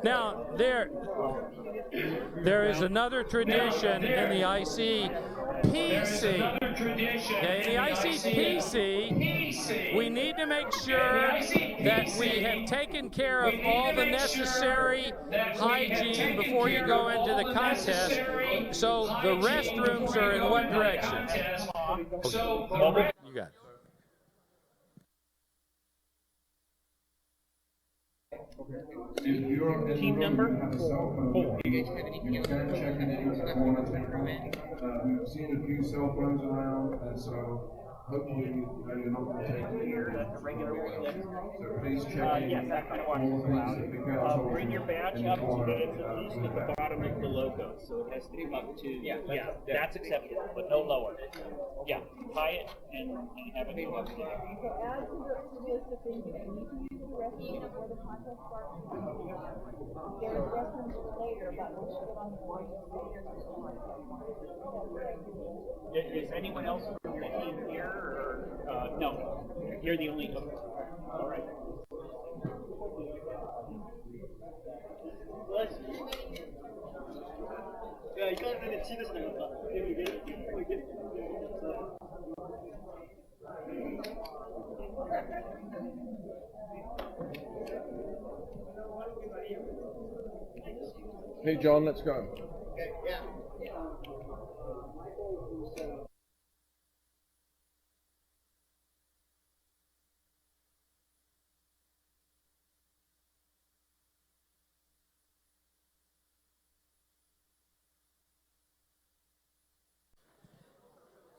Now, there is another tradition in the ICPC. Okay, in the ICPC, we need to make sure that we have taken care of all the necessary hygiene before you go into the contest. So the restrooms are in what direction? Okay. You got it. Team number 4. We've seen a few cell phones around, and so hopefully you're not going to take it here. That's a regular one. So please check in. Yes, that kind of watches allowed. Bring your badge up so that it's at least at the bottom of the logo. So it has to come up to, yeah, that's acceptable, but no lower. Yeah, tie it and have it go up there. To add to this, if you need to use the restroom before the contest starts, there are restrooms later, but we'll put it on the board. Is anyone else from the team here? Or, no, you're the only host. All right. 야, 이거는 집에서 나온다. Hey, John, let's go.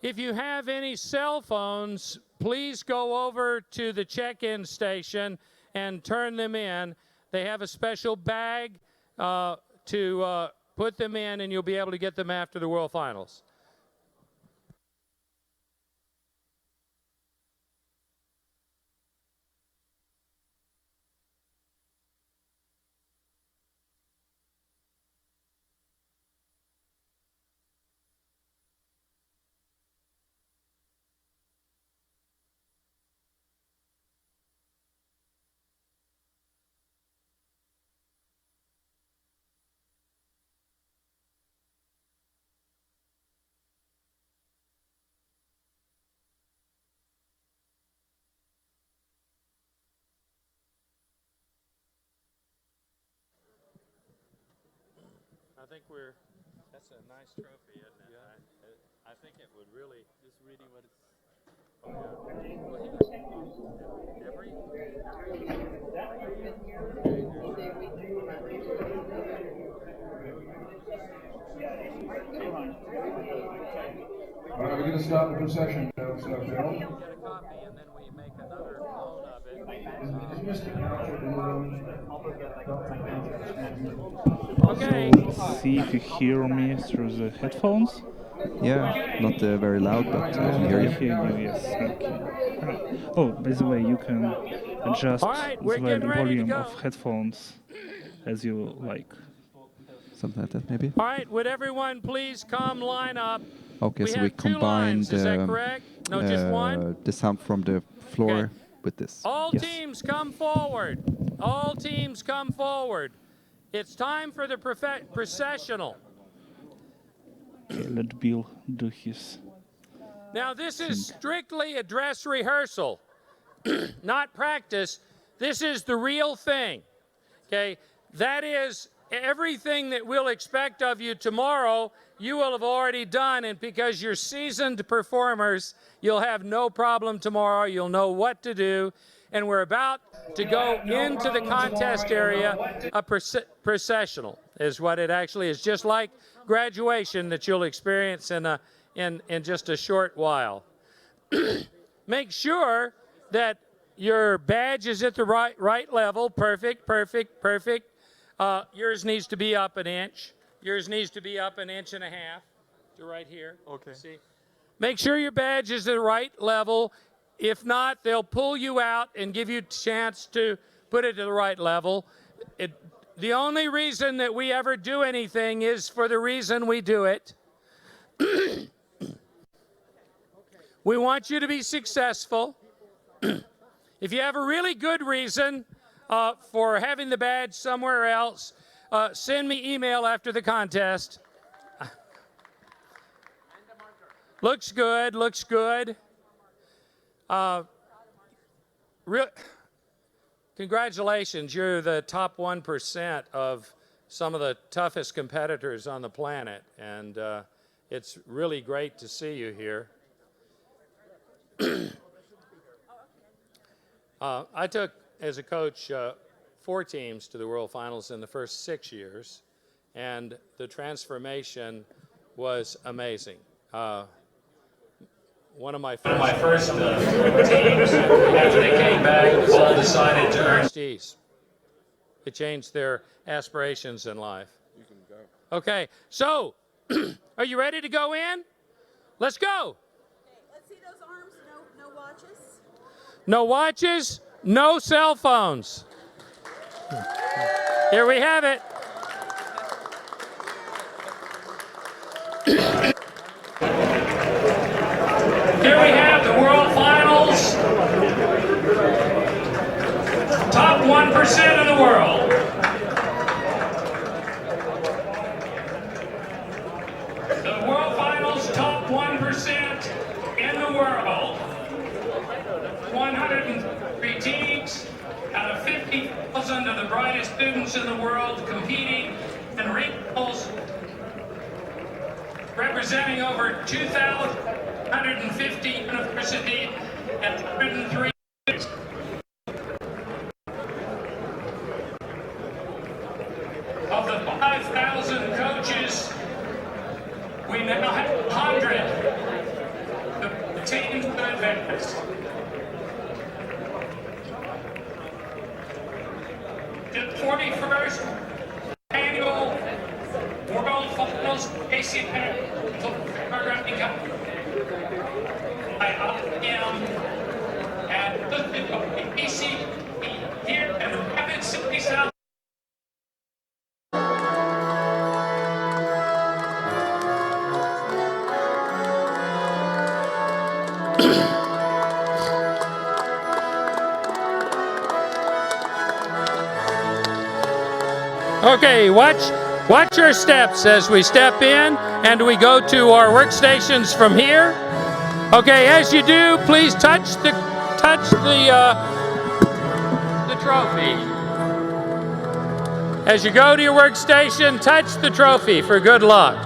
If you have any cell phones, please go over to the check-in station and turn them in. They have a special bag to put them in, and you'll be able to get them after the World Finals. I think that's a nice trophy, isn't it? Yeah. I think it would really, just reading what it's, All right, we're going to start the procession now, so Phil. get a copy, and then we make another clone of it. Is Mr. Couch Okay. See if you hear me through the headphones. Yeah, not very loud, but I can hear I you. hear you, yes. Okay. Oh, by the way, you can adjust right, the we're getting ready to volume go. of headphones as you like. Something like that, maybe. All right, would everyone please come line up? Okay, so we have two combine lines, is that correct? No, just one? the sound from the floor with this. All Yes. teams come forward. All teams come forward. It's time for the processional. Okay, let Bill do his. Now, this is strictly a dress rehearsal, not practice. This is the real thing, okay? That is everything that we'll expect of you tomorrow, you will have already done, and because you're seasoned performers, you'll have no problem tomorrow. You'll know what to do, and we're about to go into the contest area. A processional is what it actually is, just like graduation that you'll experience in just a short while. Make sure that your badge is at the right level. Perfect, perfect, perfect. Yours needs to be up an inch. Yours needs to be up 1.5 inches to right here. Okay. See? Make sure your badge is at the right level. If not, they'll pull you out and give you a chance to put it to the right level. The only reason that we ever do anything is for the reason we do it. We want you to be successful. If you have a really good reason for having the badge somewhere else, send me email after the contest. Looks good, looks good. Congratulations, you're the top 1% of some of the toughest competitors on the planet, and it's really great to see you here. I took, as a coach, 4 teams to the World Finals in the first 6 years, and the transformation was amazing. One of my first teams, after they came back, all decided to earn prestige. It changed their aspirations in life. You can go. Okay, so are you ready to go in? Let's go. Let's see those arms. No watches. No watches, no cell phones. Here we have it. Here we have the World Finals. Top 1% of the world. The World Finals, top 1% in the world. 103 teams out of 50,000 of the brightest students in the world competing in regionals, representing over 2,150 universities and 103 states. Of the 5,000 coaches, we now have 100 the teams to advance. The 41st annual World Finals ACM programming company by ICM at the ACPC here in Rapid City, South. Okay, watch your steps as we step in and we go to our workstations from here. Okay, as you do, please touch the trophy. As you go to your workstation, touch the trophy for good luck.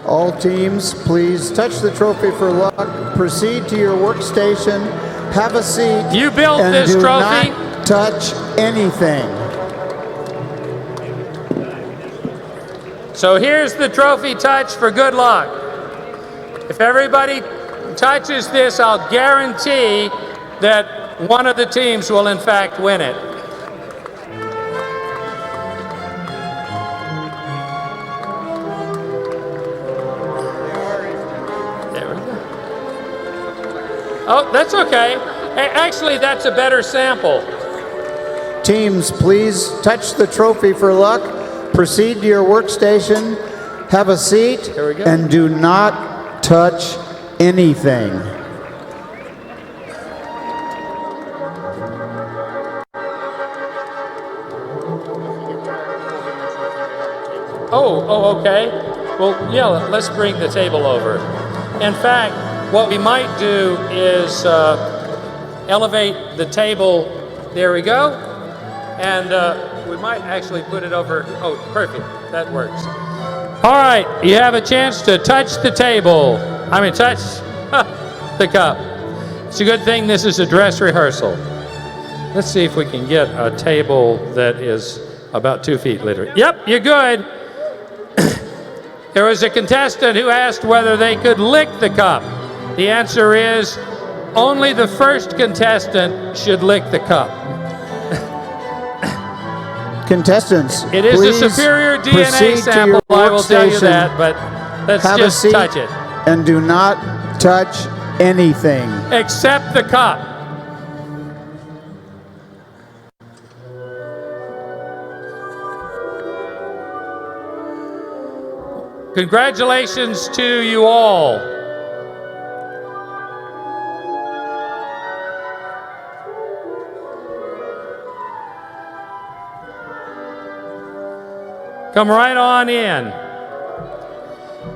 All teams, please touch the trophy for luck. Proceed to your workstation. Have a seat. You built and this do trophy. not touch anything. So here's the trophy touch for good luck. If everybody touches this, I'll guarantee that one of the teams will in fact win it. There we go. Oh, that's okay. Actually, that's a better sample. Teams, please touch the trophy for luck. Proceed to your workstation. Have a seat. Here we go. And do not touch anything. Oh, okay. Well, yeah, let's bring the table over. In fact, what we might do is elevate the table. There we go. And we might actually put it over. Oh, perfect. That works. All right, you have a chance to touch the table. I mean, touch the cup. It's a good thing this is a dress rehearsal. Let's see if we can get a table that is about 2 feet literally. Yep, you're good. There was a contestant who asked whether they could lick the cup. The answer is only the first contestant should lick the cup. Contestants, It is a please superior DNA proceed to sample, your I will tell you workstation. that, but let's Have a just seat touch it. and do not touch anything. Except the cup. Congratulations to you all. Come right on in.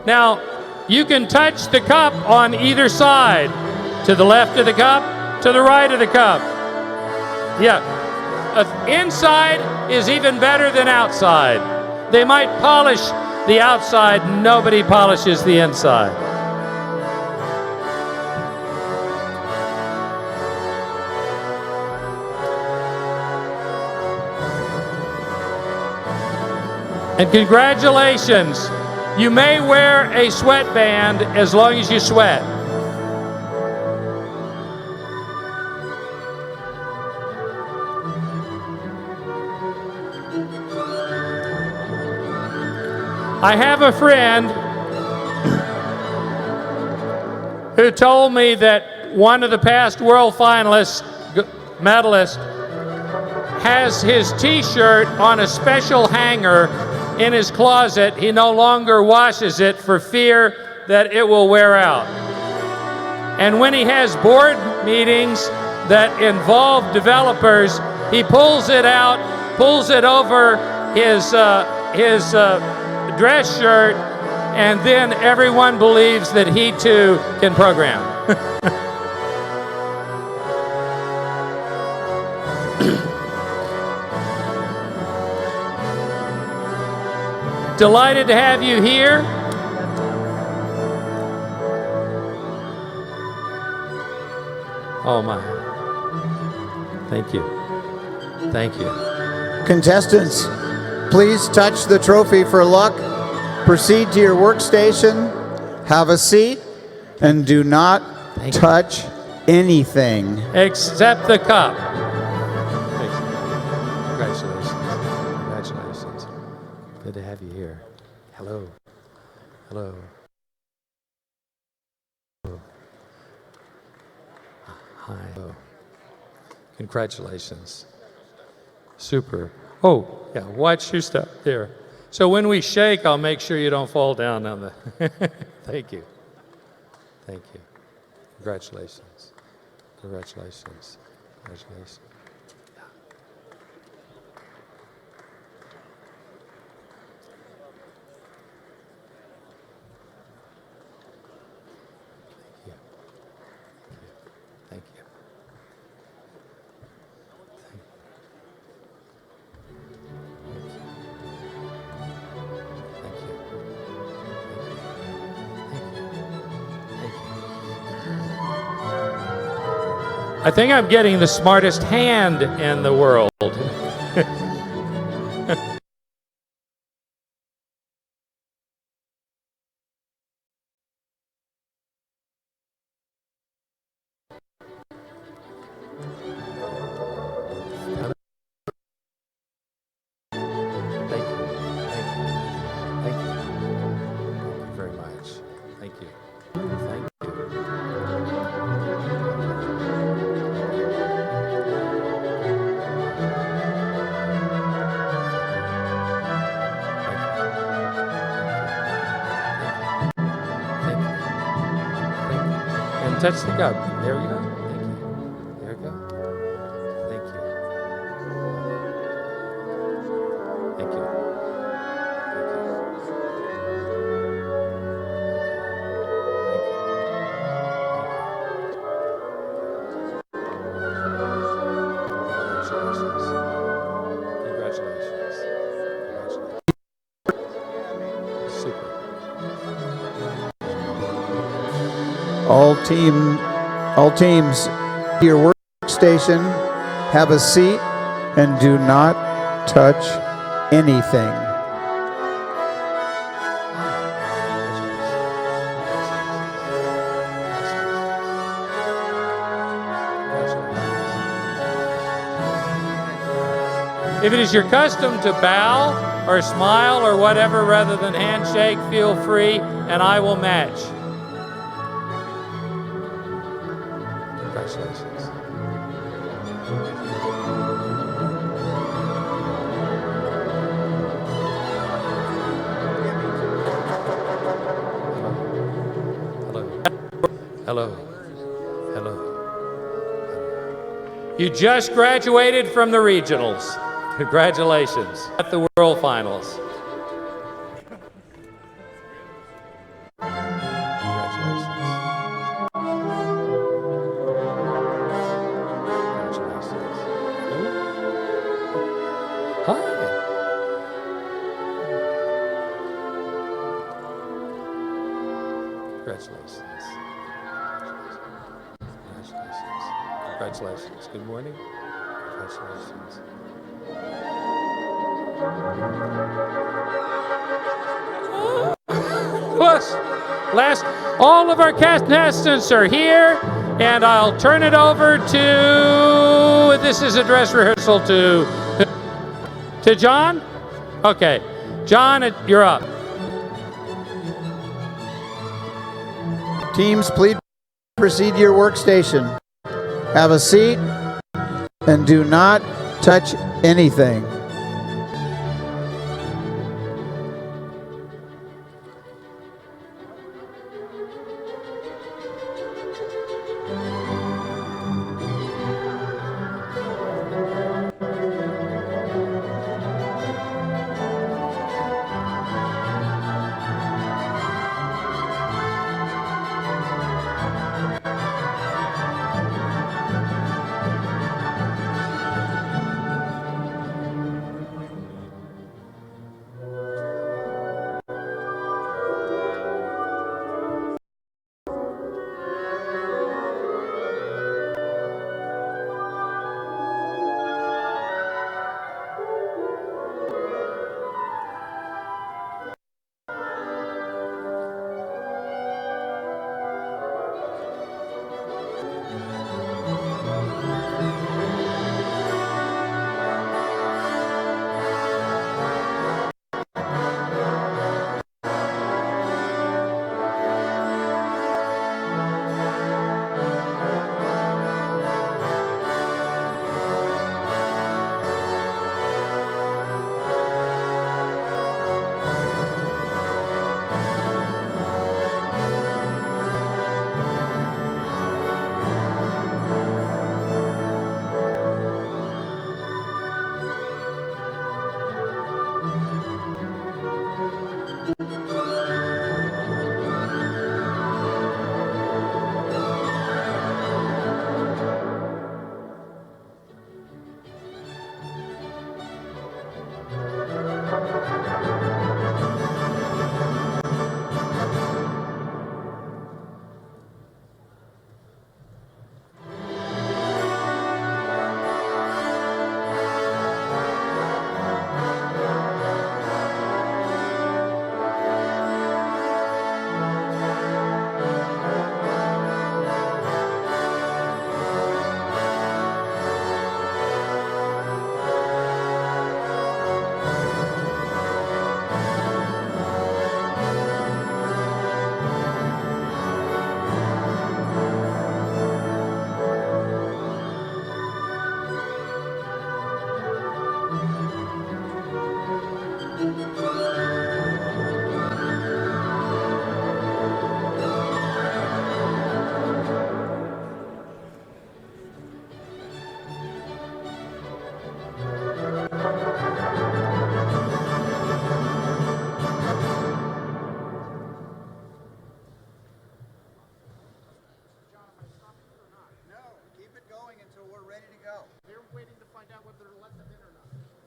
Now, you can touch the cup on either side. To the left of the cup, to the right of the cup. Yeah. Inside is even better than outside. They might polish the outside, nobody polishes the inside. And congratulations, you may wear a sweatband as long as you sweat. I have a friend who told me that one of the past world finalists, medalists, has his t-shirt on a special hanger in his closet. He no longer washes it for fear that it will wear out. And when he has board meetings that involve developers, he pulls it out, pulls it over his dress shirt, and then everyone believes that he too can program. Delighted to have you here. Oh my. Thank you. Thank you. Contestants, please touch the trophy for luck. Proceed to your workstation. Have a seat and do not touch anything. Except the cup. Congratulations. Congratulations. Good to have you here. Hello. Hello. Hi. Hello. Congratulations. Super. Oh, yeah, watch your step there. So when we shake, I'll make sure you don't fall down on the... Thank you. Thank you. Congratulations. Congratulations. Congratulations. Yeah. Thank you. Thank you. I think I'm getting the smartest hand in the world. Thank you. Thank you. Thank you. Thank you very much. Thank you. Thank you. And touch the cup. There we go. Thank you. There we go. Thank you. All teams, your workstation, have a seat, and do not touch anything. If it is your custom to bow or smile or whatever rather than handshake, feel free, and I will match. Congratulations. Hello. Hello. You just graduated from the regionals. Congratulations. At the World Finals. Congratulations. Congratulations. Hi. Congratulations. Congratulations. Congratulations. Good morning. Congratulations. Last, all of our contestants are here, and I'll turn it over to, this is a dress rehearsal to John? Okay. John, you're up. Teams, please proceed to your workstation. Have a seat and do not touch anything.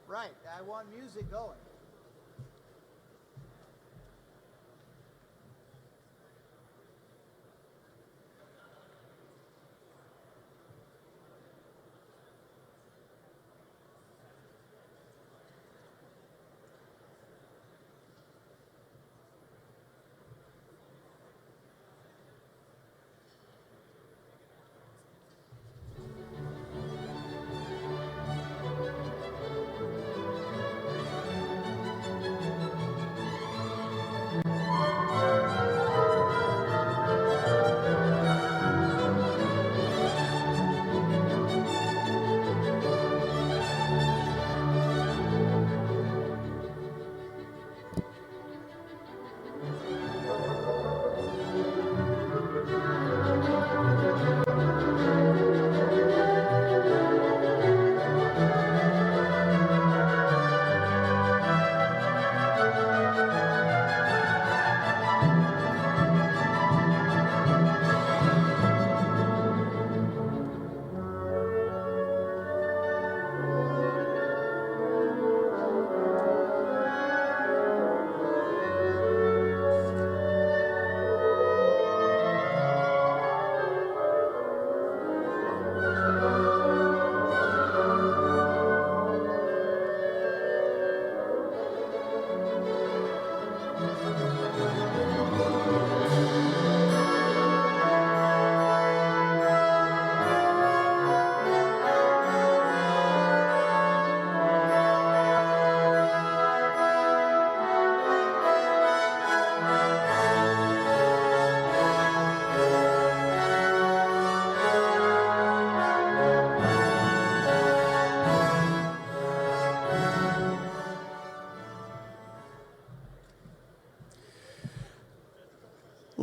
Right, I want music going.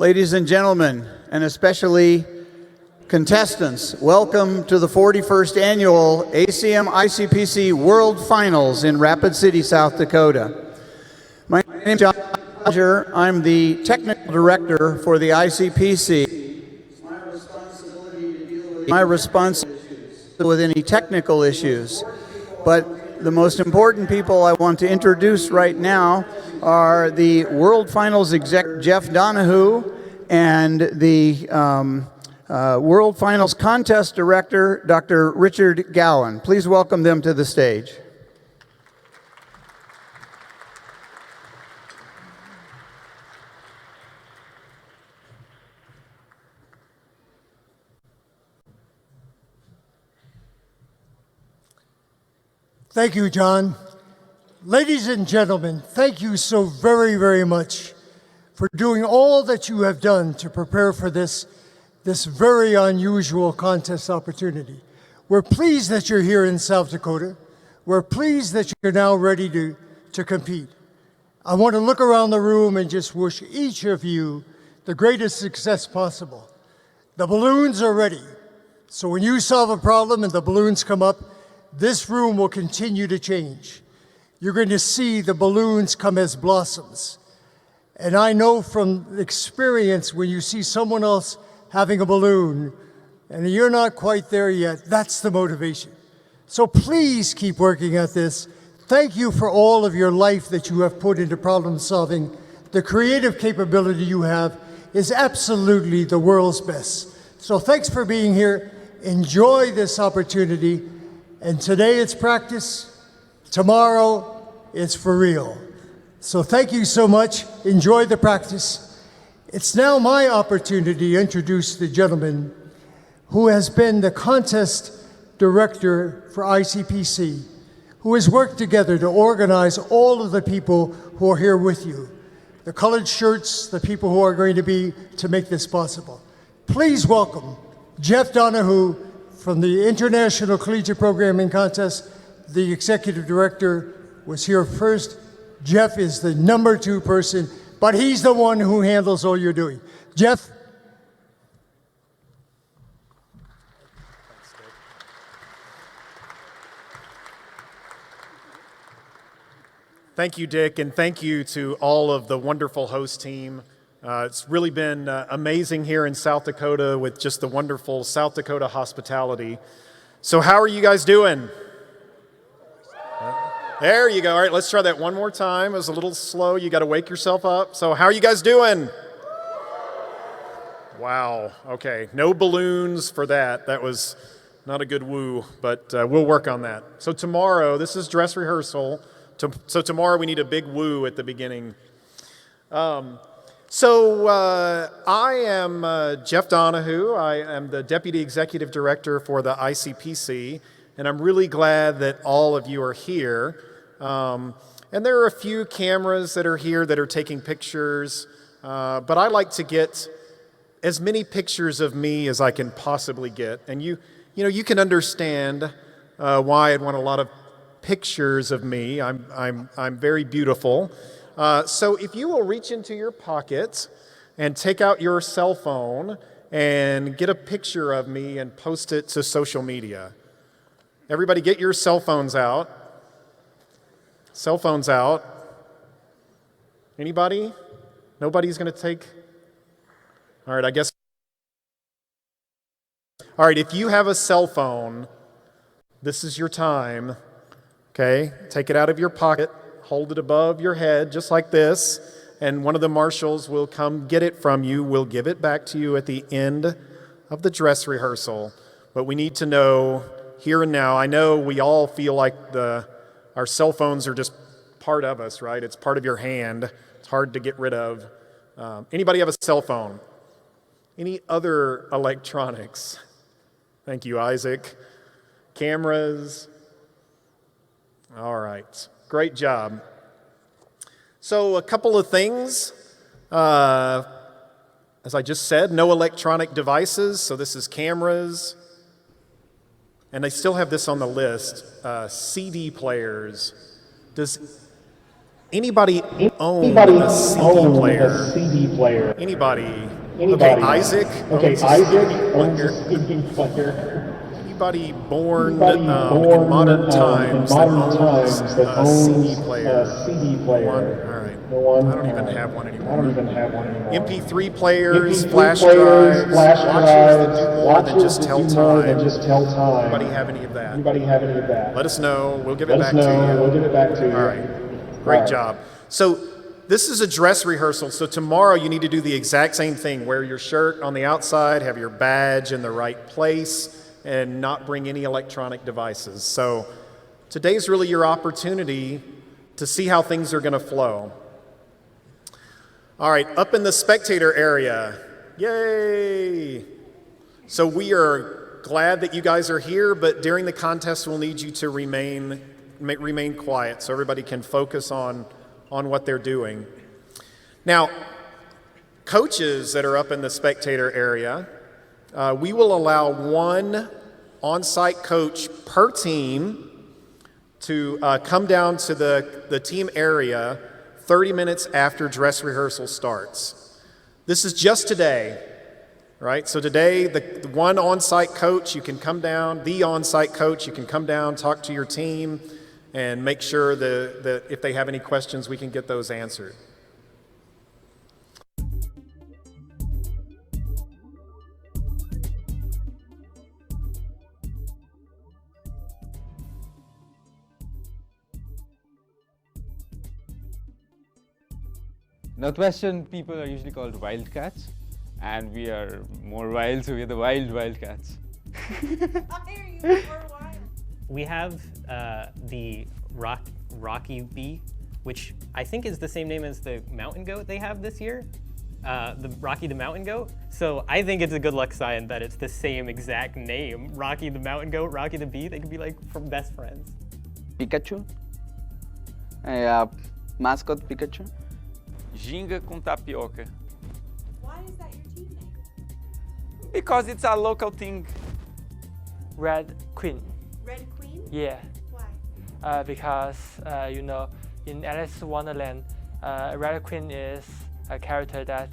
Ladies and gentlemen, and especially contestants, welcome to the 41st Annual ACM ICPC World Finals in Rapid City, South Dakota. My name is John Roger. I'm the Technical Director for the ICPC. My responsibility with any technical issues, but the most important people I want to introduce right now are the World Finals exec Jeff Donahue and the World Finals Contest Director, Dr. Richard Gowan. Please welcome them to the stage. Thank you, John. Ladies and gentlemen, thank you so very, very much for doing all that you have done to prepare for this very unusual contest opportunity. We're pleased that you're here in South Dakota. We're pleased that you're now ready to compete. I want to look around the room and just wish each of you the greatest success possible. The balloons are ready. So when you solve a problem and the balloons come up, this room will continue to change. You're going to see the balloons come as blossoms. And I know from experience, when you see someone else having a balloon and you're not quite there yet, that's the motivation. So please keep working at this. Thank you for all of your life that you have put into problem solving. The creative capability you have is absolutely the world's best. So thanks for being here. Enjoy this opportunity. And today it's practice, tomorrow it's for real. So thank you so much, enjoy the practice. It's now my opportunity to introduce the gentleman who has been the contest director for ICPC, who has worked together to organize all of the people who are here with you. The colored shirts, the people who are going to be to make this possible. Please welcome Jeff Donahue, from the International Collegiate Programming Contest. The executive director was here first. Jeff is the number 2 person, but he's the one who handles all you're doing. Jeff? Thank you, Dick, and thank you to all of the wonderful host team. It's really been amazing here in South Dakota with just the wonderful South Dakota hospitality. So how are you guys doing? There you go. All right, let's try that one more time. It was a little slow. You got to wake yourself up. So how are you guys doing? Wow. Okay. No balloons for that. That was not a good woo, but we'll work on that. So tomorrow, this is dress rehearsal. So tomorrow we need a big woo at the beginning. So I am Jeff Donahue. I am the Deputy Executive Director for the ICPC, and I'm really glad that all of you are here. And there are a few cameras that are here that are taking pictures, but I like to get as many pictures of me as I can possibly get. And you can understand why I'd want a lot of pictures of me. I'm very beautiful. So if you will reach into your pocket and take out your cell phone and get a picture of me and post it to social media. Everybody get your cell phones out. Cell phones out. Anybody? Nobody's going to take? All right, I guess. All right, if you have a cell phone, this is your time. Okay, take it out of your pocket. Hold it above your head, just like this, and one of the marshals will come get it from you. We'll give it back to you at the end of the dress rehearsal. But we need to know here and now. I know we all feel like our cell phones are just part of us, right? It's part of your hand. It's hard to get rid of. Anybody have a cell phone? Any other electronics? Thank you, Isaac. Cameras? All right. Great job. So a couple of things. As I just said, no electronic devices. So this is cameras. And they still have this on the list. CD players. Anybody own a CD player? Anybody? Okay, Isaac owns a CD player. Anybody born in modern times that owns a CD player? One? All right. I don't even have one anymore. MP3 players, flash drives, watchers that do more than just tell time. Anybody have any of that? Let us know. We'll give it back to you. All right. Great job. So this is a dress rehearsal. So tomorrow you need to do the exact same thing. Wear your shirt on the outside, have your badge in the right place, and not bring any electronic devices. So today's really your opportunity to see how things are going to flow. All right, up in the spectator area, yay! So we are glad that you guys are here, but during the contest we'll need you to remain quiet so everybody can focus on what they're doing. Now, coaches that are up in the spectator area, we will allow one on-site coach per team to come down to the team area 30 minutes after dress rehearsal starts. This is just today, right? So today, the one on-site coach, you can come down, the on-site coach, you can come down, talk to your team, and make sure that if they have any questions, we can get those answered. Northwestern people are usually called wildcats, and we are more wild, so we're the wildcats. We have the Rocky Bee, which I think is the same name as the mountain goat they have this year, the Rocky the Mountain Goat. So I think it's a good luck sign that it's the same exact name, Rocky the Mountain Goat, Rocky the Bee. They could be like best friends. Pikachu, mascot Pikachu. Ginga com tapioca. Why is that your team name? Because it's a local thing. Red Queen. Red Queen? Yeah. Why? Because, you know, in Alice Wonderland, Red Queen is a character that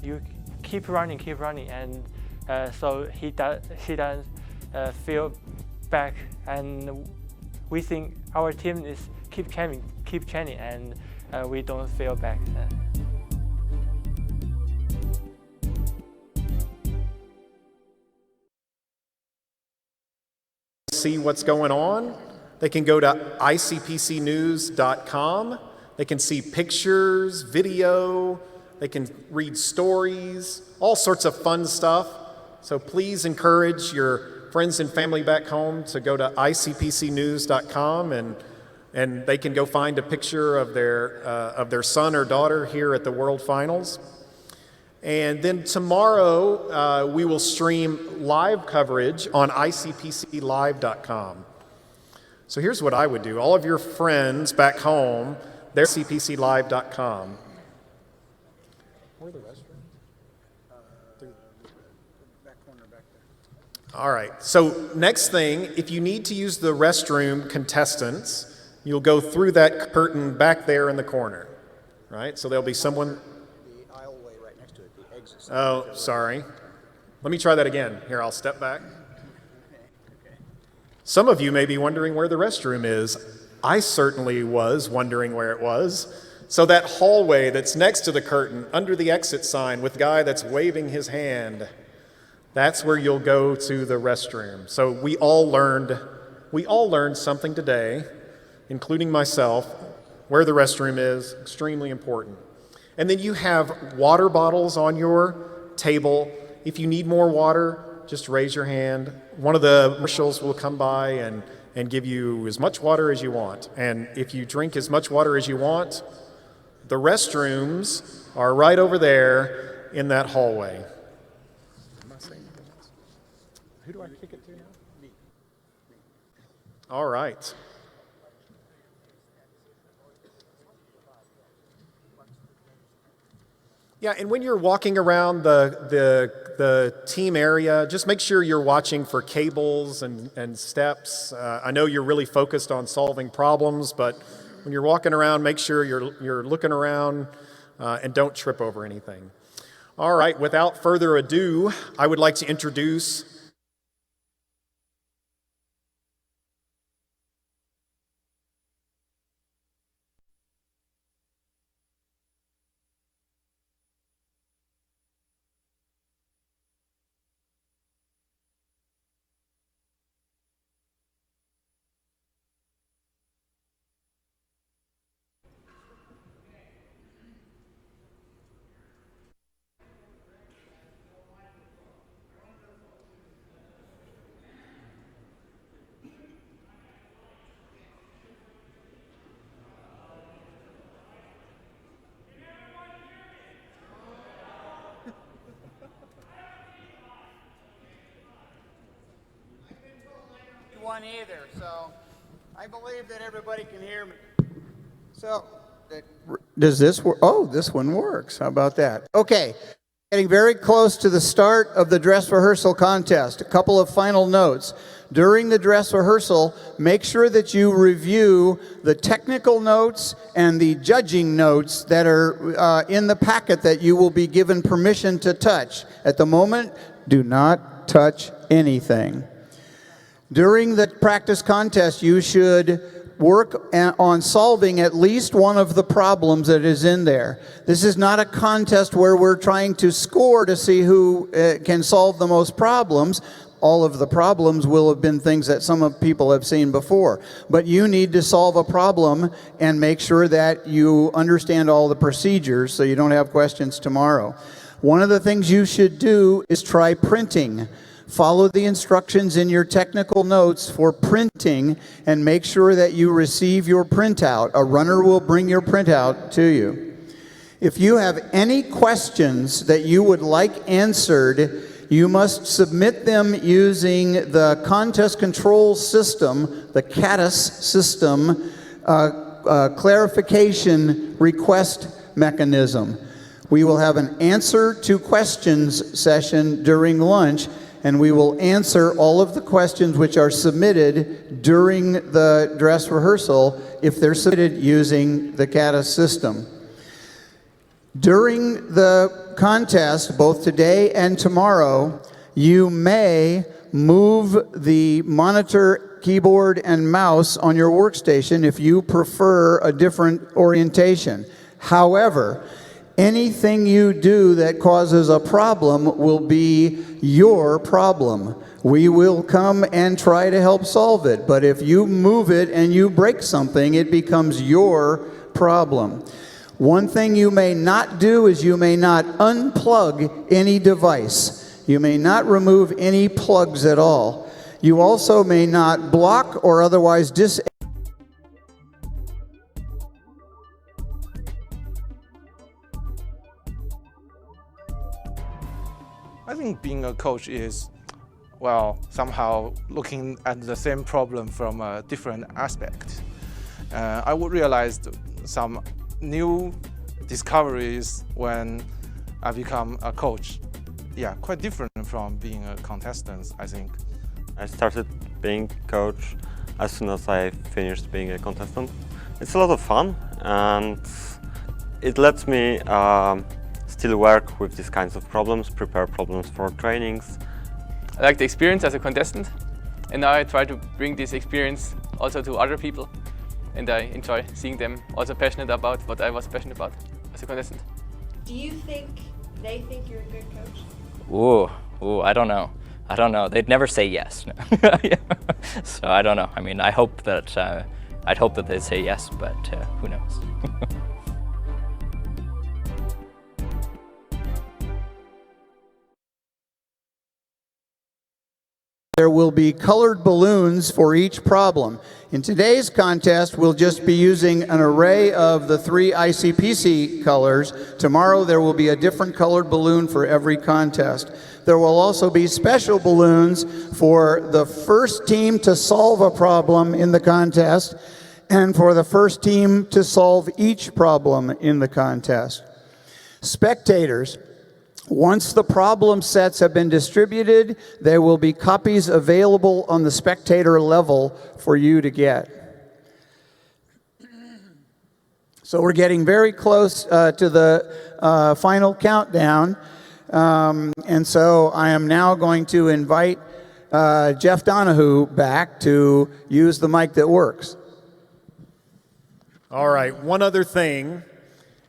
you keep running, and so she doesn't feel back. And we think our team is keep training, and we don't feel back. See what's going on, they can go to ICPCnews.com. They can see pictures, video, they can read stories, all sorts of fun stuff. So please encourage your friends and family back home to go to ICPCnews.com and they can go find a picture of their son or daughter here at the World Finals. And then tomorrow, we will stream live coverage on ICPClive.com. So here's what I would do. All of your friends back home, they're ICPClive.com. Where are the restrooms? Back corner back there. All right. So next thing, if you need to use the restroom, contestants, you'll go through that curtain back there in the corner, right? So there'll be someone. Oh, sorry. Let me try that again. Here, I'll step back. Some of you may be wondering where the restroom is. I certainly was wondering where it was. So that hallway that's next to the curtain, under the exit sign with the guy that's waving his hand, that's where you'll go to the restroom. So we all learned something today, including myself, where the restroom is, extremely important. And then you have water bottles on your table. If you need more water, just raise your hand. One of the marshals will come by and give you as much water as you want. And if you drink as much water as you want, the restrooms are right over there in that hallway. Who do I kick it to now? Me. All right. Yeah, and when you're walking around the team area, just make sure you're watching for cables and steps. I know you're really focused on solving problems, but when you're walking around, make sure you're looking around and don't trip over anything. All right, without further ado, I would like to introduce one either, so I believe that everybody can hear me. So, does this work? Oh, this one works. How about that? Okay, getting very close to the start of the dress rehearsal contest. A couple of final notes. During the dress rehearsal, make sure that you review the technical notes and the judging notes that are in the packet that you will be given permission to touch. At the moment, do not touch anything. During the practice contest, you should work on solving at least one of the problems that is in there. This is not a contest where we're trying to score to see who can solve the most problems. All of the problems will have been things that some people have seen before. But you need to solve a problem and make sure that you understand all the procedures so you don't have questions tomorrow. One of the things you should do is try printing. Follow the instructions in your technical notes for printing and make sure that you receive your printout. A runner will bring your printout to you. If you have any questions that you would like answered, you must submit them using the contest control system, the CATUS system, clarification request mechanism. We will have an answer to questions session during lunch, and we will answer all of the questions which are submitted during the dress rehearsal if they're submitted using the CATUS system. During the contest, both today and tomorrow, you may move the monitor, keyboard, and mouse on your workstation if you prefer a different orientation. However, anything you do that causes a problem will be your problem. We will come and try to help solve it, but if you move it and you break something, it becomes your problem. One thing you may not do is you may not unplug any device. You may not remove any plugs at all. You also may not block or otherwise disable. I think being a coach is, well, somehow looking at the same problem from a different aspect. I would realize some new discoveries when I become a coach. Yeah, quite different from being a contestant, I think. I started being coach as soon as I finished being a contestant. It's a lot of fun and it lets me still work with these kinds of problems, prepare problems for trainings. I like the experience as a contestant, and now I try to bring this experience also to other people, and I enjoy seeing them also passionate about what I was passionate about as a contestant. Do you think they think you're a good coach? Ooh, I don't know. I don't know. They'd never say yes. So I don't know. I mean, I hope that I'd hope that they'd say yes, but who knows? There will be colored balloons for each problem. In today's contest, we'll just be using an array of the 3 ICPC colors. Tomorrow, there will be a different colored balloon for every contest. There will also be special balloons for the first team to solve a problem in the contest and for the first team to solve each problem in the contest. Spectators, once the problem sets have been distributed, there will be copies available on the spectator level for you to get. So we're getting very close to the final countdown. And so I am now going to invite Jeff Donahue back to use the mic that works. All right, one other thing,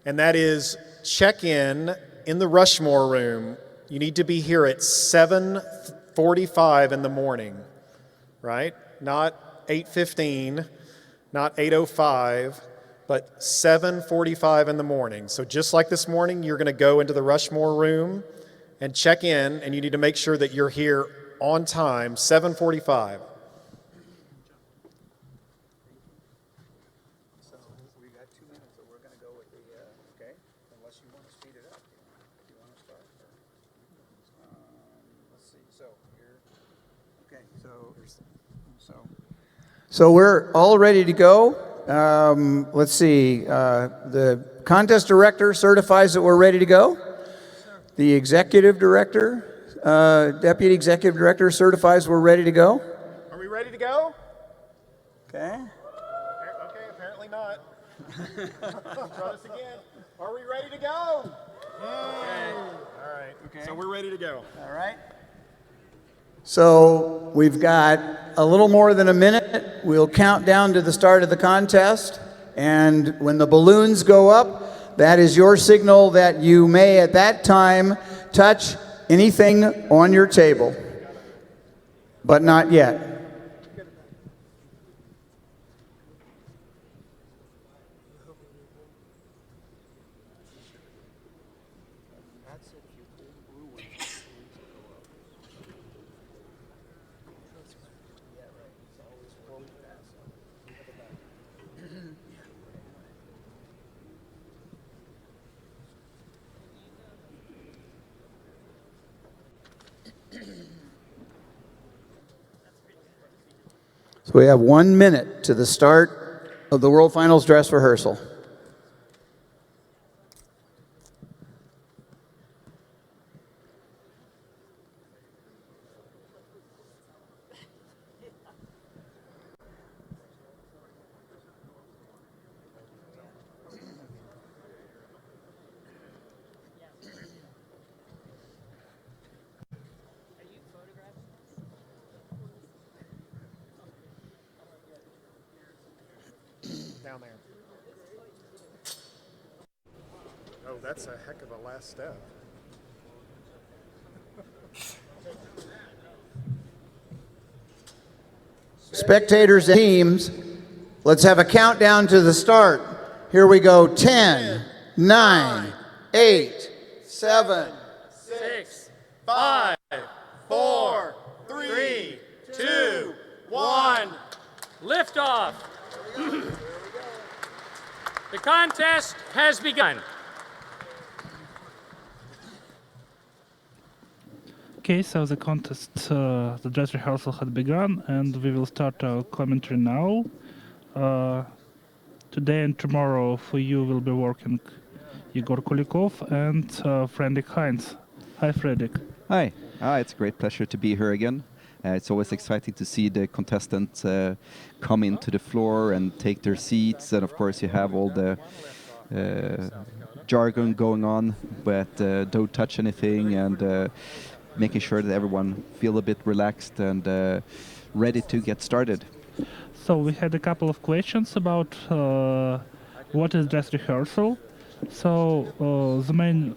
and that is check in the Rushmore room. You need to be here at 7:45 in the morning, right? Not 8:15, not 8:05, but 7:45 in the morning. So just like this morning, you're going to go into the Rushmore room and check in, and you need to make sure that you're here on time, 7:45. So we're all ready to go. Let's see. The contest director certifies that we're ready to go. The executive director, deputy executive director certifies we're ready to go. Are we ready to go? Okay. Okay, apparently not. Try this again. Are we ready to go? Okay. All right. Okay. So we're ready to go. All right. So we've got a little more than a minute. We'll count down to the start of the contest. And when the balloons go up, that is your signal that you may at that time touch anything on your table. But not yet. So we have 1 minute to the start of the World Finals dress rehearsal. Down there. Oh, that's a heck of a last step. Spectators and teams, let's have a countdown to the start. Here we go. 10, 9, 8, 7, 6, 5, 4, 3, 2, 1. Liftoff. The contest has begun. Okay, so the contest, the dress rehearsal had begun, and we will start our commentary now. Today and tomorrow for you will be working Igor Kulikov and Fredrik Heinz. Hi, Fredrik. Hi. It's a great pleasure to be here again. It's always exciting to see the contestants come into the floor and take their seats, and of course you have all the jargon going on, but don't touch anything, and making sure that everyone feel a bit relaxed and ready to get started. So we had a couple of questions about what is dress rehearsal. So the main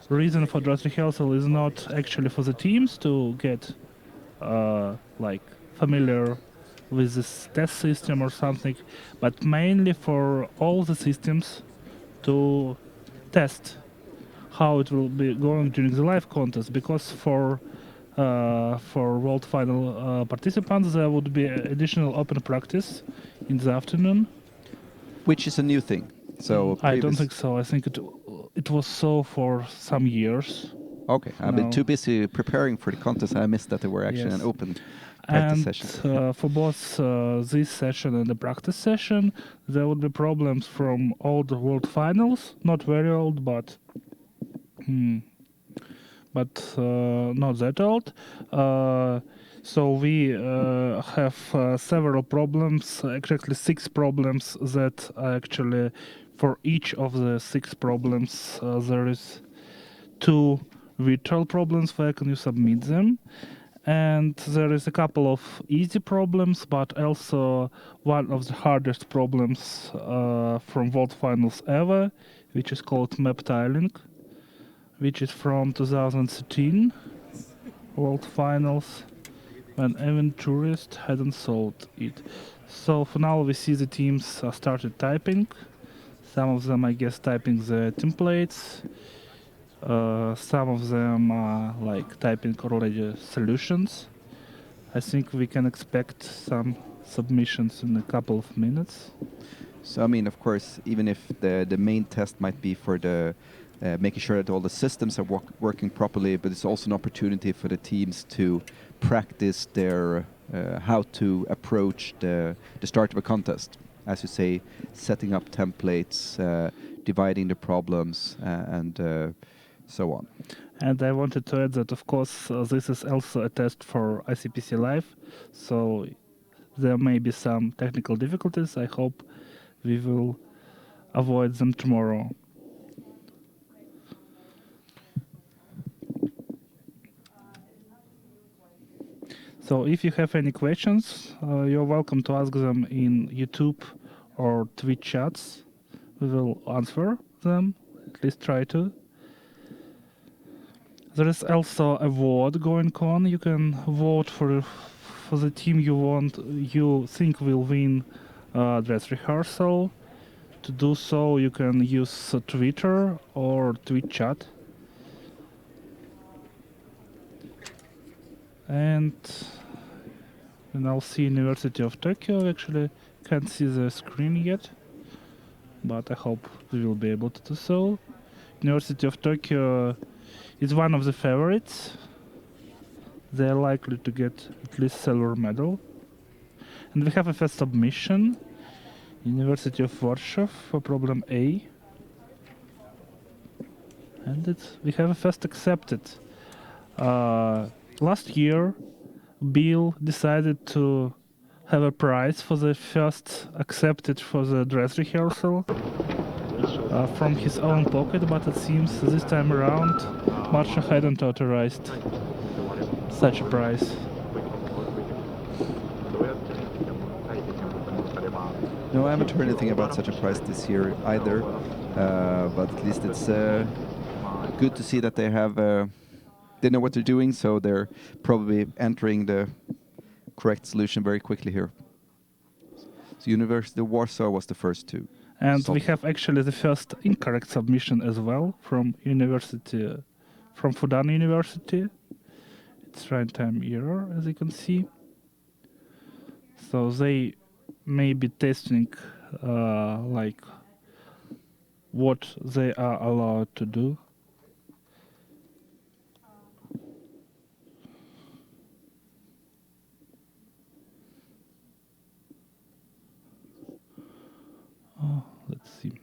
reason for dress rehearsal is not actually for the teams to get like familiar with this test system or something, but mainly for all the systems to test how it will be going during the live contest, because for World Final participants there would be additional open practice in the afternoon. Which is a new thing. So I don't think so. I think it was so for some years. Okay, I've been too busy preparing for the contest. I missed that there were actually an open practice session. For both this session and the practice session, there would be problems from old World Finals. Not very old, but not that old. So we have several problems, exactly 6 problems that actually for each of the 6 problems there is 2 virtual problems where can you submit them. And there is a couple of easy problems, but also one of the hardest problems from World Finals ever, which is called map tiling, which is from 2013 World Finals, when even tourists hadn't solved it. So for now we see the teams started typing. Some of them, I guess, typing the templates. Some of them are like typing already solutions. I think we can expect some submissions in a couple of minutes. So I mean, of course, even if the main test might be for the making sure that all the systems are working properly, but it's also an opportunity for the teams to practice their how to approach the start of a contest. As you say, setting up templates, dividing the problems, and so on. And I wanted to add that, of course, this is also a test for ICPC Live, so there may be some technical difficulties. I hope we will avoid them tomorrow. So if you have any questions, you're welcome to ask them in YouTube or Twitch chats. We will answer them, at least try to. There is also a vote going on. You can vote for the team you think will win dress rehearsal. To do so, you can use Twitter or Twitch chat. And you now see University of Tokyo. Actually, can't see the screen yet, but I hope we will be able to do so. University of Tokyo is one of the favorites. They're likely to get at least silver medal. And we have a first submission. University of Warsaw for problem A. And we have a first accepted. Last year, Bill decided to have a prize for the first accepted for the dress rehearsal from his own pocket, but it seems this time around Marsha hadn't authorized such a prize. No, I haven't heard anything about such a prize this year either, but at least it's good to see that they have they know what they're doing, so they're probably entering the correct solution very quickly here. So University of Warsaw was the first to. And we have actually the first incorrect submission as well from Fudan University. It's runtime error, as you can see. So they may be testing like what they are allowed to do. Let's see.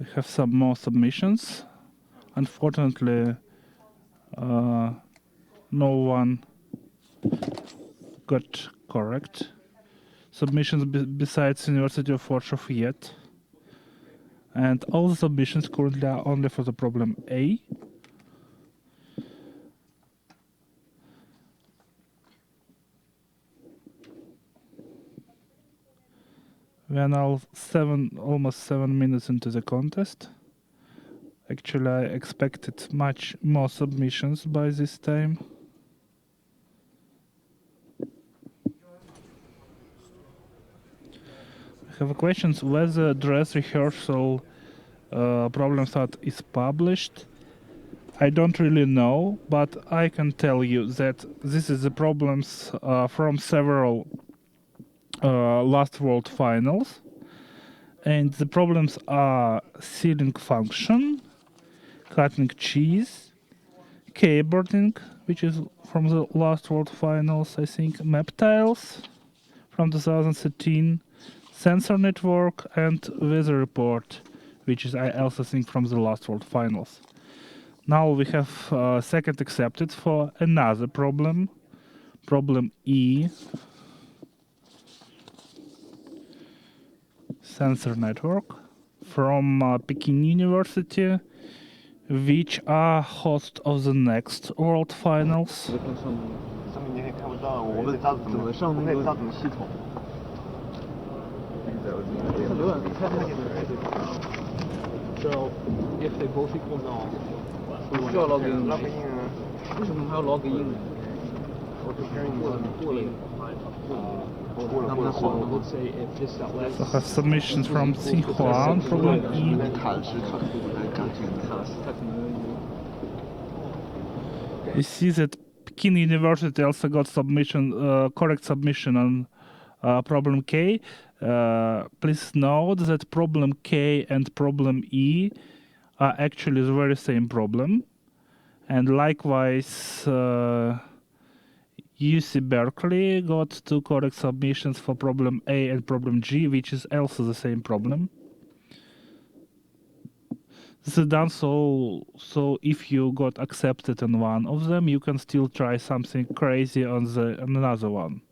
We have some more submissions. Unfortunately, no one got correct submissions besides University of Warsaw yet. And all the submissions currently are only for the problem A. We are now almost 7 minutes into the contest. Actually, I expected much more submissions by this time. I have a question whether dress rehearsal problem set is published. I don't really know, but I can tell you that this is the problems from several last World Finals. And the problems are sealing function, cutting cheese, keyboarding, which is from the last World Finals, I think, map tiles from 2013, sensor network, and weather report, which is I also think from the last World Finals. Now we have second accepted for another problem, problem E, sensor network, from Peking University, which are host of the next World Finals. So if they both equal null, 不需要 log in。为什么还要 log in 呢？ So have submissions from Xinhua, problem E. You see that Peking University also got submission, correct submission on problem K. Please note that problem K and problem E are actually the very same problem. And likewise, UC Berkeley got 2 correct submissions for problem A and problem G, which is also the same problem. This is done so if you got accepted on one of them, you can still try something crazy on another one.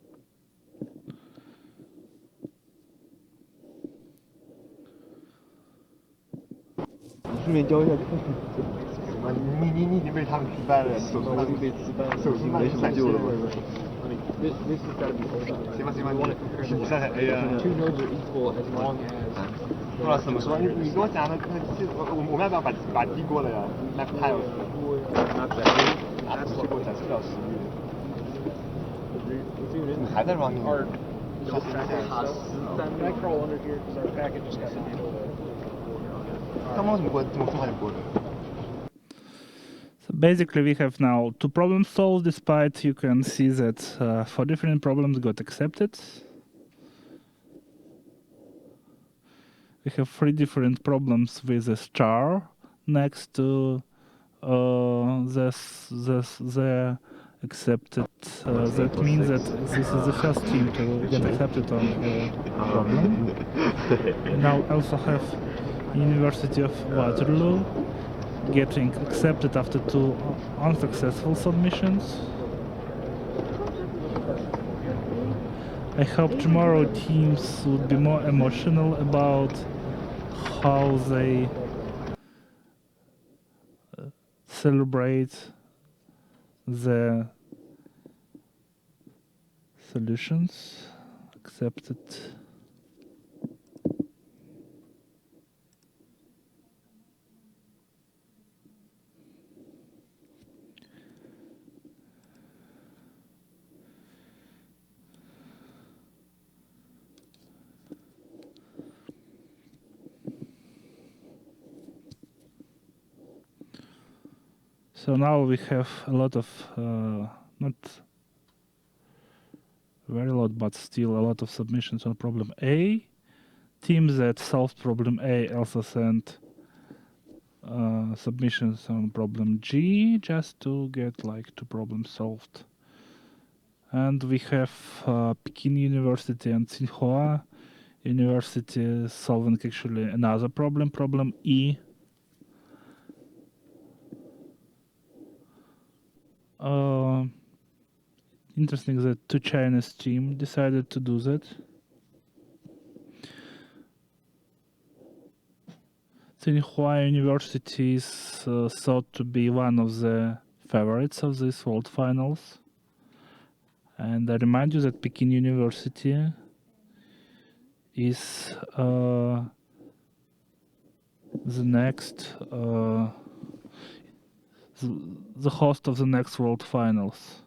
This has got to be hold on. 行吧行吧，你比赛哎呀 ，two nodes are equal as long as。不知道怎么说，你跟我讲的，我们要不要把低过了呀 ？Map tiles。拿低过展示到10月。你还在 running？ Can I crawl under here because our package just got deleted? 刚刚怎么这么快就过的？ So basically we have now 2 problems solved, despite you can see that 4 different problems got accepted. We have 3 different problems with a star next to the accepted. That means that this is the first team to get accepted on the problem. We now also have University of Waterloo getting accepted after 2 unsuccessful submissions. I hope tomorrow teams would be more emotional about how they celebrate the solutions accepted. So now we have a lot of, not very lot, but still a lot of submissions on problem A. Teams that solved problem A also sent submissions on problem G, just to get like 2 problems solved. And we have Peking University and Tsinghua University solving actually another problem, problem E. Interesting that 2 Chinese teams decided to do that. Tsinghua University is thought to be one of the favorites of these World Finals. And I remind you that Peking University is the next, the host of the next World Finals.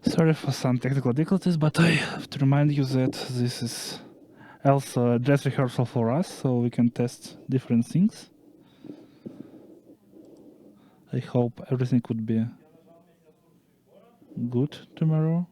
Sorry for some technical difficulties, but I have to remind you that this is also a dress rehearsal for us, so we can test different things. I hope everything would be good tomorrow.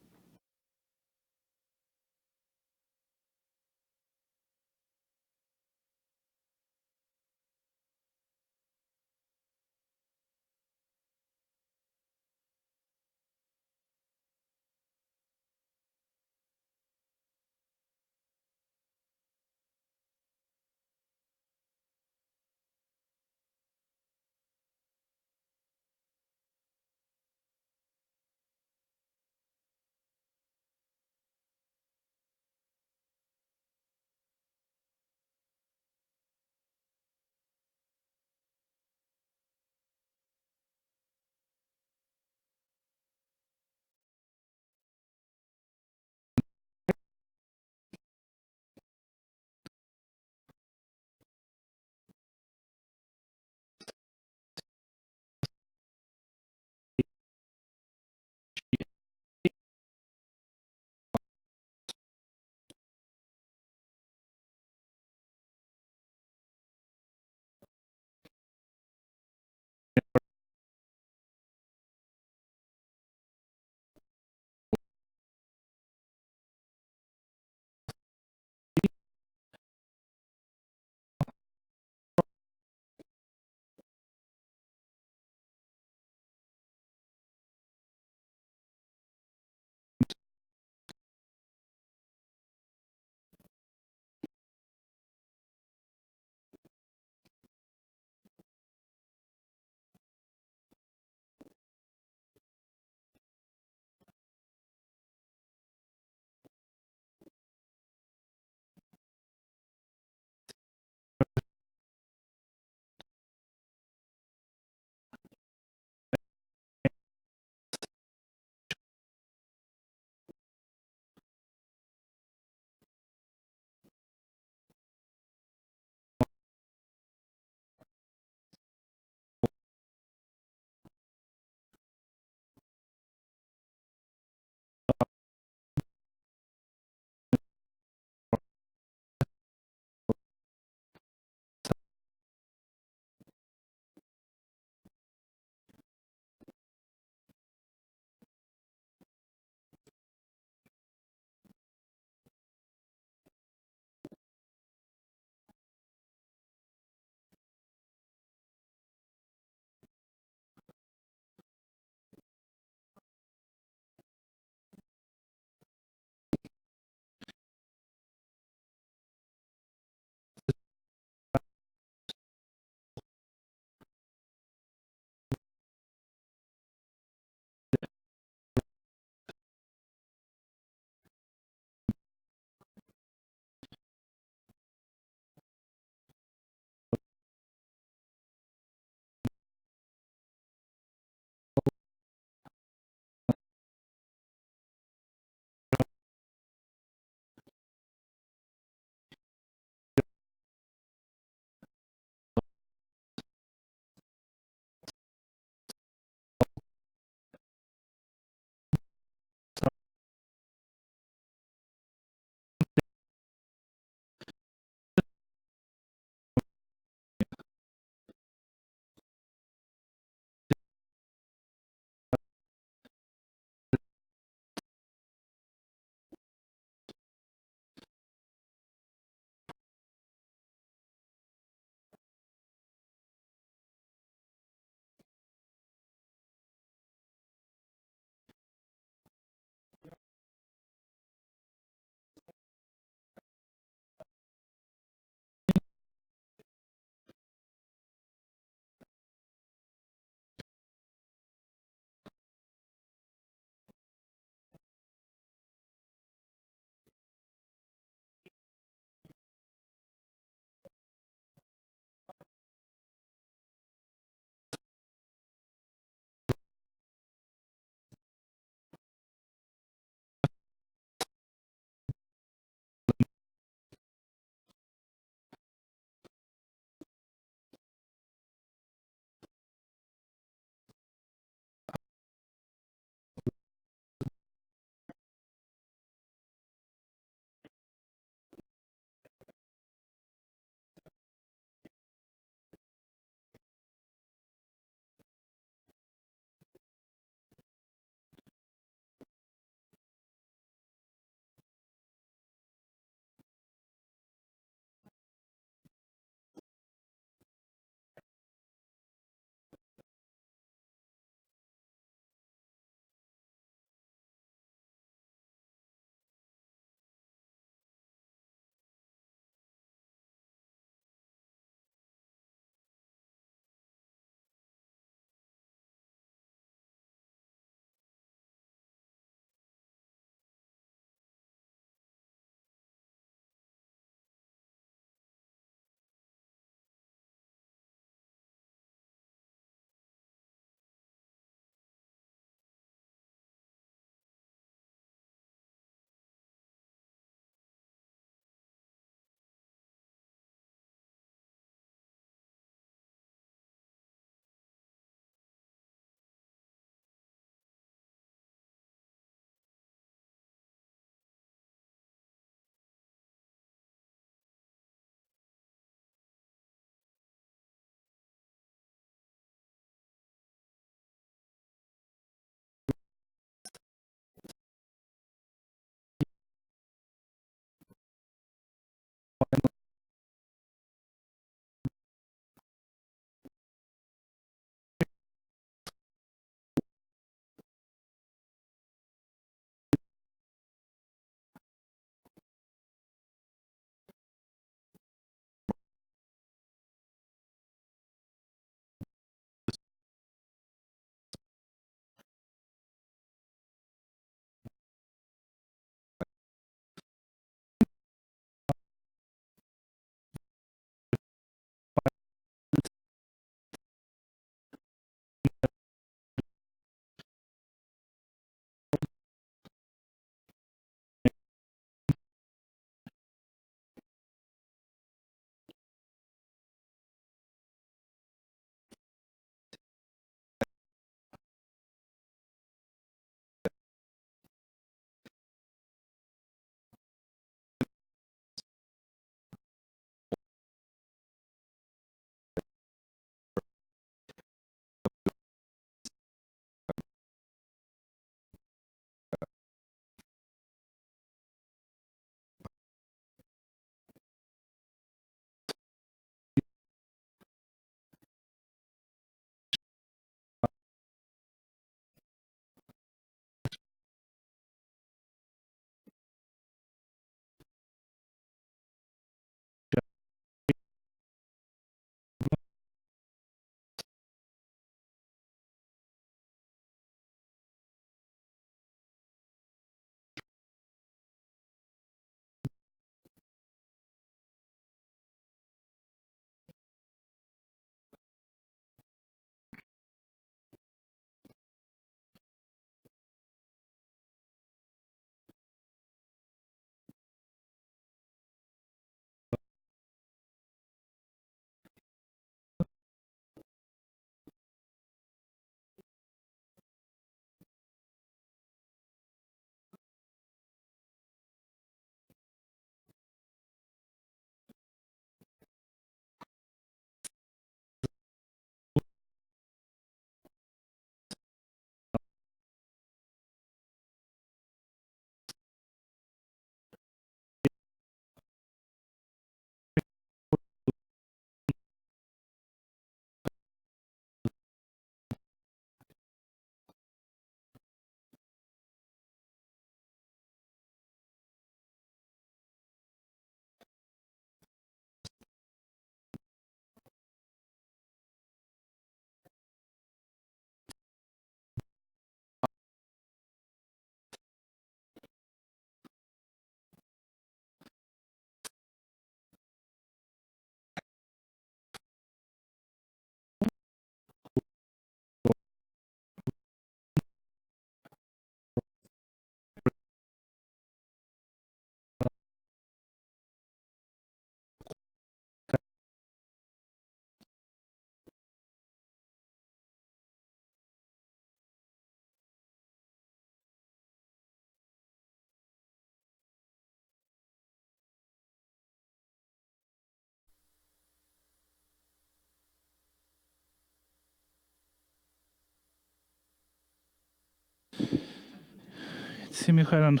seems you hadn't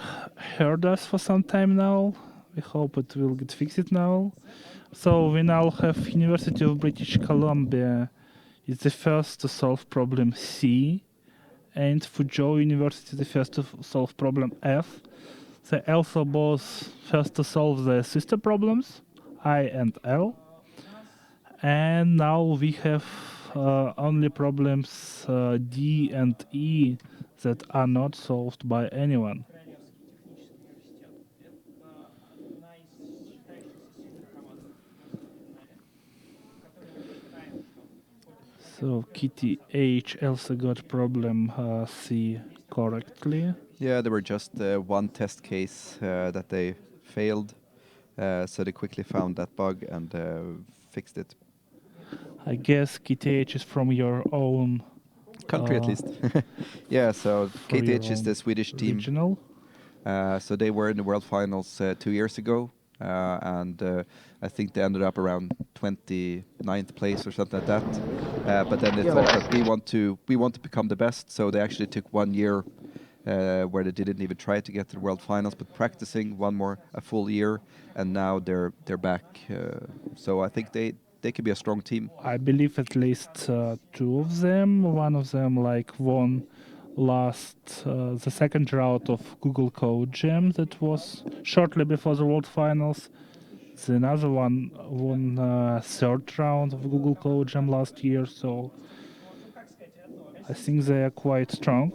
heard us for some time now. We hope it will get fixed now. So we now have University of British Columbia is the first to solve problem C, and Fuzhou University is the first to solve problem F. They also both first to solve the sister problems I and L. And now we have only problems D and E that are not solved by anyone. So Kitty H also got problem C correctly. Yeah, there were just one test case that they failed, so they quickly found that bug and fixed it. I guess Kitty H is from your own country, at least. Yeah, so for your KTH is the own Swedish team. regional. So they were in the World Finals 2 years ago, and I think they ended up around 29th place or something like that. But then they thought that we want to become the best, so they actually took 1 year where they didn't even try to get to the World Finals, but practicing a full year, and now they're back. So I think they could be a strong team. I believe at least two of them. One of them won the second round of Google Code Jam that was shortly before the World Finals. The another one won third round of Google Code Jam last year, so I think they are quite strong.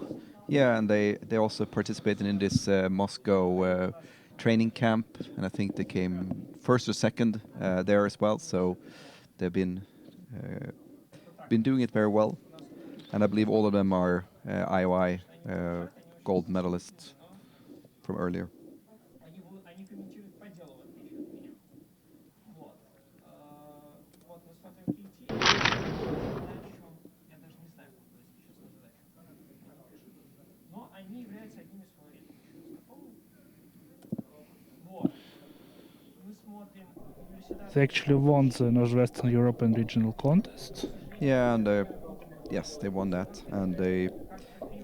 Yeah, and they also participated in this Moscow training camp, and I think they came first or second there as well. So they've been doing it very well, and I believe all of them are IOI gold medalists from earlier. They actually won the Northwestern European Regional Contest. Yeah, and yes, they won that, and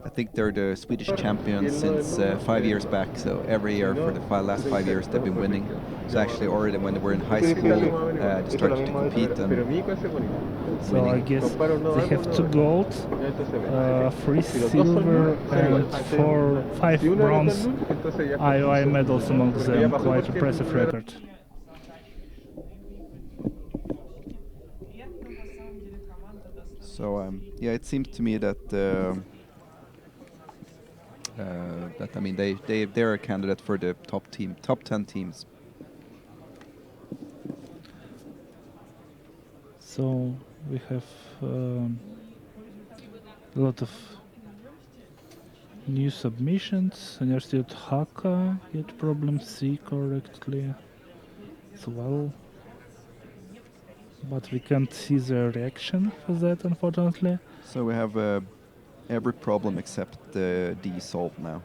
I think they're the Swedish champions since 5 years back. So every year for the last 5 years they've been winning. So actually already when they were in high school, they started to compete. And so I guess they have 2 gold, 3 silver, and 5 bronze IOI medals among them. Quite impressive record. So yeah, it seems to me that I mean they're a candidate for the top 10 teams. So we have a lot of new submissions. University of Dhaka get problem C correctly as well. But we can't see the reaction for that, unfortunately. So we have every problem except D solved now.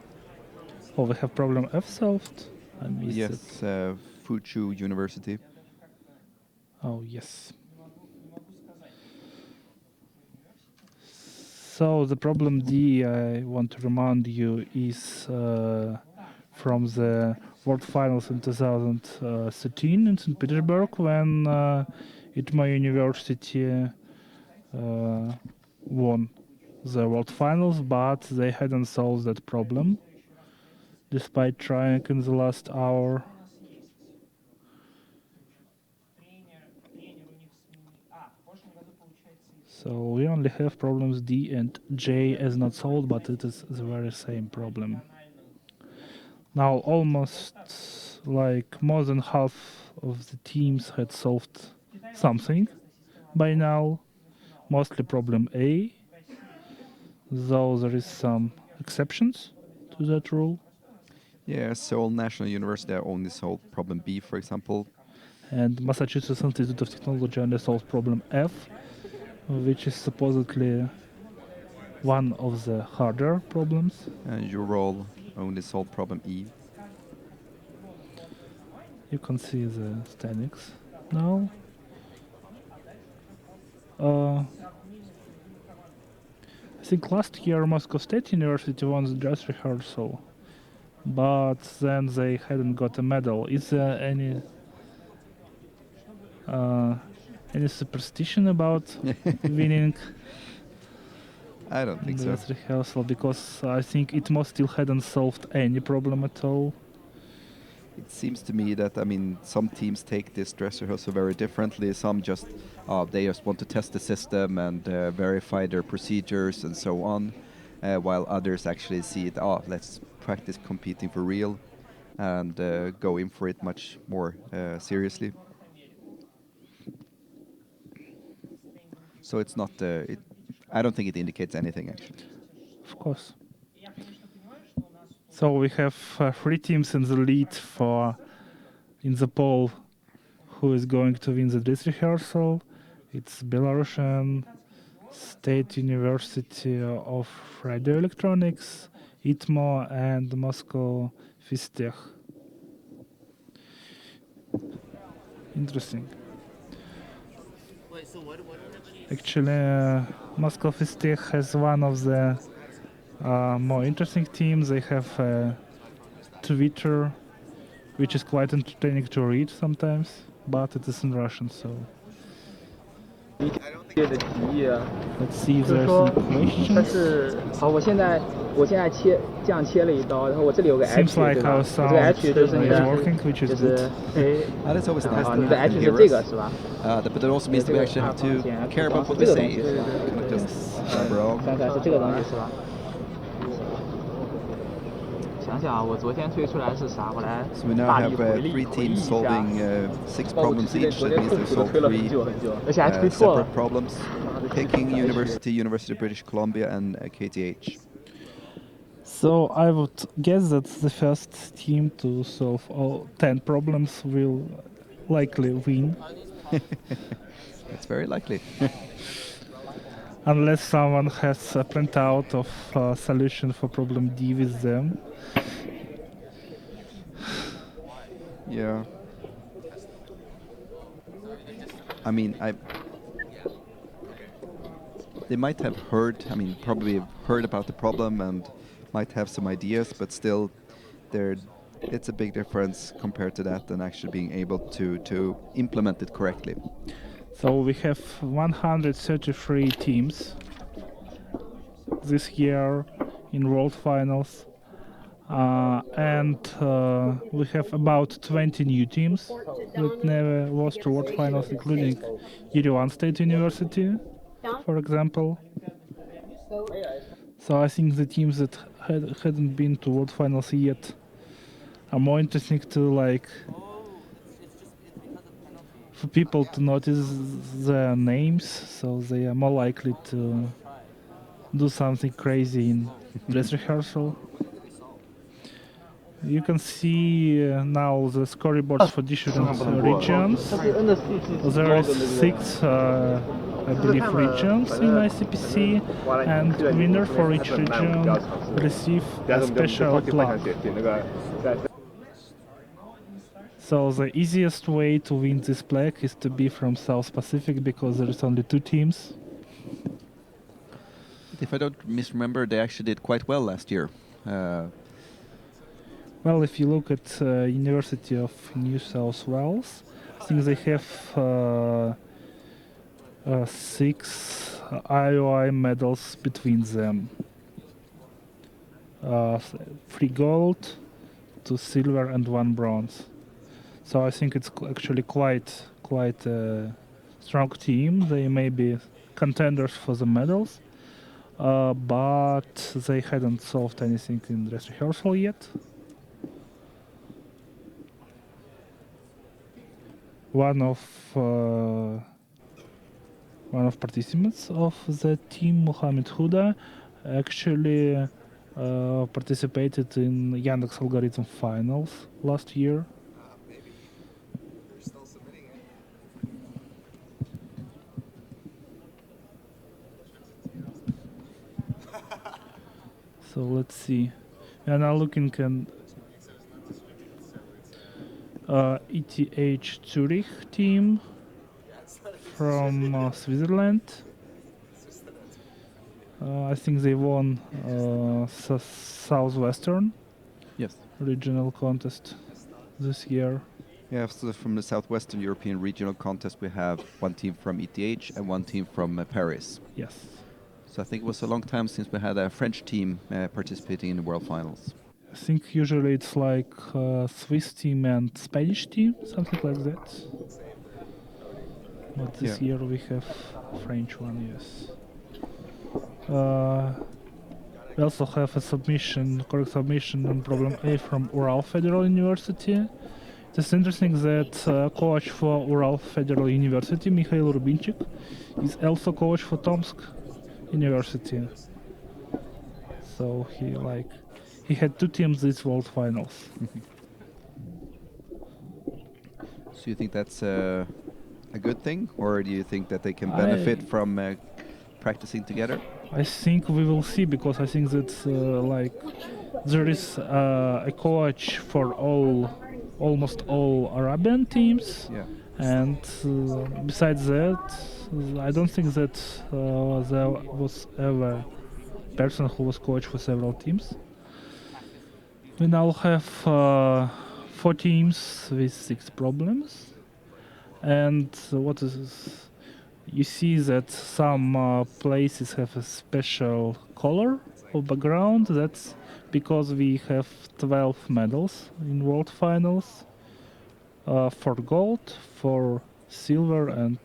Oh, we have problem F solved? I missed it. Yes, Fuzhou University. Oh, yes. So the problem D, I want to remind you, is from the World Finals in 2013 in St. Petersburg, when my university won the World Finals, but they hadn't solved that problem, despite trying in the last hour. So we only have problems D and J as not solved, but it is the very same problem. Now almost more than half of the teams had solved something by now, mostly problem A, though there is some exceptions to that rule. Yeah, Seoul National University only solved problem B, for example. And Massachusetts Institute of Technology only solved problem F, which is supposedly one of the harder problems. And Ural only solved problem E. You can see the standings now. I think last year Moscow State University won the dress rehearsal, but then they hadn't got a medal. Is there any superstition about winning I don't think so. this rehearsal? Because I think ITMO still hadn't solved any problem at all. It seems to me that, I mean, some teams take this dress rehearsal very differently. Some just, they just want to test the system and verify their procedures and so on, while others actually see it, let's practice competing for real and go in for it much more seriously. So it's not, I don't think it indicates anything, actually. Of course. So we have 3 teams in the lead in the poll who is going to win the dress rehearsal. It's Belarusian State University of Radio Electronics, ITMO, and Moscow Fistech. Interesting. Actually, Moscow Fistech has one of the more interesting teams. They have Twitter, which is quite entertaining to read sometimes, but it is in Russian, so let's see if there's some questions. 好，我现在这样切了一刀，然后我这里有个 Seems H， like 对吧？ our 我 sound 这个 H 就是你 is 的，working, which is 就 good. 是 That's always nice. 你的 H 是这个是吧？ But it also means that we actually have to care about what we say. Not just bro. 看看是这个东西是吧？想想啊，我昨天推出来是啥？我来 So we now 大 have 力回忆 3 teams 一下。 solving 6 problems each. That means they solve 3 而且还推错了。 separate problems. Peking University, University of British Columbia, and KTH. So I would guess that the first team to solve all 10 problems will likely win. It's very likely. Unless someone has a printout of a solution for problem D with them. Yeah. I mean, they might have heard, probably have heard about the problem and might have some ideas, but still, it's a big difference compared to that and actually being able to implement it correctly. So we have 133 teams this year in World Finals, and we have about 20 new teams that never lost to World Finals, including Yerevan State University, for example. So I think the teams that hadn't been to World Finals yet are more interesting to for people to notice their names, so they are more likely to do something crazy in dress rehearsal. You can see now the scoreboards for different regions. There are 6, I believe, regions in ICPC, and winner for each region receive a special plaque. So the easiest way to win this plaque is to be from South Pacific, because there is only 2 teams. If I don't misremember, they actually did quite well last year. Well, if you look at University of New South Wales, I think they have 6 IOI medals between them. 3 gold, 2 silver, and 1 bronze. So I think it's actually quite a strong team. They may be contenders for the medals, but they hadn't solved anything in dress rehearsal yet. One of participants of the team, Mohamed Huda, actually participated in Yandex Algorithm finals last year. So let's see. We are now looking at ETH Zurich team from Switzerland. I think they won Southwestern. Yes. regional contest this year. Yeah, so from the Southwestern European regional contest, we have one team from ETH and one team from Paris. Yes. So I think it was a long time since we had a French team participating in the World Finals. I think usually it's like Swiss team and Spanish team, something like that. But this year we have French one, yes. We also have a correct submission on problem A from Ural Federal University. It's interesting that coach for Ural Federal University, Mikhail Rubinchik, is also coach for Tomsk University. So he had two teams this World Finals. So you think that's a good thing, or do you think that they can benefit from practicing together? I think we will see, because I think that there is a coach for almost all Arabian teams, and besides that, I don't think that there was ever a person who was coach for several teams. We now have 4 teams with 6 problems, and what is you see that some places have a special color or background. That's because we have 12 medals in World Finals, for gold, for silver, and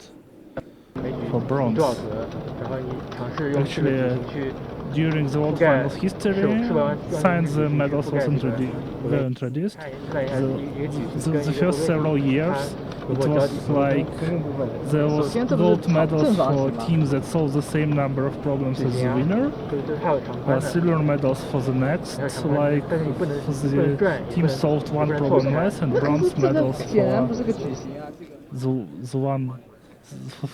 for bronze. Actually, during the World Finals history, since the medals were introduced, the first several years, it was like there was gold medals for teams that solved the same number of problems as the winner, silver medals for the next, like the team solved one problem less, and bronze medals for the one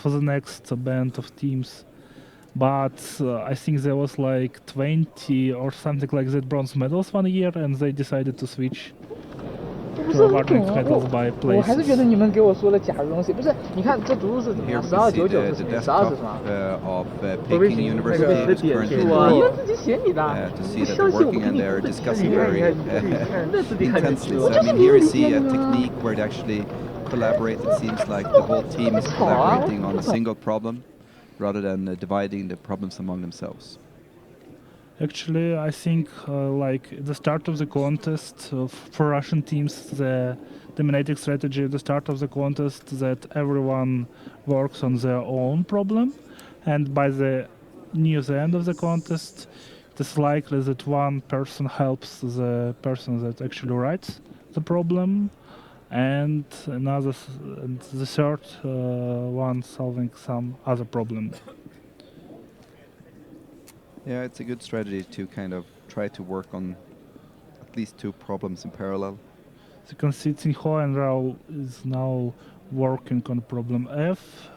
for the next band of teams. But I think there was like 20 or something like that bronze medals one year, and they decided to switch to awarding medals by places. 我还是觉得你们给我说了假的东西，不是？你看这读数是怎么样？12、99是什么？12是什么？ of Peking University is currently to see that they're working and they're discussing very intensely. So I mean, here you see a technique where they actually collaborate. It seems like the whole team is collaborating on a single problem, rather than dividing the problems among themselves. Actually, I think like at the start of the contest, for Russian teams, the dominating strategy at the start of the contest that everyone works on their own problem, and by near the end of the contest, it is likely that one person helps the person that actually writes the problem, and the third one solving some other problem. Yeah, it's a good strategy to kind of try to work on at least 2 problems in parallel. The Constituting Ho and Rao is now working on problem F.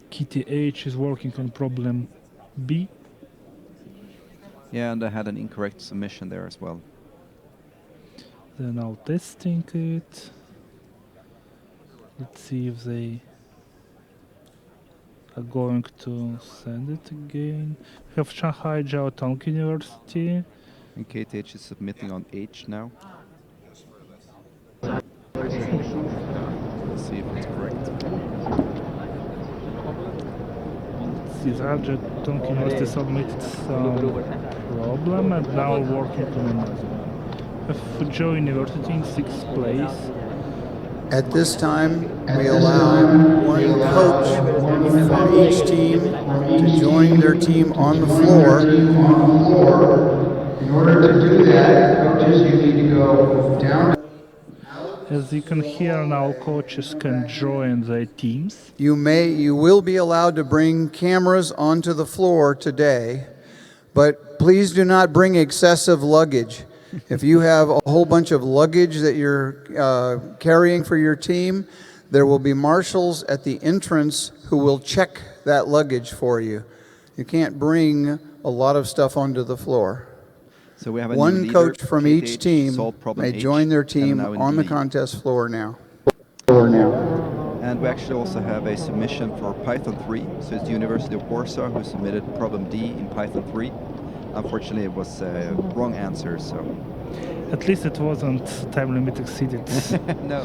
KTH is working on problem B. Yeah, and I had an incorrect submission there as well. They're now testing it. Let's see if they are going to send it again. We have Shanghai Jiao Tong University. And KTH is submitting on H now. Let's see if it's correct. Jiao Tong University submitted some problem and now working on another one. Fuzhou University in 6th place. At this time, we allow one coach from each team to join their team on the floor. In order to do that, coaches, you need to go down. As you can hear now, coaches can join their teams. You will be allowed to bring cameras onto the floor today, but please do not bring excessive luggage. If you have a whole bunch of luggage that you're carrying for your team, there will be marshals at the entrance who will check that luggage for you. You can't bring a lot of stuff onto the floor. So we have one coach from each team may join their team on the contest floor now. And we actually also have a submission for Python 3. So it's the University of Warsaw who submitted problem D in Python 3. Unfortunately, it was a wrong answer. So At least it wasn't time limit exceeded. No.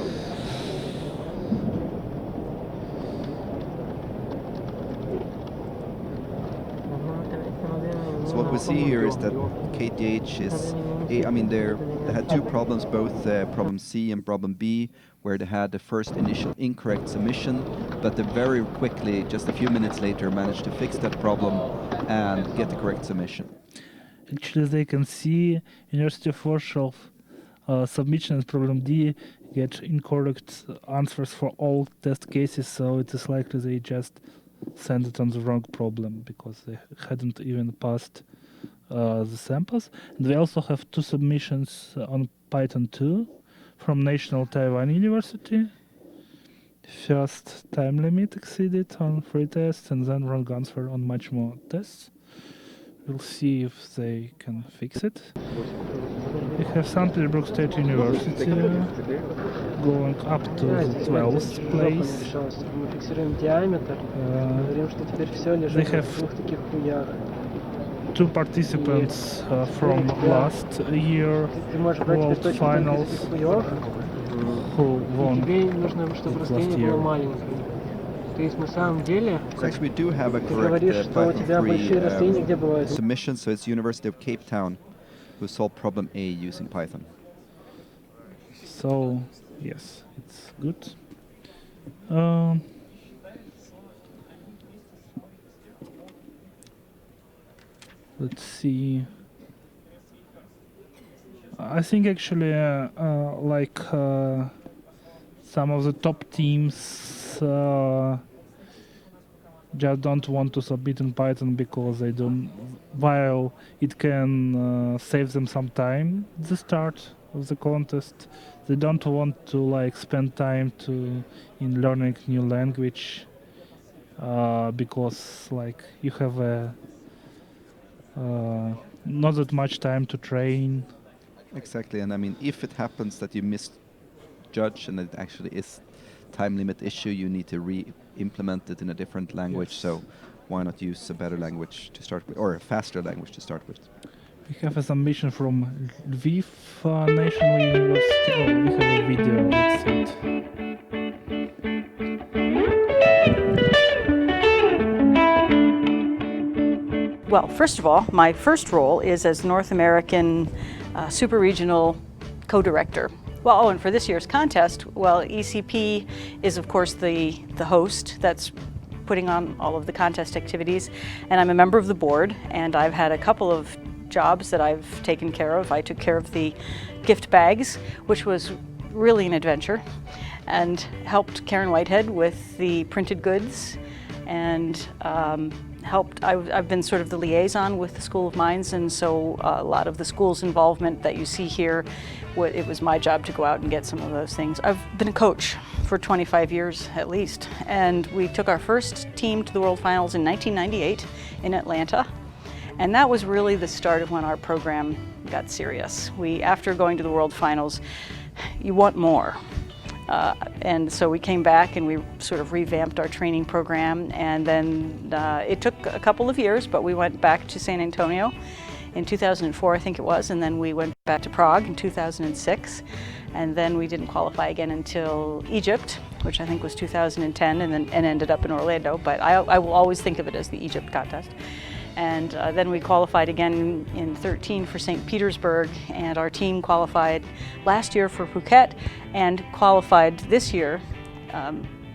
So what we see here is that KTH is, I mean, they had two problems, both problem C and problem B, where they had the first initial incorrect submission, but they very quickly, just a few minutes later, managed to fix that problem and get the correct submission. Actually, they can see University of Warsaw submission and problem D get incorrect answers for all test cases, so it is likely they just sent it on the wrong problem because they hadn't even passed the samples. And we also have two submissions on Python 2 from National Taiwan University. First time limit exceeded on 3 tests and then wrong answer on much more tests. We'll see if they can fix it. We have St. Petersburg State University going up to the 12th place. They have two participants from last year World Finals who won last year. So actually we do have a correct Python 3 submission, so it's University of Cape Town who solved problem A using Python. So, yes, it's good. Let's see. I think actually like some of the top teams just don't want to submit in Python because they don't, while it can save them some time at the start of the contest, they don't want to like spend time in learning new language because like you have not that much time to train. Exactly, and I mean if it happens that you misjudge and it actually is time limit issue, you need to re-implement it in a different language. Yes. So why not use a better language to start with, or a faster language to start with? We have a submission from Lviv National University. Oh, we have a video. Let's see it. Well, first of all, my first role is as North American Super Regional Co-Director. Well, oh, and for this year's contest, well, ECP is, of course, the host that's putting on all of the contest activities, and I'm a member of the board, and I've had a couple of jobs that I've taken care of. I took care of the gift bags, which was really an adventure, and helped Karen Whitehead with the printed goods, and I've been sort of the liaison with the School of Mines, and so a lot of the school's involvement that you see here, it was my job to go out and get some of those things. I've been a coach for 25 years at least, and we took our first team to the World Finals in 1998 in Atlanta, and that was really the start of when our program got serious. After going to the World Finals, you want more. And so we came back and we sort of revamped our training program, and then it took a couple of years, but we went back to San Antonio in 2004, I think it was, and then we went back to Prague in 2006, and then we didn't qualify again until Egypt, which I think was 2010, and ended up in Orlando, but I will always think of it as the Egypt contest. And then we qualified again in 2013 for St. Petersburg, and our team qualified last year for Phuket and qualified this year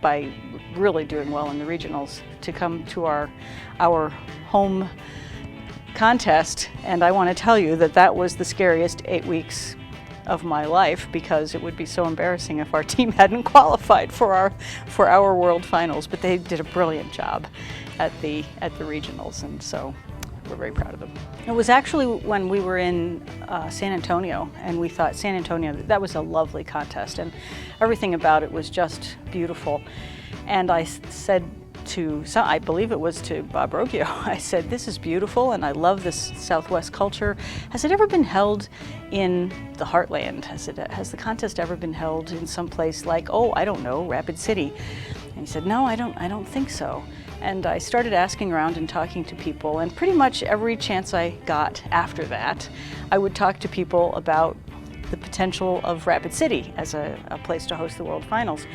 by really doing well in the regionals to come to our home contest. And I want to tell you that that was the scariest 8 weeks of my life, because it would be so embarrassing if our team hadn't qualified for our World Finals. But they did a brilliant job at the regionals, and so we're very proud of them. It was actually when we were in San Antonio, and we thought San Antonio, that was a lovely contest, and everything about it was just beautiful. And I said I believe it was to Bob Roggio, I said, this is beautiful and I love this Southwest culture. Has it ever been held in the heartland? Has the contest ever been held in some place like, oh, I don't know, Rapid City? And he said, no, I don't think so. And I started asking around and talking to people, and pretty much every chance I got after that, I would talk to people about the potential of Rapid City as a place to host the World Finals.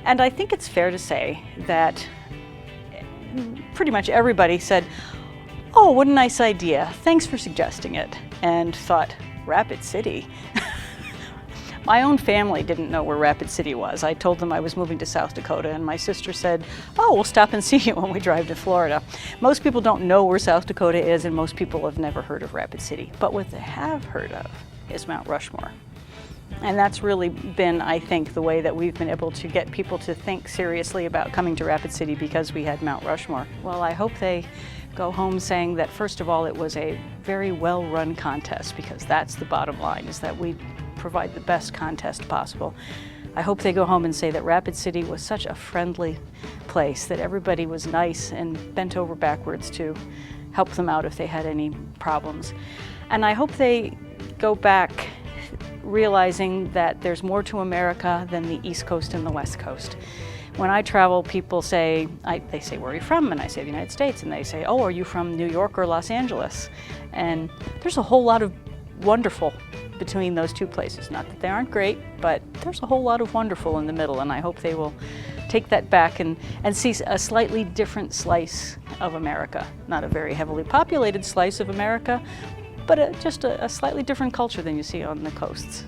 And I think it's fair to say that pretty much everybody said, "Oh, what a nice idea. Thanks for suggesting it." And thought, Rapid City? My own family didn't know where Rapid City was. I told them I was moving to South Dakota, and my sister said, "Oh, we'll stop and see you when we drive to Florida." Most people don't know where South Dakota is, and most people have never heard of Rapid City. But what they have heard of is Mount Rushmore. And that's really been, I think, the way that we've been able to get people to think seriously about coming to Rapid City, because we had Mount Rushmore. Well, I hope they go home saying that, first of all, it was a very well-run contest, because that's the bottom line, is that we provide the best contest possible. I hope they go home and say that Rapid City was such a friendly place, that everybody was nice and bent over backwards to help them out if they had any problems. And I hope they go back realizing that there's more to America than the East Coast and the West Coast. When I travel, people say, they say, "Where are you from?" And I say, "The United States." And they say, "Oh, are you from New York or Los Angeles?" And there's a whole lot of wonderful between those two places. Not that they aren't great, but there's a whole lot of wonderful in the middle, and I hope they will take that back and see a slightly different slice of America. Not a very heavily populated slice of America, but just a slightly different culture than you see on the coasts.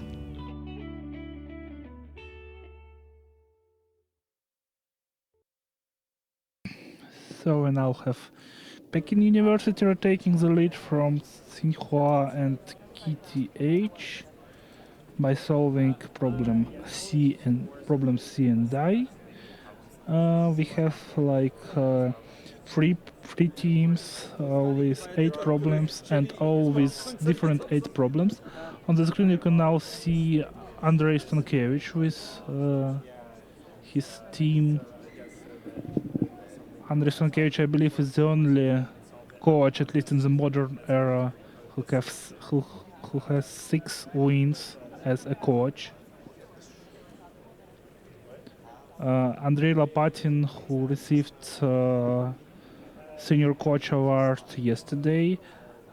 So we now have Peking University taking the lead from Tsinghua and KTH by solving problem C and I. We have like three teams with 8 problems, and all with different 8 problems. On the screen you can now see Andrei Stankiewicz with his team. Andrei Stankiewicz, I believe, is the only coach, at least in the modern era, who has 6 wins as a coach. Andrei Lopatin, who received Senior Coach Award yesterday,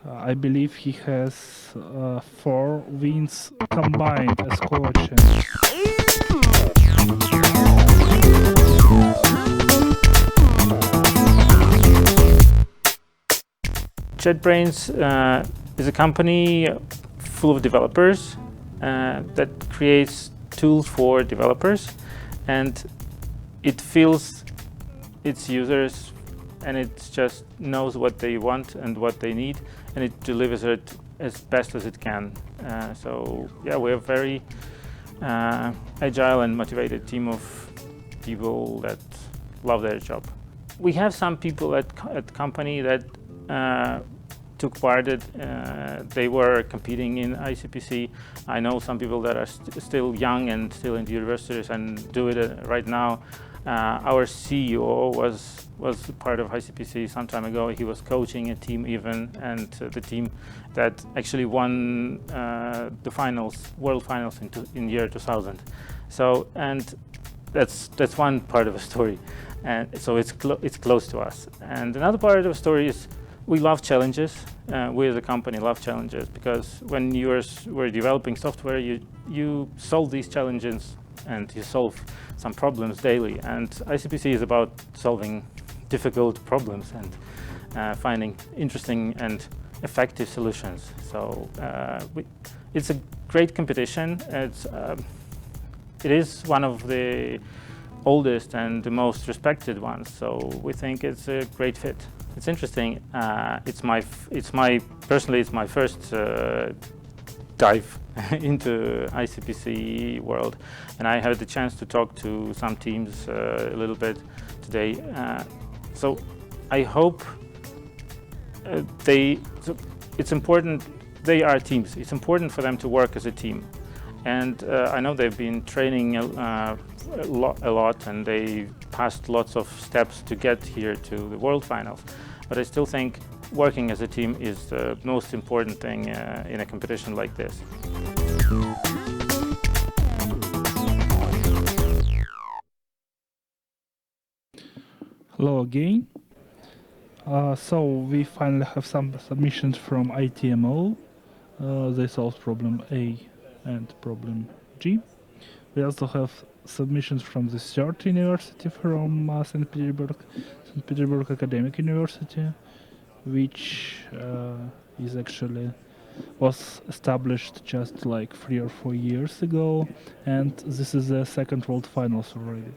I believe he has 4 wins combined as coach. JetBrains is a company full of developers that creates tools for developers, and it feels its users, and it just knows what they want and what they need, and it delivers it as best as it can. So yeah, we're a very agile and motivated team of people that love their job. We have some people at company that took part. They were competing in ICPC. I know some people that are still young and still in the universities and do it right now. Our CEO was part of ICPC some time ago. He was coaching a team even, and the team that actually won the finals, world finals in year 2000. So, and that's one part of the story, and so it's close to us. And another part of the story is we love challenges. We as a company love challenges, because when we're developing software, you solve these challenges and you solve some problems daily. And ICPC is about solving difficult problems and finding interesting and effective solutions. So it's a great competition. It is one of the oldest and the most respected ones. So we think it's a great fit. It's interesting. Personally, it's my first dive into ICPC world, and I had the chance to talk to some teams a little bit today. So I hope it's important. They are teams. It's important for them to work as a team, and I know they've been training a lot, and they passed lots of steps to get here to the World Finals. But I still think working as a team is the most important thing in a competition like this. Hello again. So we finally have some submissions from ITMO. They solved problem A and problem G. We also have submissions from the third university from St. Petersburg Academic University, which is actually was established just like 3 or 4 years ago, and this is the second World Finals already.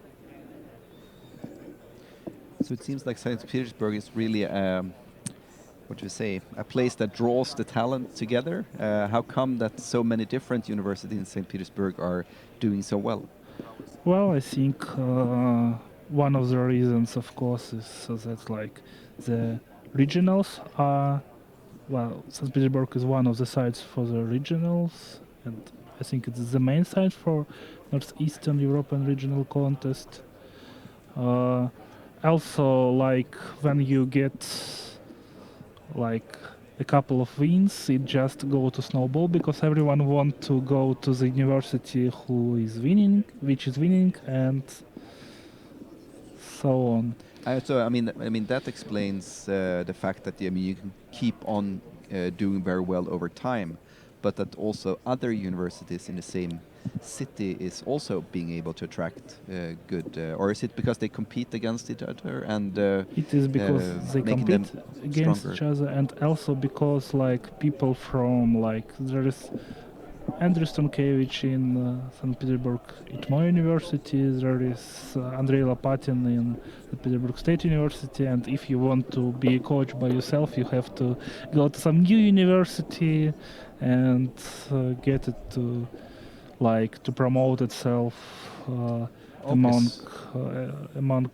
So it seems like St. Petersburg is really, what do you say, a place that draws the talent together. How come that so many different universities in St. Petersburg are doing so well? Well, I think one of the reasons, of course, is so that like the regionals are, well, St. Petersburg is one of the sites for the regionals, and I think it's the main site for Northeastern European regional contest. Also, like when you get like a couple of wins, it just go to snowball because everyone want to go to the university who is winning, which is winning, and so on. So I mean that explains the fact that you can keep on doing very well over time, but that also other universities in the same city is also being able to attract good, or is it because they compete against each other and it is because they compete against each other, and also because like people from like there is Andrew Stankiewicz in St. Petersburg at my university, there is Andrei Lopatin in the Petersburg State University, and if you want to be a coach by yourself, you have to go to some new university and get it to like to promote itself among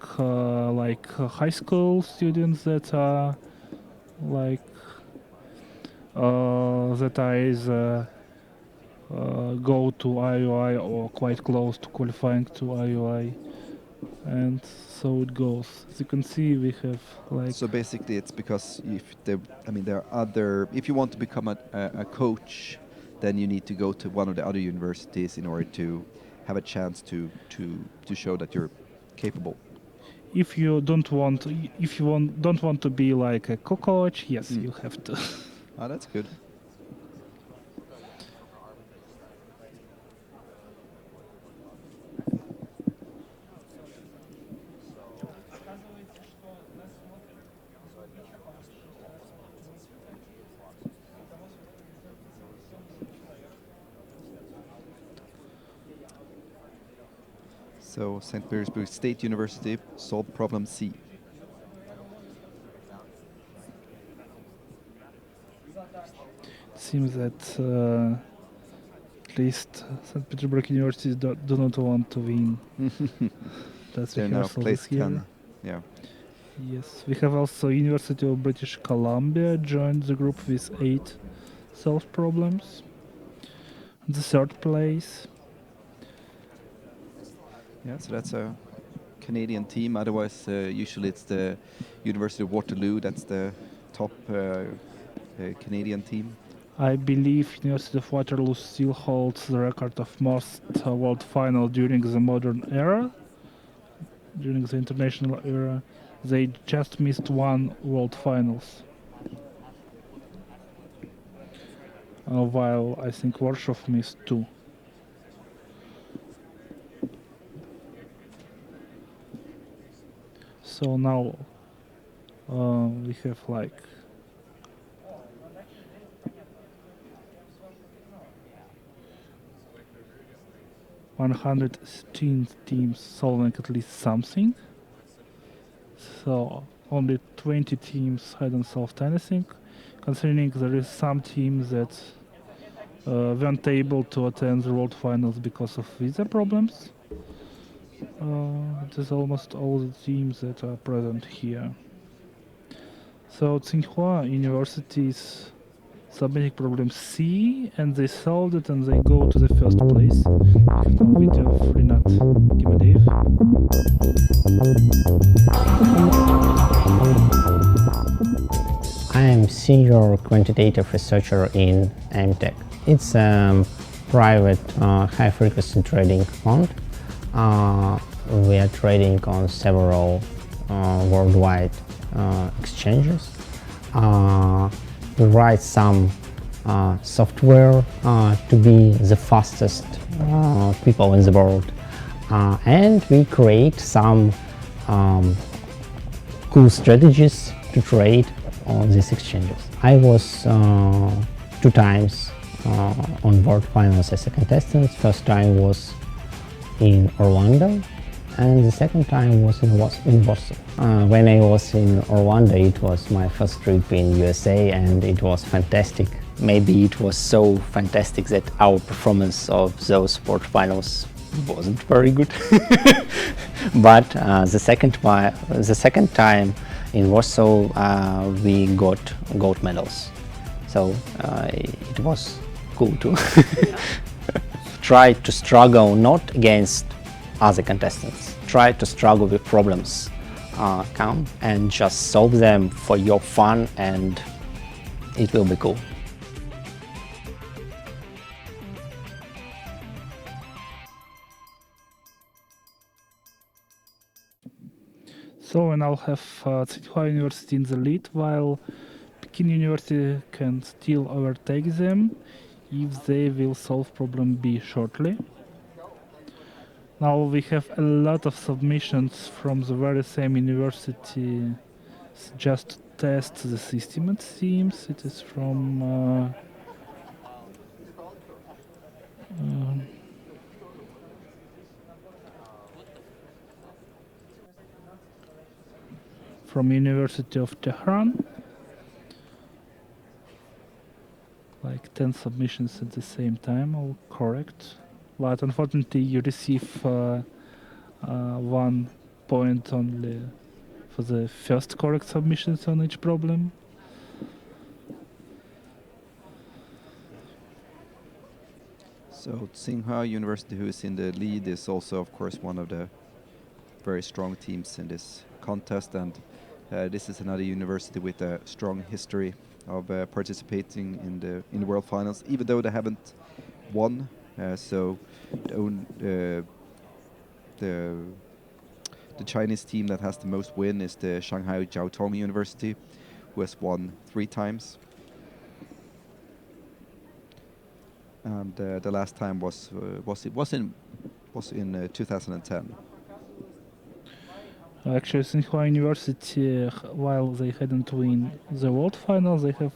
like high school students that are like that are either go to IUI or quite close to qualifying to IUI, and so it goes. As you can see, we have like. So basically, it's because there are other. If you want to become a coach, then you need to go to one of the other universities in order to have a chance to show that you're capable. If you don't want to be like a co-coach, yes, you have to. Oh, that's good. So St. Petersburg State University solved problem C. It seems that at least St. Petersburg universities do not want to win. That's rehearsal this year. 10. Yeah. Yes, we have also University of British Columbia joined the group with 8 solved problems. The third place. Yeah, so that's a Canadian team. Otherwise, usually it's the University of Waterloo. That's the top Canadian team. I believe University of Waterloo still holds the record of most world finals during the modern era, during the international era. They just missed 1 world finals. While I think Warsaw missed 2. So now we have like (116 teams solving at least something. So only 20 teams hadn't solved anything, considering there is some teams that weren't able to attend the World Finals because of visa problems. It is almost all the teams that are present here. So Tsinghua University is submitting problem C, and they solved it, and they go to the first place. We have no video of Rinat Gimadev. I am senior quantitative researcher in AIMTech. It's a private high-frequency trading fund. We are trading on several worldwide exchanges. We write some software to be the fastest people in the world. And we create some cool strategies to trade on these exchanges. I was 2 times on World Finals as a contestant. First time was in Orlando, and the second time was in Warsaw. When I was in Orlando, it was my first trip in USA, and it was fantastic. Maybe it was so fantastic that our performance of those World Finals wasn't very good. But the second time in Warsaw, we got gold medals. So it was cool too. Try to struggle not against other contestants. Try to struggle with problems. Come and just solve them for your fun, and it will be cool. So we now have Tsinghua University in the lead, while Peking University can still overtake them if they will solve problem B shortly. Now we have a lot of submissions from the very same university just to test the system, it seems. It is from University of Tehran. Like 10 submissions at the same time, all correct. But unfortunately you receive 1 point only for the first correct submissions on each problem. So Tsinghua University, who is in the lead, is also, of course, one of the very strong teams in this contest, and this is another university with a strong history of participating in the World Finals, even though they haven't won. So the Chinese team that has the most win is the Shanghai Jiao Tong University, who has won 3 times. And the last time was in 2010. Actually, Tsinghua University, while they hadn't won the World Finals, they have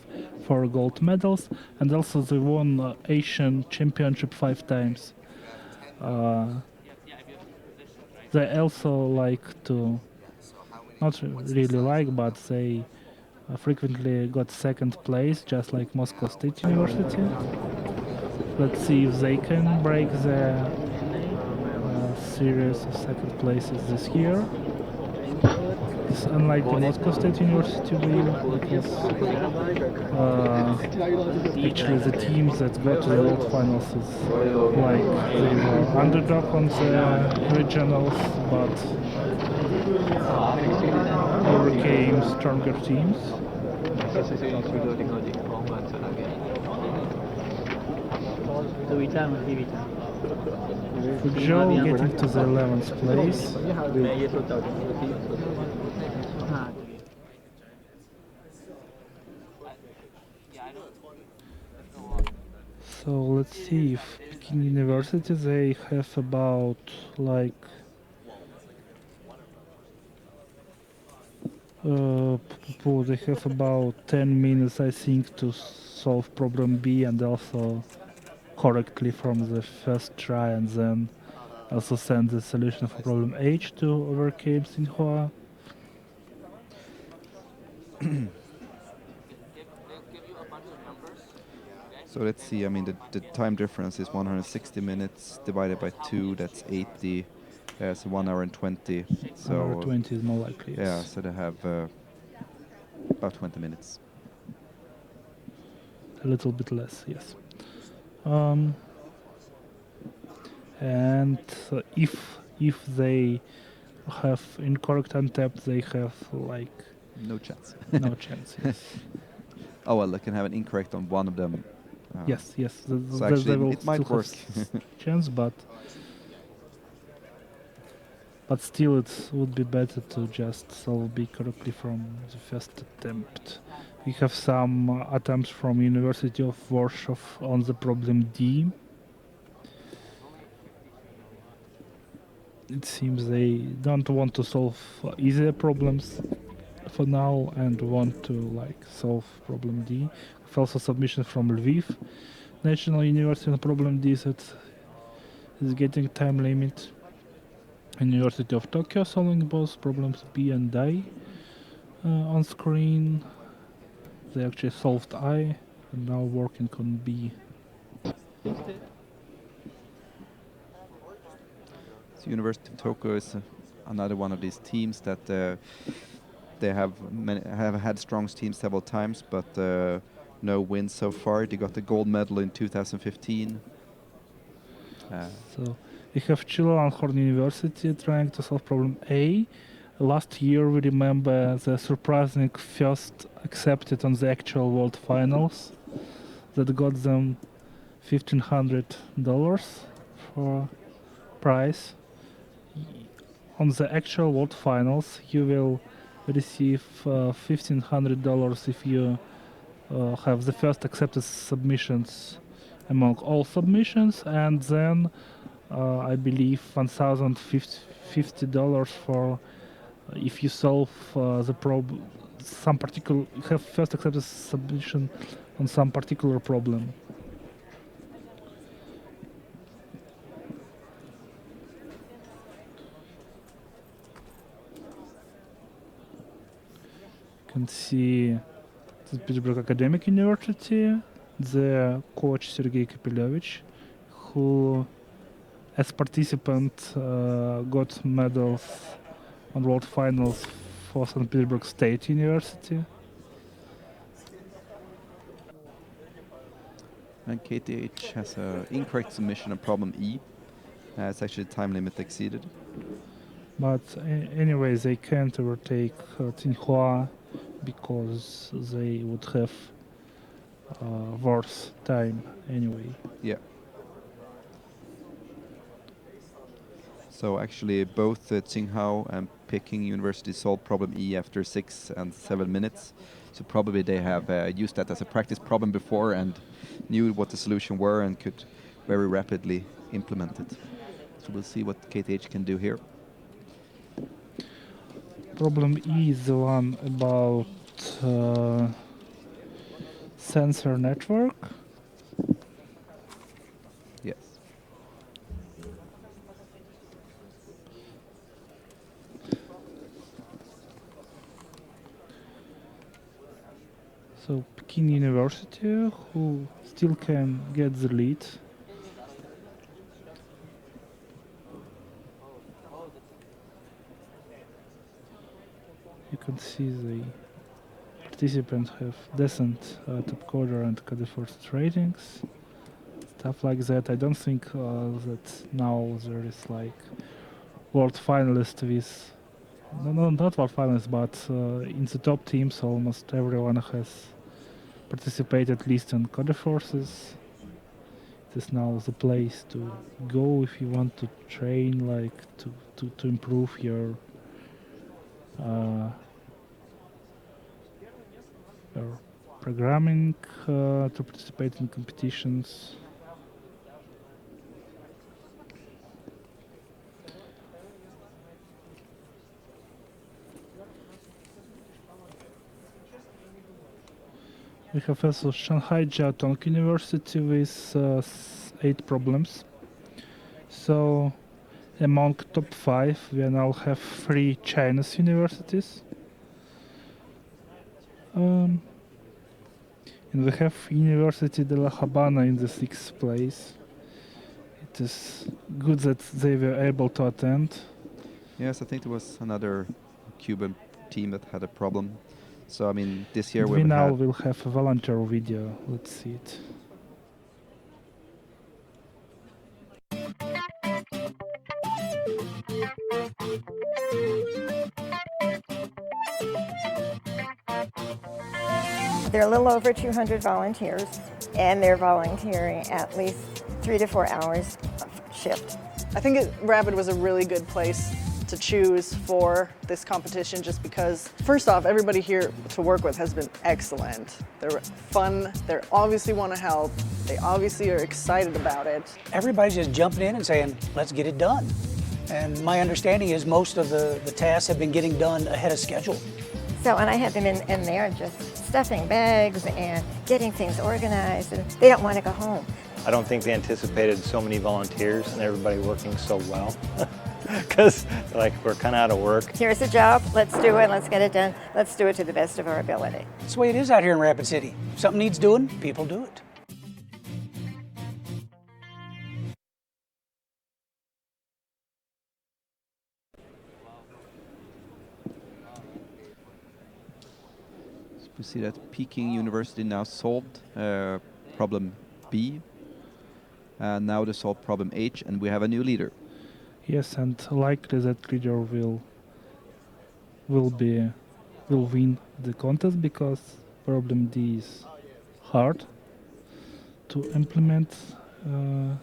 4 gold medals, and also they won Asian Championship 5 times. They also like to, not really like, but they frequently got 2nd place, just like Moscow State University. Let's see if they can break the series of 2nd places this year. It's unlike the Moscow State University win, because actually the teams that got to the World Finals is like they were underdog on the regionals, but overcame stronger teams. Joe getting to the 11th place. So let's see if Peking University, they have about like they have about 10 minutes, I think, to solve problem B and also correctly from the first try, and then also send the solution for problem H to overcome Tsinghua. So let's see, I mean, the time difference is 160 minutes divided by 2, that's 80. So 1 hour and 20. So 1 hour 20 is more likely. Yeah, so they have about 20 minutes. A little bit less, yes. And if they have incorrect untap, they have like no chance. No chance. Yes. Oh well, they can have an incorrect on one of them. Yes. So actually, it might work. Chance, but but still it would be better to just solve B correctly from the first attempt. We have some attempts from University of Warsaw on the problem D. It seems they don't want to solve easier problems for now and want to solve problem D. We've also submission from Lviv National University on problem D that is getting time limit. University of Tokyo solving both problems B and I on screen. They actually solved I and now working on B. So University of Tokyo is another one of these teams that they have had strong teams several times, but no wins so far. They got the gold medal in 2015. So we have Chulalongkorn University trying to solve problem A. Last year we remember the surprising first accepted on the actual World Finals that got them $1,500 for prize. On the actual World Finals you will receive $1,500 if you have the first accepted submissions among all submissions, and then I believe $1,050 for if you solve the problem, some particular have first accepted submission on some particular problem. You can see the Pittsburgh Academic University, the coach Sergei Kapilevich, who as participant got medals on World Finals for St. Petersburg State University. And KTH has an incorrect submission on problem E. It's actually time limit exceeded. But anyway, they can't overtake Tsinghua because they would have worse time anyway. Yeah. So actually both Tsinghua and Peking University solved problem E after 6 and 7 minutes. So probably they have used that as a practice problem before and knew what the solution were and could very rapidly implement it. So we'll see what KTH can do here. Problem E is the one about sensor network. Yes. So Peking University, who still can get the lead. You can see the participants have decent top coder and codeforce ratings, stuff like that. I don't think that now there is world finalist with, no, not world finalist, but in the top teams almost everyone has participated at least in codeforces. It is now the place to go if you want to train, to improve your programming, to participate in competitions. We have also Shanghai Jiaotong University with 8 problems. So among top 5 we now have 3 Chinese universities. And we have University de La Habana in the 6th place. It is good that they were able to attend. Yes, I think there was another Cuban team that had a problem. So I mean, this year we now will have a volunteer video. Let's see it. There are a little over 200 volunteers, and they're volunteering at least 3 to 4 hours a shift. I think Rapid was a really good place to choose for this competition just because, first off, everybody here to work with has been excellent. They're fun, they obviously want to help, they obviously are excited about it. Everybody's just jumping in and saying, let's get it done. And my understanding is most of the tasks have been getting done ahead of schedule. So, and I have them in there just stuffing bags and getting things organized, and they don't want to go home. I don't think they anticipated so many volunteers and everybody working so well. Because like we're kind of out of work. Here's a job, let's do it, let's get it done, let's do it to the best of our ability. That's the way it is out here in Rapid City. If something needs doing, people do it. So we see that Peking University now solved problem B, and now they solve problem H, and we have a new leader. Yes, and likely that leader will win the contest because problem D is hard to implement in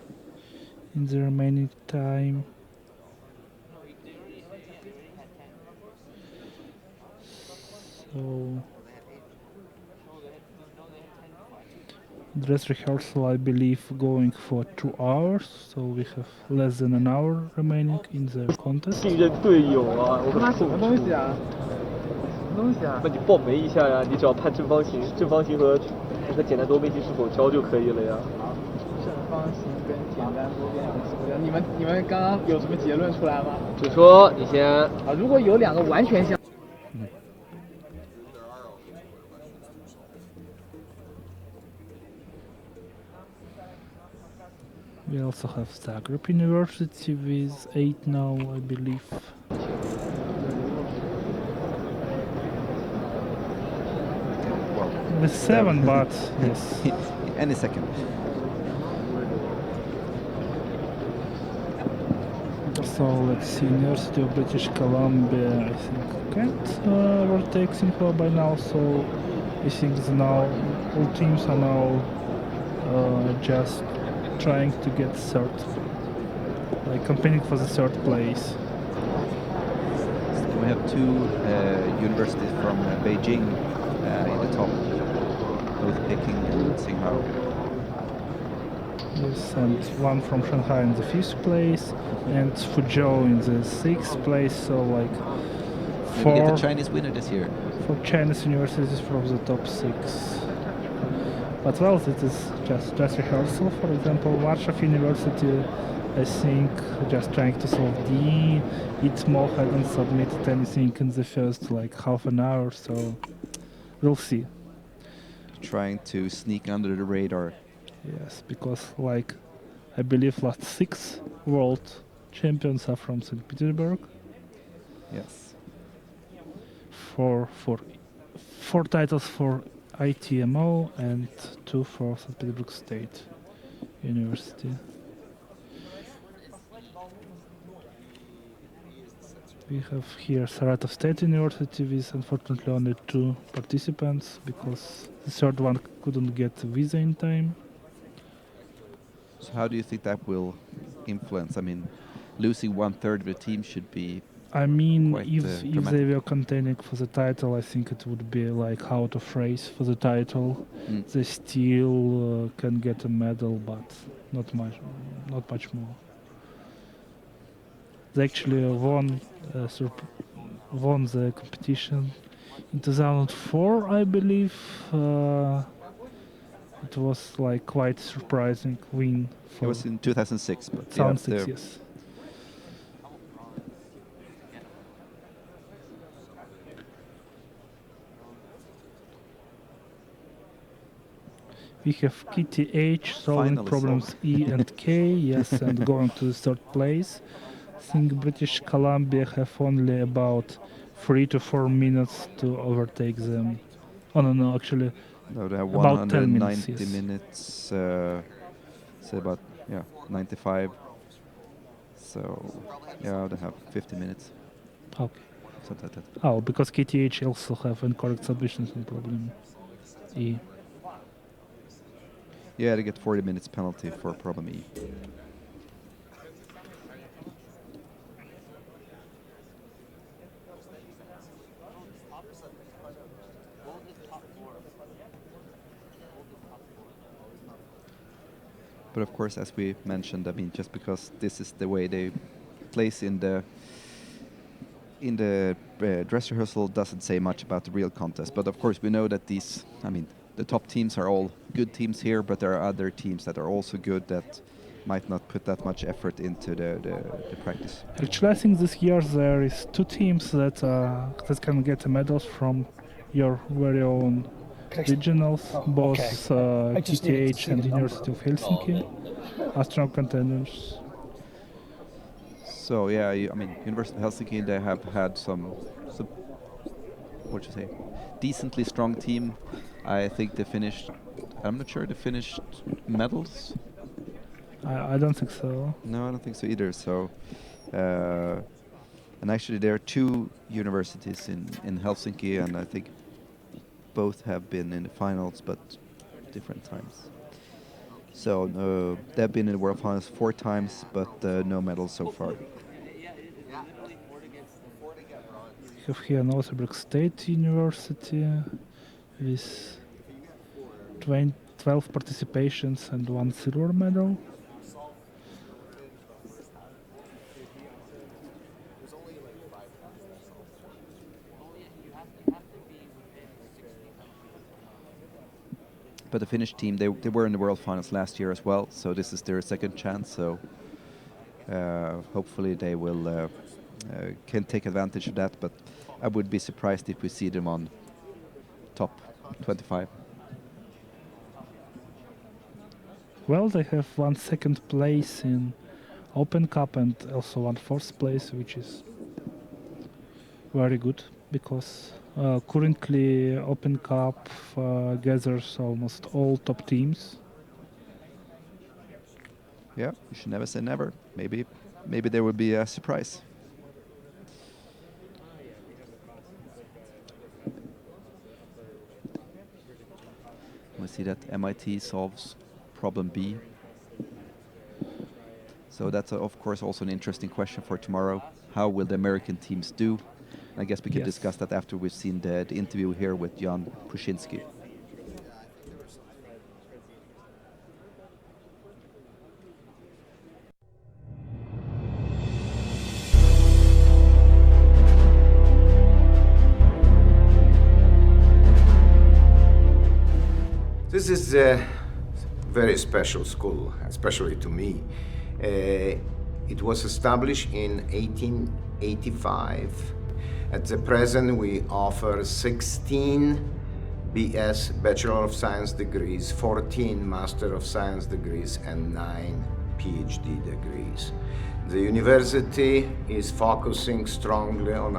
the remaining time. So dress rehearsal, I believe, going for 2 hours, so we have less than an hour remaining in the contest. 信任队友啊，我们什么东西啊？什么东西啊？那你报没一下呀？你只要判正方形，正方形和简单多边形是否交就可以了呀。正方形跟简单多边形是否交？你们刚刚有什么结论出来吗？就说你先啊，如果有2个完全相。We also have Zagreb University with 8 now, I believe. With 7, but yes. Any second. So let's see, University of British Columbia, I think, can't overtake Simcoe by now, so I think now all teams are now just trying to get third, like competing for the third place. So we have 2 universities from Beijing in the top, both Peking and Tsinghua. Yes, and 1 from Shanghai in the 5th place, and Fuzhou in the 6th place, so like We 4 get the Chinese winner this year. 4 Chinese universities from the top 6. But well, it is just rehearsal. For example, Warsaw University, I think, just trying to solve D. ITMO hadn't submitted anything in the first like half an hour, so we'll see. Trying to sneak under the radar. Yes, because like I believe last 6 world champions are from St. Petersburg. Yes. 4 titles for ITMO and 2 for St. Petersburg State University. We have here Saratov State University with unfortunately only 2 participants because the third one couldn't get a visa in time. So how do you think that will influence? I mean, losing 1/3 of the team should be I mean, quite, if they were contending for the title, I think it would be like out of race for the title. They still can get a medal, but not much more. They actually won the competition in 2004, I believe. It was like quite surprising win. It was in 2006, but 2006, yes. We have KTH solving Finally problems solved. E and K, yes, and going to the 3rd place. I think British Columbia have only about 3 to 4 minutes to overtake them. Oh no, actually, no, they have about 10 190 minutes. Yes. minutes, say about 95. So yeah, they have 50 minutes. Okay. Something like that. Oh, because KTH also have incorrect submissions and problem E. Yeah, they get 40 minutes penalty for problem E. But of course, as we mentioned, I mean, just because this is the way they place in the dress rehearsal doesn't say much about the real contest. But of course, we know that these, I mean, the top teams are all good teams here, but there are other teams that are also good that might not put that much effort into the practice. Actually, I think this year there is 2 teams that can get medals from your very own regionals, both TTH and University of Helsinki, are strong contenders. So yeah, I mean, University of Helsinki, they have had some what you say, decently strong team. I think they finished. I'm not sure they finished medals. I don't think so. No, I don't think so either. So, and actually, there are 2 universities in Helsinki, and I think both have been in the finals, but different times. So they've been in the World Finals 4 times, but no medals so far. We have here Northbrook State University with 12 participations and 1 silver medal. But the Finnish team, they were in the World Finals last year as well, so this is their second chance. So hopefully they will can take advantage of that. But I would be surprised if we see them on top 25. Well, they have 1 second place in Open Cup and also 1 fourth place, which is very good because currently Open Cup gathers almost all top teams. Yeah, you should never say never. Maybe there will be a surprise. We see that MIT solves problem B. So that's of course also an interesting question for tomorrow. How will the American teams do? I guess we can discuss that after we've seen the interview here with Jan Pushinsky. This is a very special school, especially to me. It was established in 1885. At the present, we offer 16 BS, Bachelor of Science degrees, 14 Master of Science degrees, and 9 PhD degrees. The university is focusing strongly on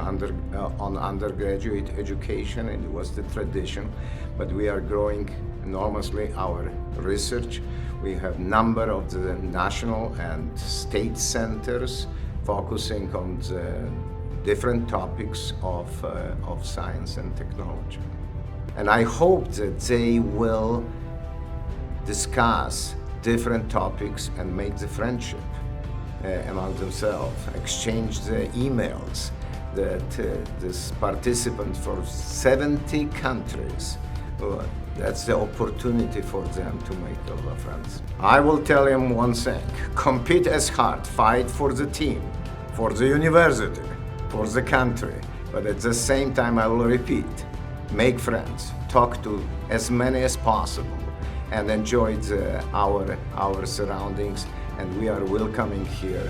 undergraduate education, and it was the tradition, but we are growing enormously our research. We have number of the national and state centers focusing on the different topics of science and technology. And I hope that they will discuss different topics and make the friendship among themselves, exchange the emails that this participant for 70 countries, that's the opportunity for them to make a lot of friends. I will tell them one thing: compete as hard, fight for the team, for the university, for the country, but at the same time I will repeat, make friends, talk to as many as possible, and enjoy our surroundings. And we are welcoming here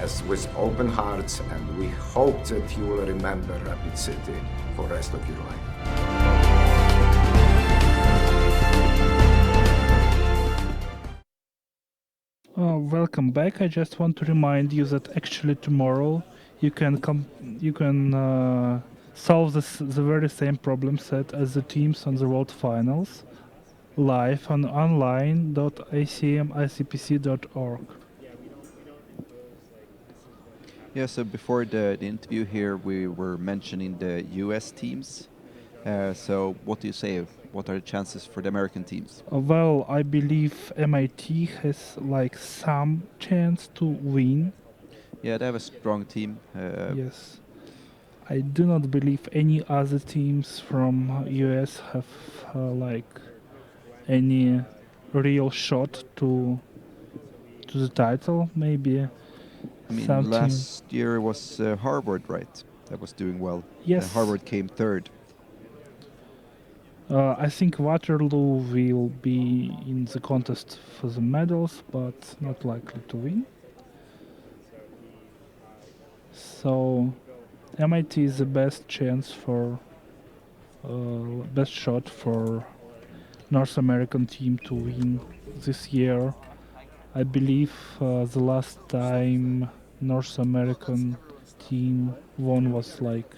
as with open hearts, and we hope that you will remember Rapid City for the rest of your life. Welcome back. I just want to remind you that actually tomorrow you can solve the very same problem set as the teams on the World Finals live on online.acm-icpc.org. Yeah, so before the interview here, we were mentioning the US teams. So what do you say? What are the chances for the American teams? Well, I believe MIT has like some chance to win. Yeah, they have a strong team. Yes. I do not believe any other teams from US have like any real shot to to the title, maybe. I mean, some team. last year was Harvard, right? That was doing well. Yes. Harvard came third. I think Waterloo will be in the contest for the medals, but not likely to win. So MIT is the best chance for best shot for North American team to win this year. I believe the last time North American team won was like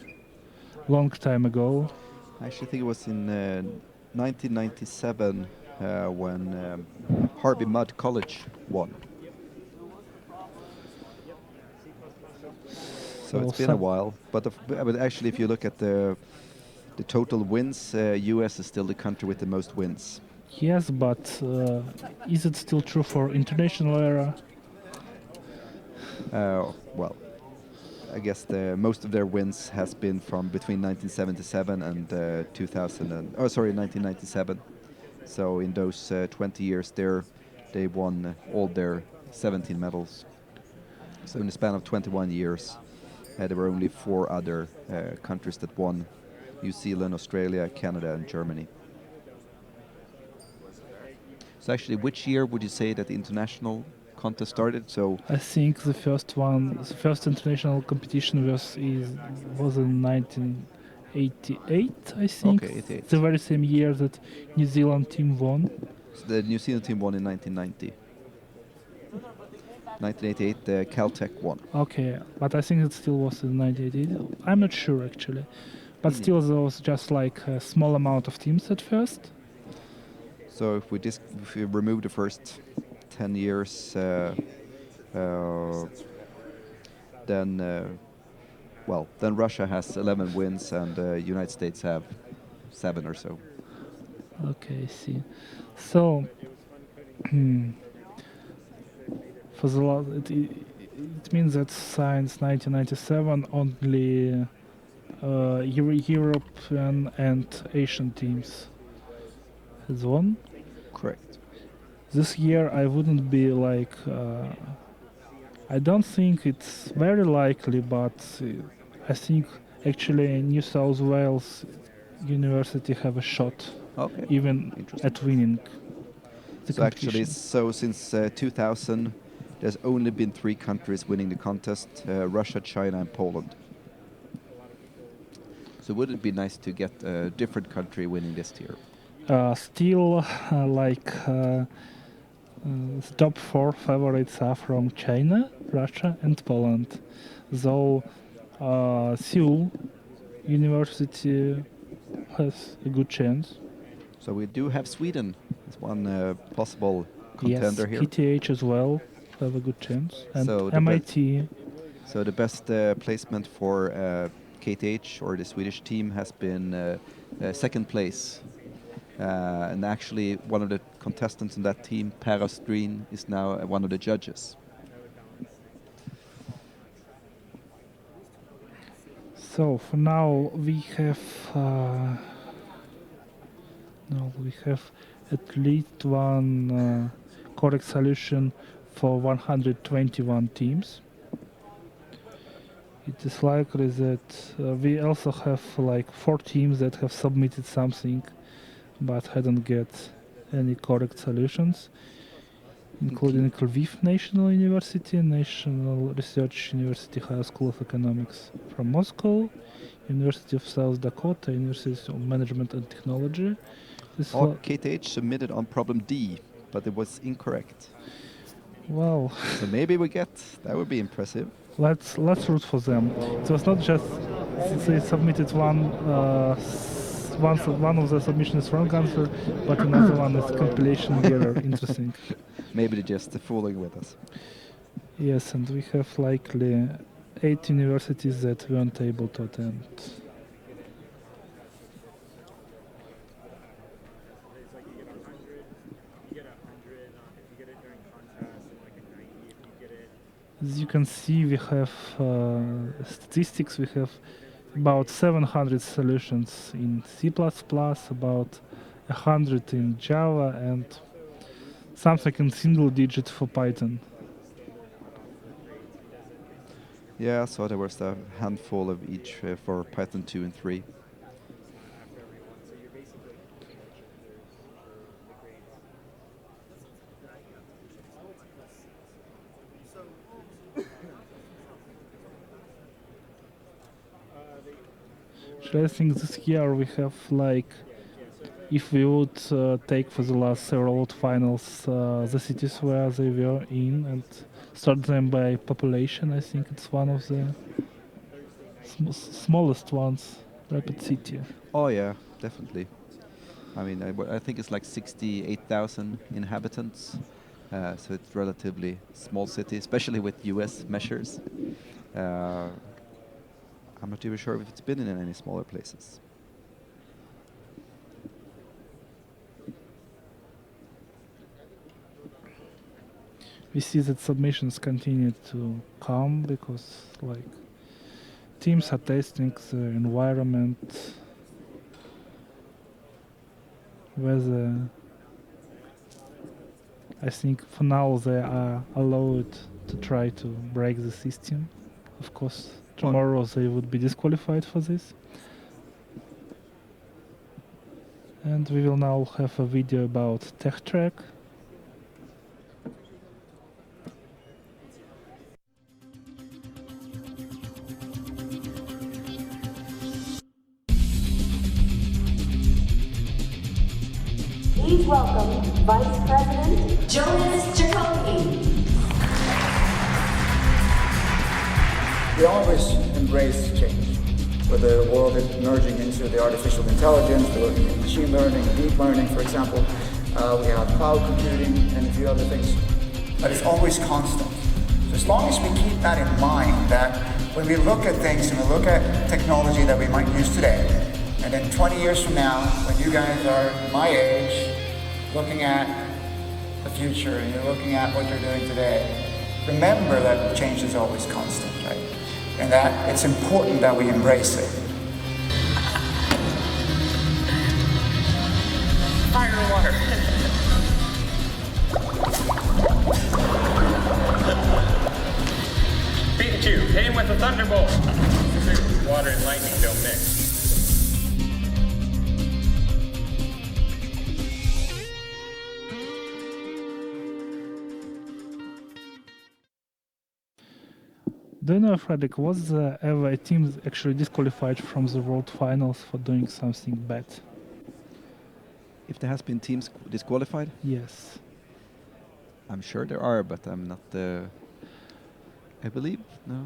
long time ago. I actually think it was in 1997 when Harvey Mudd College won. So it's been a while, but actually, if you look at the total wins, US is still the country with the most wins. Yes, but is it still true for international era? Well, I guess most of their wins has been from between 1977 and 1997. So in those 20 years there, they won all their 17 medals. So in the span of 21 years, there were only 4 other countries that won: New Zealand, Australia, Canada, and Germany. So actually, which year would you say that the international contest started? So I think the first international competition was in 1988. I think. Okay, 88. The very same year that New Zealand team won. So the New Zealand team won in 1990. 1988, Caltech won. Okay, but I think it still was in 1988. I'm not sure actually, but still there was just like a small amount of teams at first. So if we remove the first 10 years, then Russia has 11 wins and United States have 7 or so. Okay, I see. So for the it means that since 1997 only European and Asian teams has won. Correct. This year I wouldn't be like I don't think it's very likely, but I think actually New South Wales University have a shot, even at winning the So competition. actually, since 2000, there's only been 3 countries winning the contest: Russia, China, and Poland. So would it be nice to get a different country winning this year? Still, the top 4 favorites are from China, Russia, and Poland. Though Seoul University has a good chance. So we do have Sweden as one possible contender here. Yes, KTH as well have a good chance, and So MIT. So the best placement for KTH or the Swedish team has been second place. And actually, one of the contestants in that team, Per Östrin, is now one of the judges. So for now we have at least one correct solution for 121 teams. It is likely that we also have like 4 teams that have submitted something but hadn't get any correct solutions, including Lviv National University, National Research University High School of Economics from Moscow, University of South Dakota, University of Management and Technology. KTH submitted on problem D, but it was incorrect. Wow. So maybe we get, that would be impressive. Let's root for them. It was not just they submitted one of the submissions is wrong answer, but another one is compilation error. Interesting. Maybe they're just fooling with us. Yes, and we have likely 8 universities that weren't able to attend. As you can see, we have statistics. We have about 700 solutions in C++, about 100 in Java, and something in single digit for Python. Yeah, so there was a handful of each for Python 2 and 3. So I think this year we have like, if we would take for the last several finals the cities where they were in and sort them by population, I think it's one of the smallest ones, Rapid City. Oh yeah, definitely. I mean, I think it's like 68,000 inhabitants, so it's relatively small city, especially with US measures. I'm not even sure if it's been in any smaller places. We see that submissions continue to come because like teams are testing the environment, whether I think for now they are allowed to try to break the system. Of course, tomorrow they would be disqualified for this. And we will now have a video about Tech Track. Please welcome Vice President Jonas Jacoby. We always embrace change. With the world merging into the artificial intelligence, we're looking at machine learning, deep learning, for example. We have cloud computing and a few other things. But it's always constant. So as long as we keep that in mind, that when we look at things and we look at technology that we might use today, and then 20 years from now, when you guys are my age, looking at the future and you're looking at what you're doing today, remember that change is always constant, right? And that it's important that we embrace it. Fire and water. Pikachu, hit him with a thunderbolt. Water and lightning don't mix. Do you know, Fredrik, was there ever a team actually disqualified from the World Finals for doing something bad? If there has been teams disqualified? Yes. I'm sure there are, but I'm not I believe, no.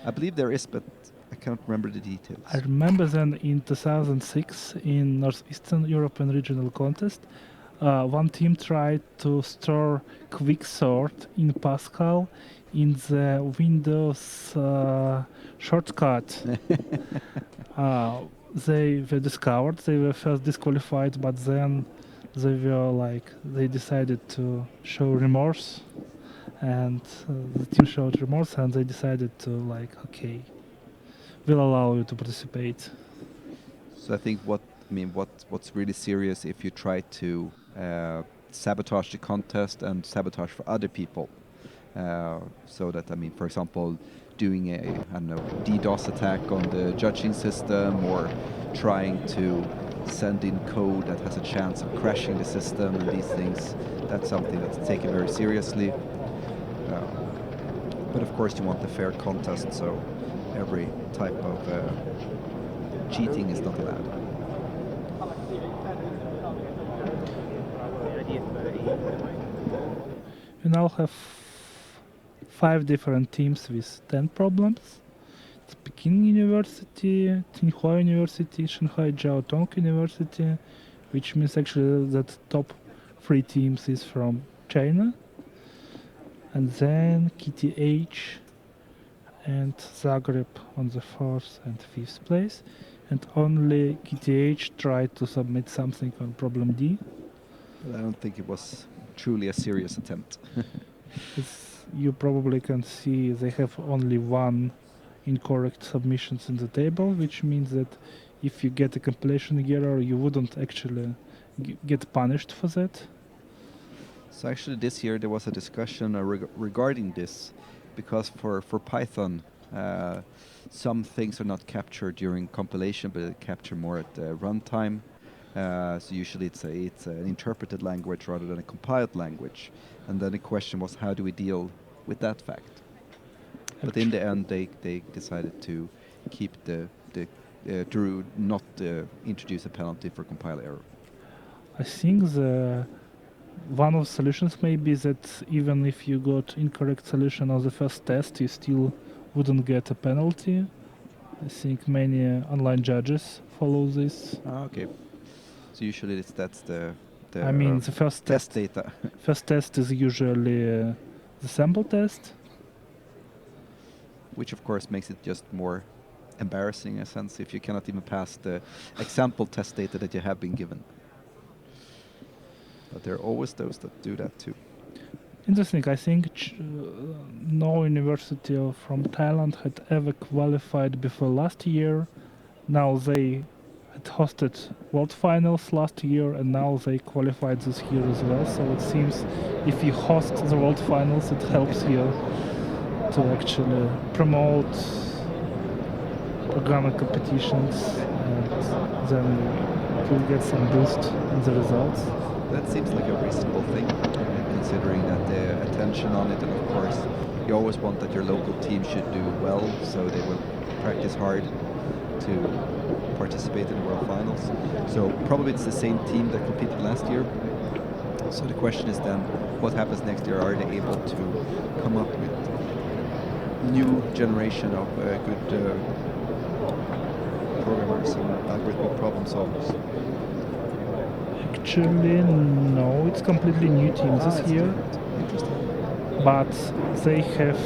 I believe there is, but I can't remember the details. I remember then in 2006 in Northeastern European Regional Contest, one team tried to store quicksort in Pascal in the Windows shortcut. They were discovered, they were first disqualified, but then they decided to show remorse, and the team showed remorse, and they decided to okay, we'll allow you to participate. So I think what's really serious if you try to sabotage the contest and sabotage for other people. So that, for example, doing a, DDoS attack on the judging system, or trying to send in code that has a chance of crashing the system and these things, that's something that's taken very seriously. But of course you want a fair contest, so every type of cheating is not allowed. We now have 5 different teams with 10 problems. It's Peking University, Tsinghua University, Shanghai Jiao Tong University, which means actually that top 3 teams is from China. And then KTH and Zagreb on the 4th and 5th place. And only KTH tried to submit something on problem D. But I don't think it was truly a serious attempt. You probably can see they have only 1 incorrect submissions in the table, which means that if you get a compilation error, you wouldn't actually get punished for that. So actually this year there was a discussion regarding this, because for Python, some things are not captured during compilation, but they capture more at runtime. So usually it's an interpreted language rather than a compiled language. And then the question was, how do we deal with that fact? But in the end, they decided to keep to not introduce a penalty for compile error. I think one of the solutions may be that even if you got incorrect solution on the first test, you still wouldn't get a penalty. I think many online judges follow this. Okay. So usually that's the I mean, the first test data. First test is usually the sample test. Which of course makes it just more embarrassing in a sense if you cannot even pass the example test data that you have been given. But there are always those that do that too. Interesting. I think no university from Thailand had ever qualified before last year. Now they had hosted World Finals last year, and now they qualified this year as well. So it seems if you host the World Finals, it helps you to actually promote programming competitions, and then you'll get some boost in the results. That seems like a reasonable thing, considering that the attention on it, and of course you always want that your local team should do well, so they will practice hard to participate in the World Finals. So probably it's the same team that competed last year. So the question is then, what happens next year? Are they able to come up with new generation of good programmers and algorithmic problem solvers? Actually, no, it's completely new team this year. Interesting. But they have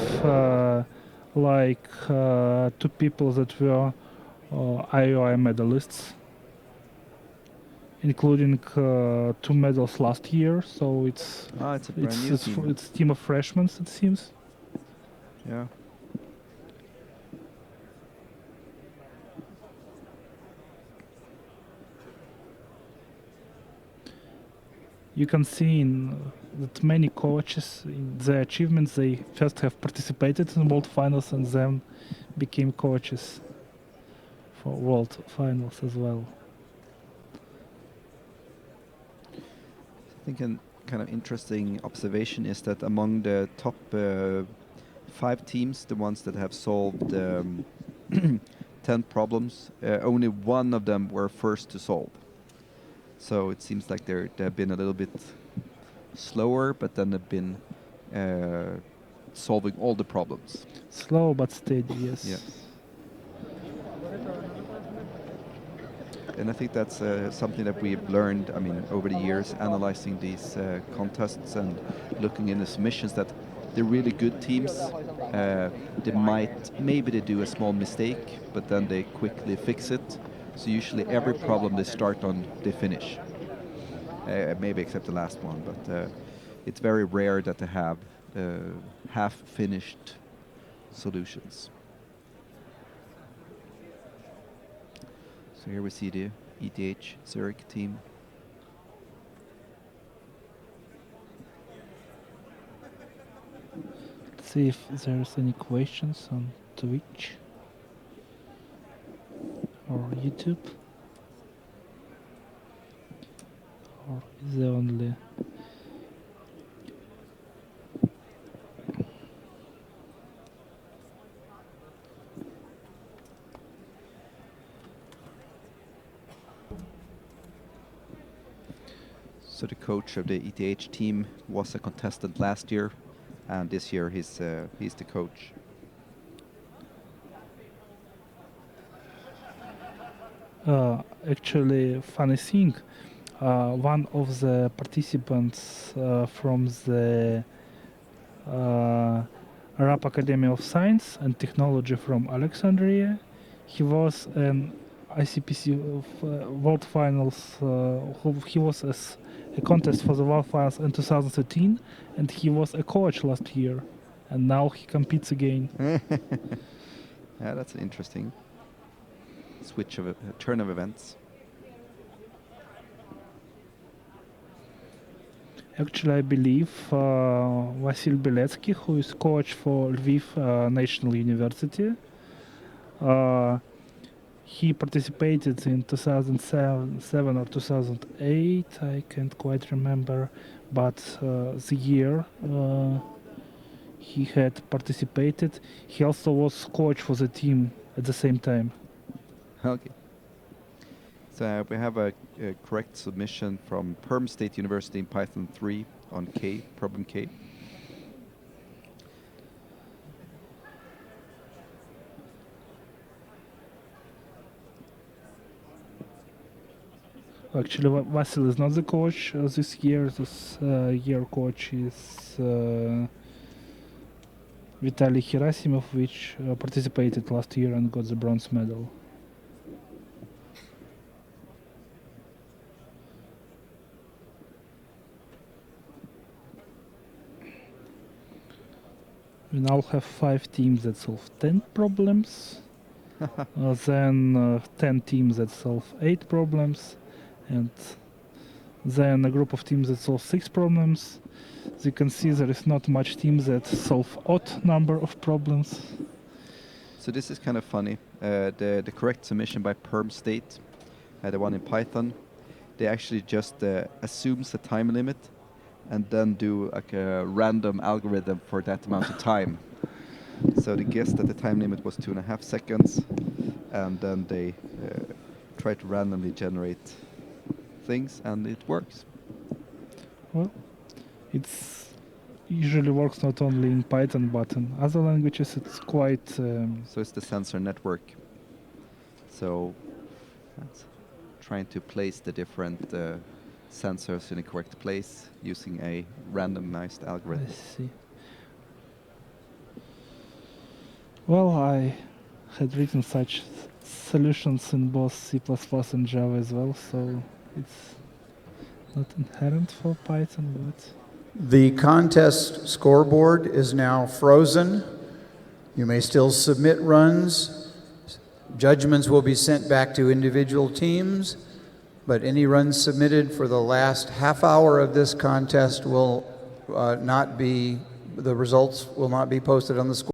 two people that were IOI medalists, including 2 medals last year. So it's a brand new team. It's a team of freshmen, it seems. Yeah. You can see that many coaches, in their achievements, they first have participated in World Finals and then became coaches for World Finals as well. I think a kind of interesting observation is that among the top 5 teams, the ones that have solved 10 problems, only one of them were first to solve. So it seems like they've been a little bit slower, but then they've been solving all the problems. Slow but steady, yes. Yeah. And I think that's something that we've learned, over the years, analyzing these contests and looking in the submissions, that the really good teams, maybe they do a small mistake, but then they quickly fix it. So usually every problem they start on, they finish. Maybe except the last one, but it's very rare that they have half-finished solutions. So here we see the ETH Zurich team. Let's see if there's any questions on Twitch or YouTube, or is there only So the coach of the ETH team was a contestant last year, and this year he's the coach. Actually, funny thing, one of the participants from the Arab Academy of Science and Technology from Alexandria, he was an ICPC World Finals, he was a contest for the World Finals in 2013, and he was a coach last year, and now he competes again. Yeah, that's an interesting switch of a turn of events. Actually, I believe Vasil Beletsky, who is coach for Lviv National University, he participated in 2007 or 2008, I can't quite remember, but the year he had participated, he also was coach for the team at the same time. Okay. So we have a correct submission from Perm State University in Python 3 on K, problem K. Actually, Vasil is not the coach this year. This year coach is Vitaly Herasimov, which participated last year and got the bronze medal. We now have 5 teams that solve 10 problems, then 10 teams that solve 8 problems, and then a group of teams that solve 6 problems. As you can see, there is not much teams that solve odd number of problems. So this is kind of funny. The correct submission by Perm State, the one in Python, they actually just assumes a time limit and then do like a random algorithm for that amount of time. So they guessed that the time limit was 2.5 seconds, and then they try to randomly generate things, and it works. Well, it's usually works not only in Python but in other languages. It's quite. So it's the sensor network. So that's trying to place the different sensors in the correct place using a randomized algorithm. I see. Well, I had written such solutions in both C++ and Java as well, so it's not inherent for Python, but... The contest scoreboard is now frozen. You may still submit runs. Judgments will be sent back to individual teams, but any runs submitted for the last half hour of this contest will not be, the results will not be posted on the scoreboard.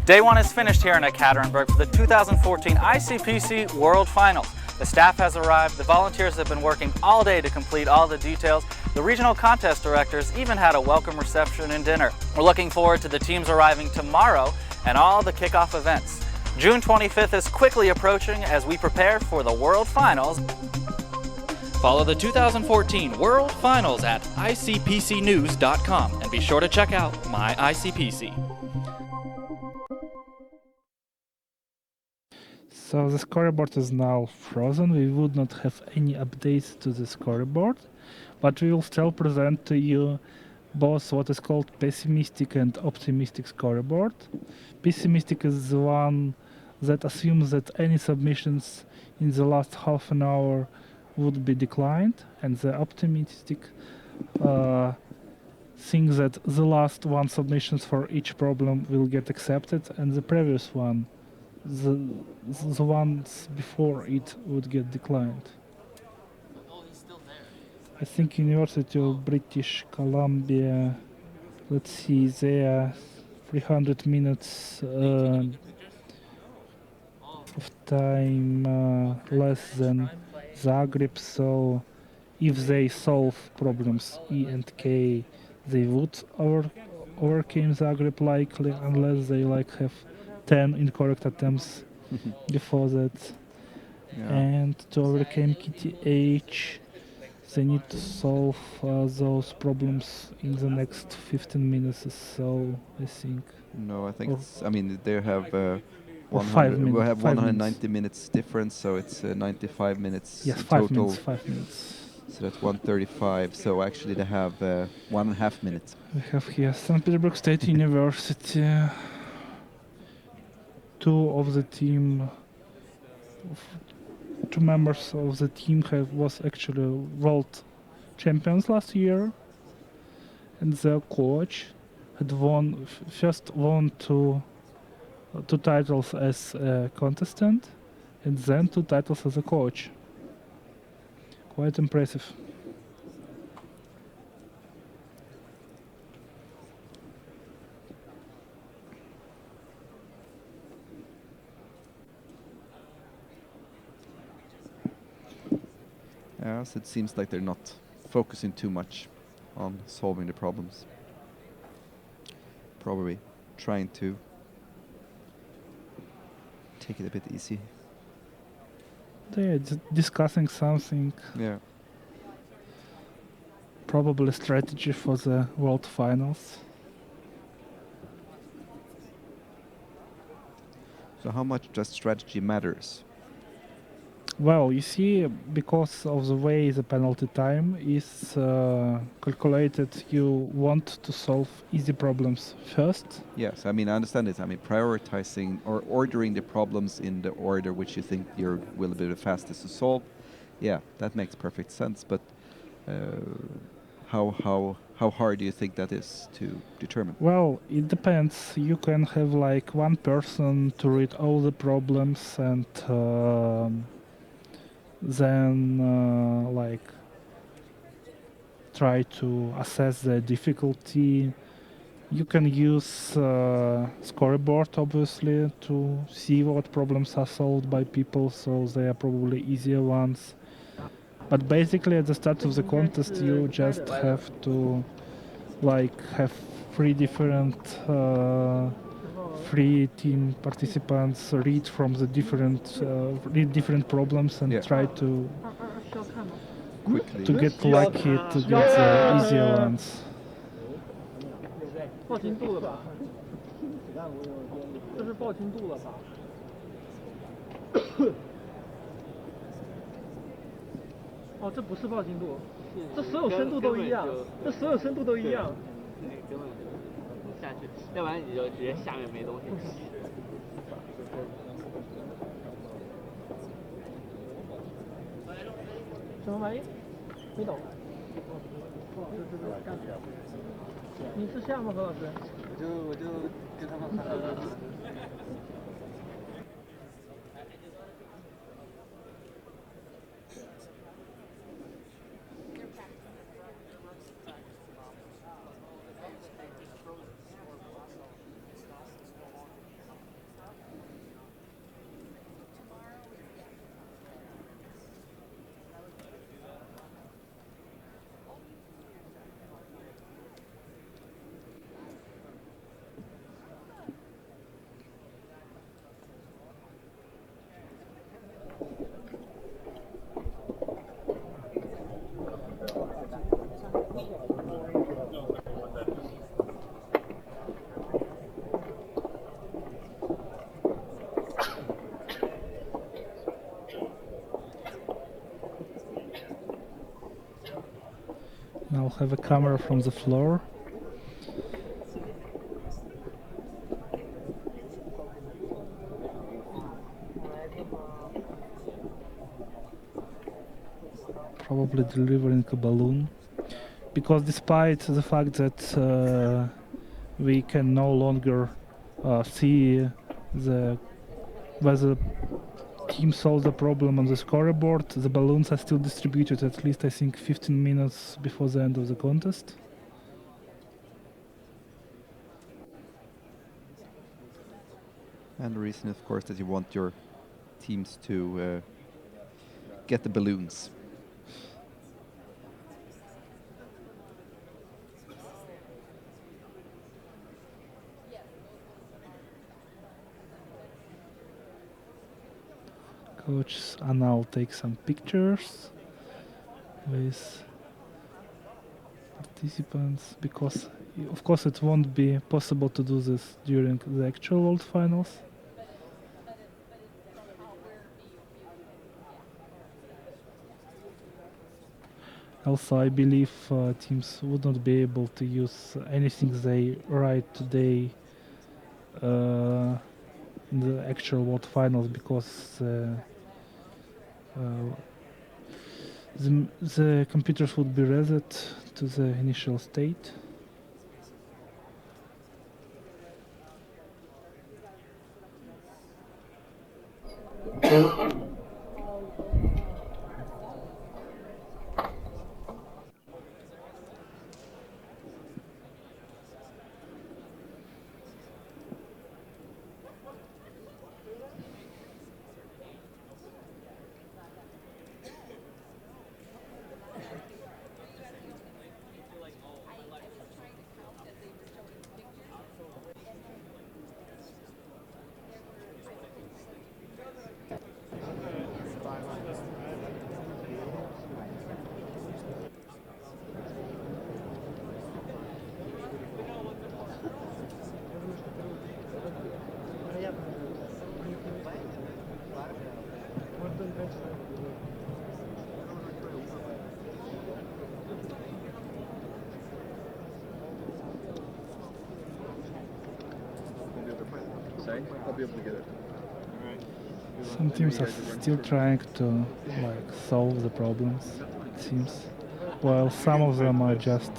Day 1 is finished here in Ekaterinburg for the 2014 ICPC World Finals. The staff has arrived, the volunteers have been working all day to complete all the details. The regional contest directors even had a welcome reception and dinner. We're looking forward to the teams arriving tomorrow and all the kickoff events. June 25th is quickly approaching as we prepare for the World Finals. Follow the 2014 World Finals at icpcnews.com and be sure to check out My ICPC. So the scoreboard is now frozen. We would not have any updates to the scoreboard, but we will still present to you both what is called pessimistic and optimistic scoreboard. Pessimistic is the one that assumes that any submissions in the last half an hour would be declined, and the optimistic thinks that the last one submissions for each problem will get accepted, and the previous one, the ones before it, would get declined. I think University of British Columbia, let's see, they are 300 minutes of time less than Zagreb, so if they solve problems E and K, they would overcome Zagreb likely, unless they have 10 incorrect attempts before that. Yeah. And to overcome KTH, they need to solve those problems in the next 15 minutes or so, I think. No, I think it's, I mean, they have or 5 minutes. we have 5 190 minutes difference, so it's 95 minutes Yes, in 5 total. minutes, 5 minutes. So that's 135. So actually they have 1.5 minutes. We have here St. Petersburg State University. 2 of the team, 2 members of the team was actually world champions last year, and their coach had first won 2 2 titles as a contestant, and then 2 titles as a coach. Quite impressive. Yes, it seems like they're not focusing too much on solving the problems. Probably trying to take it a bit easy. They're discussing something. Yeah. Probably strategy for the World Finals. So how much does strategy matters? Well, you see, because of the way the penalty time is calculated, you want to solve easy problems first. Yes, I mean, I understand it. I mean, prioritizing or ordering the problems in the order which you think will be the fastest to solve. Yeah, that makes perfect sense. But how hard do you think that is to determine? Well, it depends. You can have like one person to read all the problems and then like try to assess the difficulty. You can use scoreboard obviously to see what problems are solved by people, so they are probably easier ones. But basically at the start of the contest you just have to like have 3 different 3 team participants read from the different problems and try to quickly get lucky to get the easier ones. 报进度了吧？这是报进度了吧？哦，这不是报进度，这所有深度都一样，这所有深度都一样。根本下去，要不然你就直接下面没东西。什么玩意？没懂。你是下吗，何老师？我就跟他们喊了。Now have a camera from the floor. Probably delivering a balloon, because despite the fact that we can no longer see whether team solved the problem on the scoreboard, the balloons are still distributed at least I think 15 minutes before the end of the contest. And the reason, of course, that you want your teams to get the balloons. Coach Anal takes some pictures with participants, because of course it won't be possible to do this during the actual World Finals. Also, I believe teams would not be able to use anything they write today in the actual World Finals, because the computers would be reset to the initial state. I'll be able to get it. Some teams are still trying to solve the problems, it seems, while some of them are just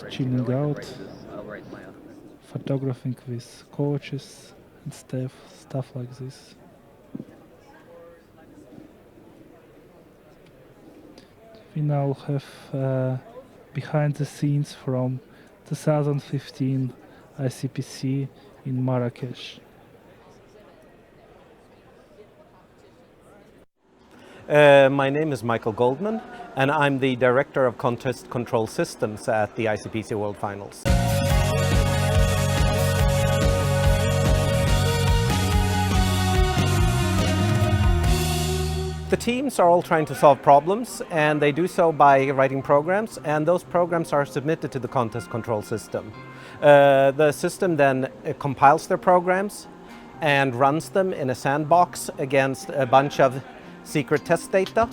chilling out, photographing with coaches and stuff like this. We now have behind the scenes from 2015 ICPC in Marrakesh. My name is Michael Goldman, and I'm the Director of Contest Control Systems at the ICPC World Finals. The teams are all trying to solve problems, and they do so by writing programs, and those programs are submitted to the contest control system. The system then compiles their programs and runs them in a sandbox against a bunch of secret test data.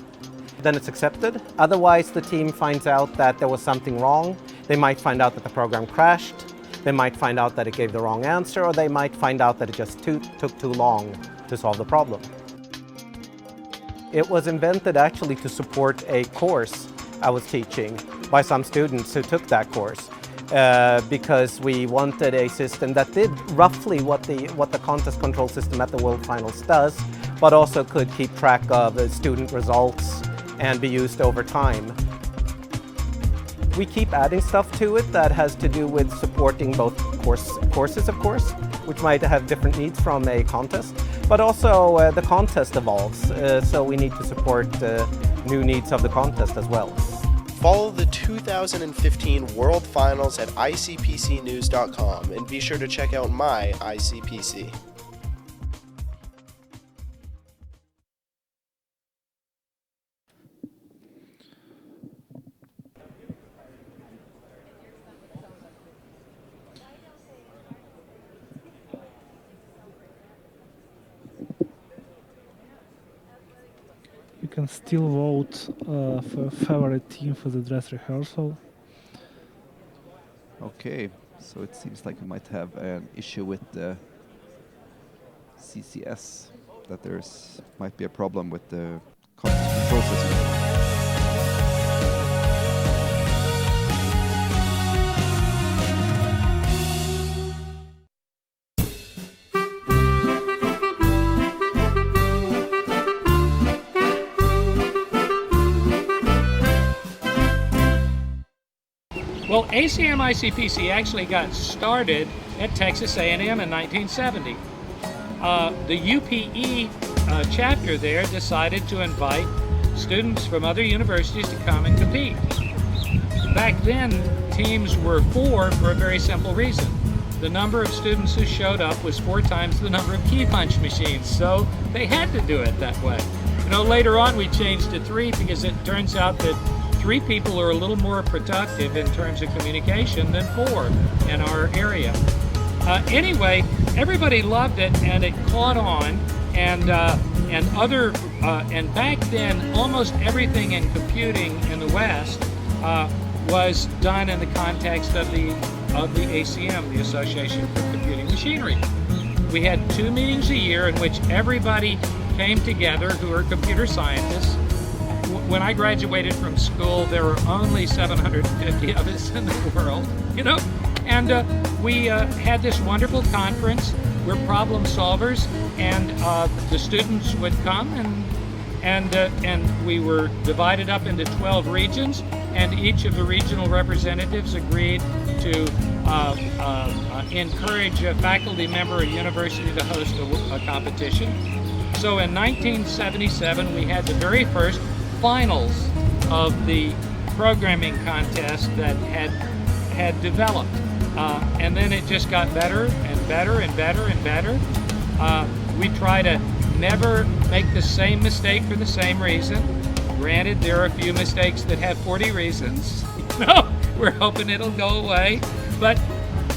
Then it's accepted. Otherwise, the team finds out that there was something wrong. They might find out that the program crashed. They might find out that it gave the wrong answer, or they might find out that it just took too long to solve the problem. It was invented actually to support a course I was teaching by some students who took that course, because we wanted a system that did roughly what the contest control system at the World Finals does, but also could keep track of the student results and be used over time. We keep adding stuff to it that has to do with supporting both courses, of course, which might have different needs from a contest, but also the contest evolves, so we need to support new needs of the contest as well. Follow the 2015 World Finals at ICPCnews.com and be sure to check out my ICPC. You can still vote for a favorite team for the dress rehearsal. Okay, so it seems like we might have an issue with the CCS, that might be a problem with the contest control system. Well, ACM ICPC actually got started at Texas A&M in 1970. The UPE chapter there decided to invite students from other universities to come and compete. Back then, teams were 4 for a very simple reason. The number of students who showed up was 4 times the number of key punch machines, so they had to do it that way. You know, later on we changed to 3 because it turns out that 3 people are a little more productive in terms of communication than 4 in our area. Anyway, everybody loved it, and it caught on, and back then, almost everything in computing in the West was done in the context of the ACM, the Association for Computing Machinery. We had 2 meetings a year in which everybody came together who are computer scientists. When I graduated from school, there were only 750 of us in the world, you know, and we had this wonderful conference. we're problem solvers, and the students would come, and we were divided up into 12 regions, and each of the regional representatives agreed to encourage a faculty member or university to host a competition. So in 1977, we had the very first finals of the programming contest that had developed. And then it just got better and better and better and better. We try to never make the same mistake for the same reason. Granted, there are a few mistakes that have 40 reasons. We're hoping it'll go away. But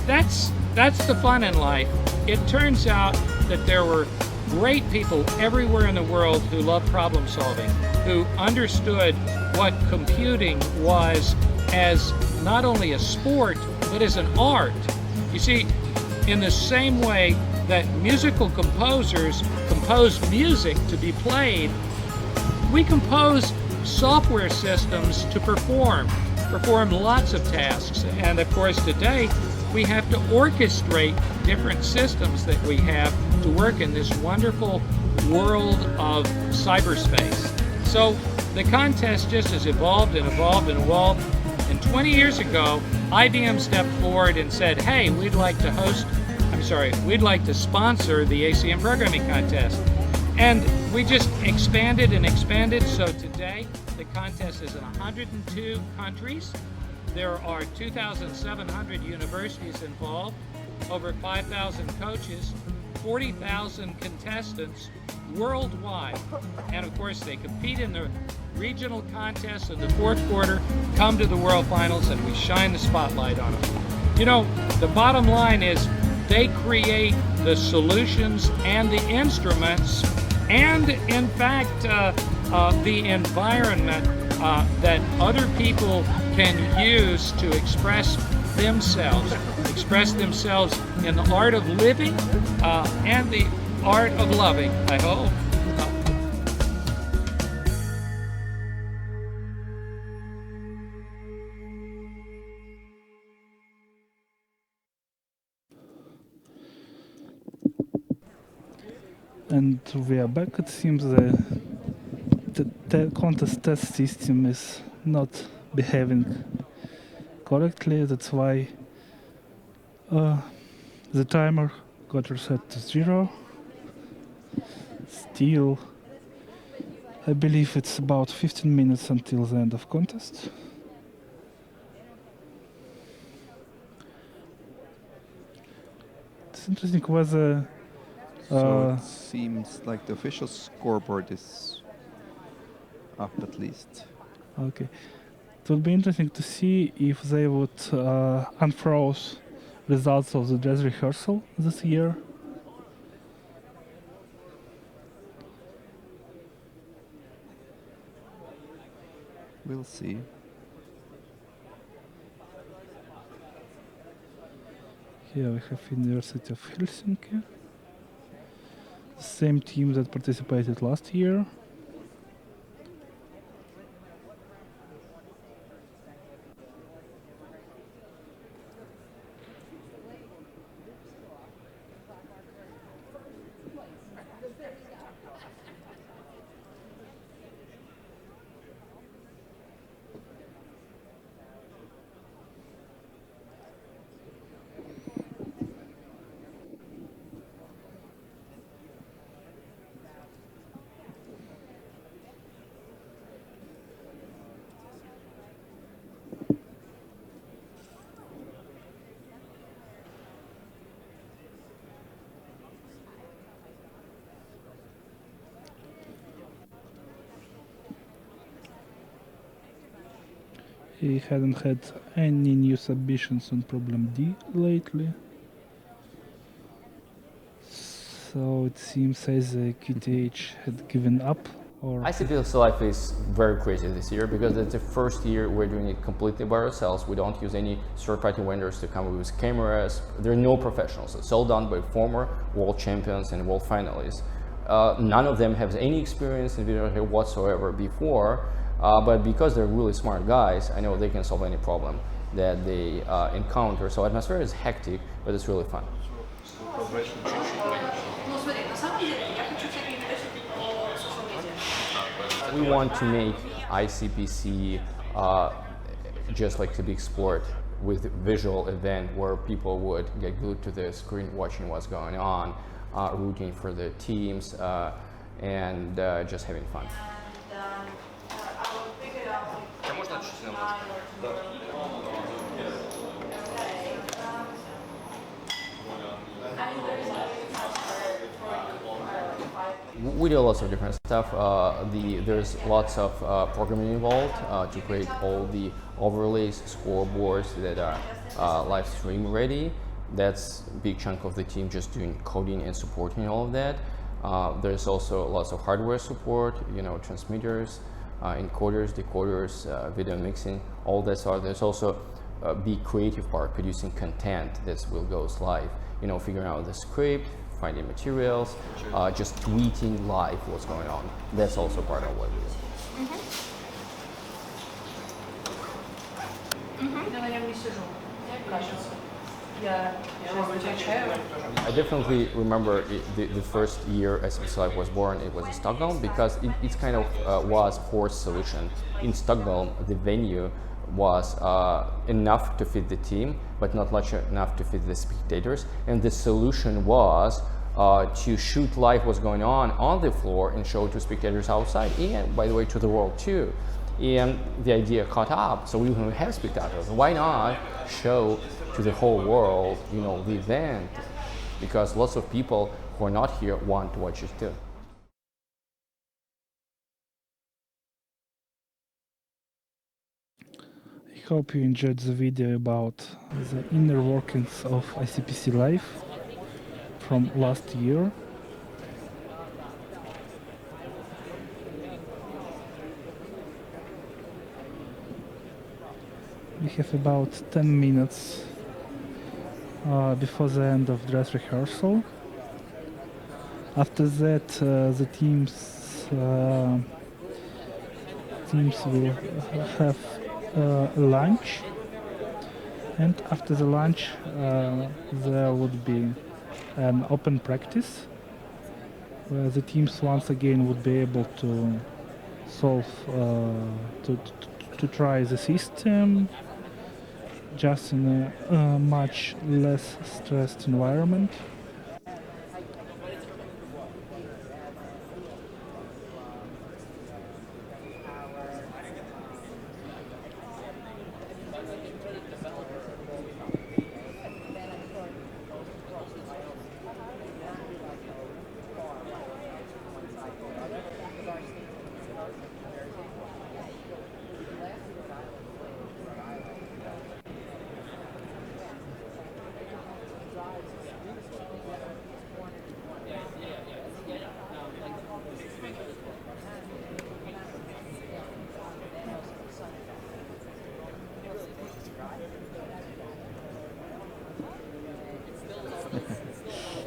that's the fun in life. It turns out that there were great people everywhere in the world who loved problem solving, who understood what computing was as not only a sport, but as an art. You see, in the same way that musical composers compose music to be played, we compose software systems to perform lots of tasks. And of course today, we have to orchestrate different systems that we have to work in this wonderful world of cyberspace. So the contest just has evolved and evolved and evolved. And 20 years ago, IBM stepped forward and said, hey, we'd like to sponsor the ACM programming contest. And we just expanded and expanded. So today, the contest is in 102 countries. There are 2,700 universities involved, over 5,000 coaches, 40,000 contestants worldwide. And of course, they compete in the regional contests in the fourth quarter, come to the World Finals, and we shine the spotlight on them. You know, the bottom line is they create the solutions and the instruments and, in fact, the environment that other people can use to express themselves in the art of living and the art of loving, I hope. And we are back. It seems the contest test system is not behaving correctly. That's why the timer got reset to 0. Still, I believe it's about 15 minutes until the end of contest. It's interesting whether so it seems like the official scoreboard is up at least. Okay. It would be interesting to see if they would unfroze results of the jazz rehearsal this year. We'll see. Here we have University of Helsinki. The same team that participated last year. He hadn't had any new submissions on problem D lately. So it seems as QTH had given up. Or ICPC Life is very crazy this year because it's the first year we're doing it completely by ourselves. We don't use any third-party vendors to come with cameras. There are no professionals. It's all done by former world champions and world finalists. None of them have any experience in video whatsoever before. But because they're really smart guys, I know they can solve any problem that they encounter. So atmosphere is hectic, but it's really fun. We want to make ICPC just like to be explored with visual event where people would get glued to the screen watching what's going on, rooting for the teams, and just having fun. We do lots of different stuff. There's lots of programming involved to create all the overlays, scoreboards that are live stream ready. That's a big chunk of the team just doing coding and supporting all of that. There's also lots of hardware support, transmitters, encoders, decoders, video mixing, all that sort. There's also a big creative part, producing content that will go live, figuring out the script, finding materials, just tweeting live what's going on. That's also part of what we do. I definitely remember the first year ICPC Live was born, it was in Stockholm, because it kind of was forced solution. In Stockholm, the venue was enough to fit the team, but not much enough to fit the spectators. And the solution was to shoot live what's going on the floor and show to spectators outside, and by the way, to the world too. And the idea caught up, so we will have spectators. Why not show to the whole world, the event? Because lots of people who are not here want to watch it too. I hope you enjoyed the video about the inner workings of ICPC Live from last year. We have about 10 minutes before the end of dress rehearsal. After that, the teams will have lunch, and after the lunch there would be an open practice where the teams once again would be able to solve to try the system just in a much less stressed environment.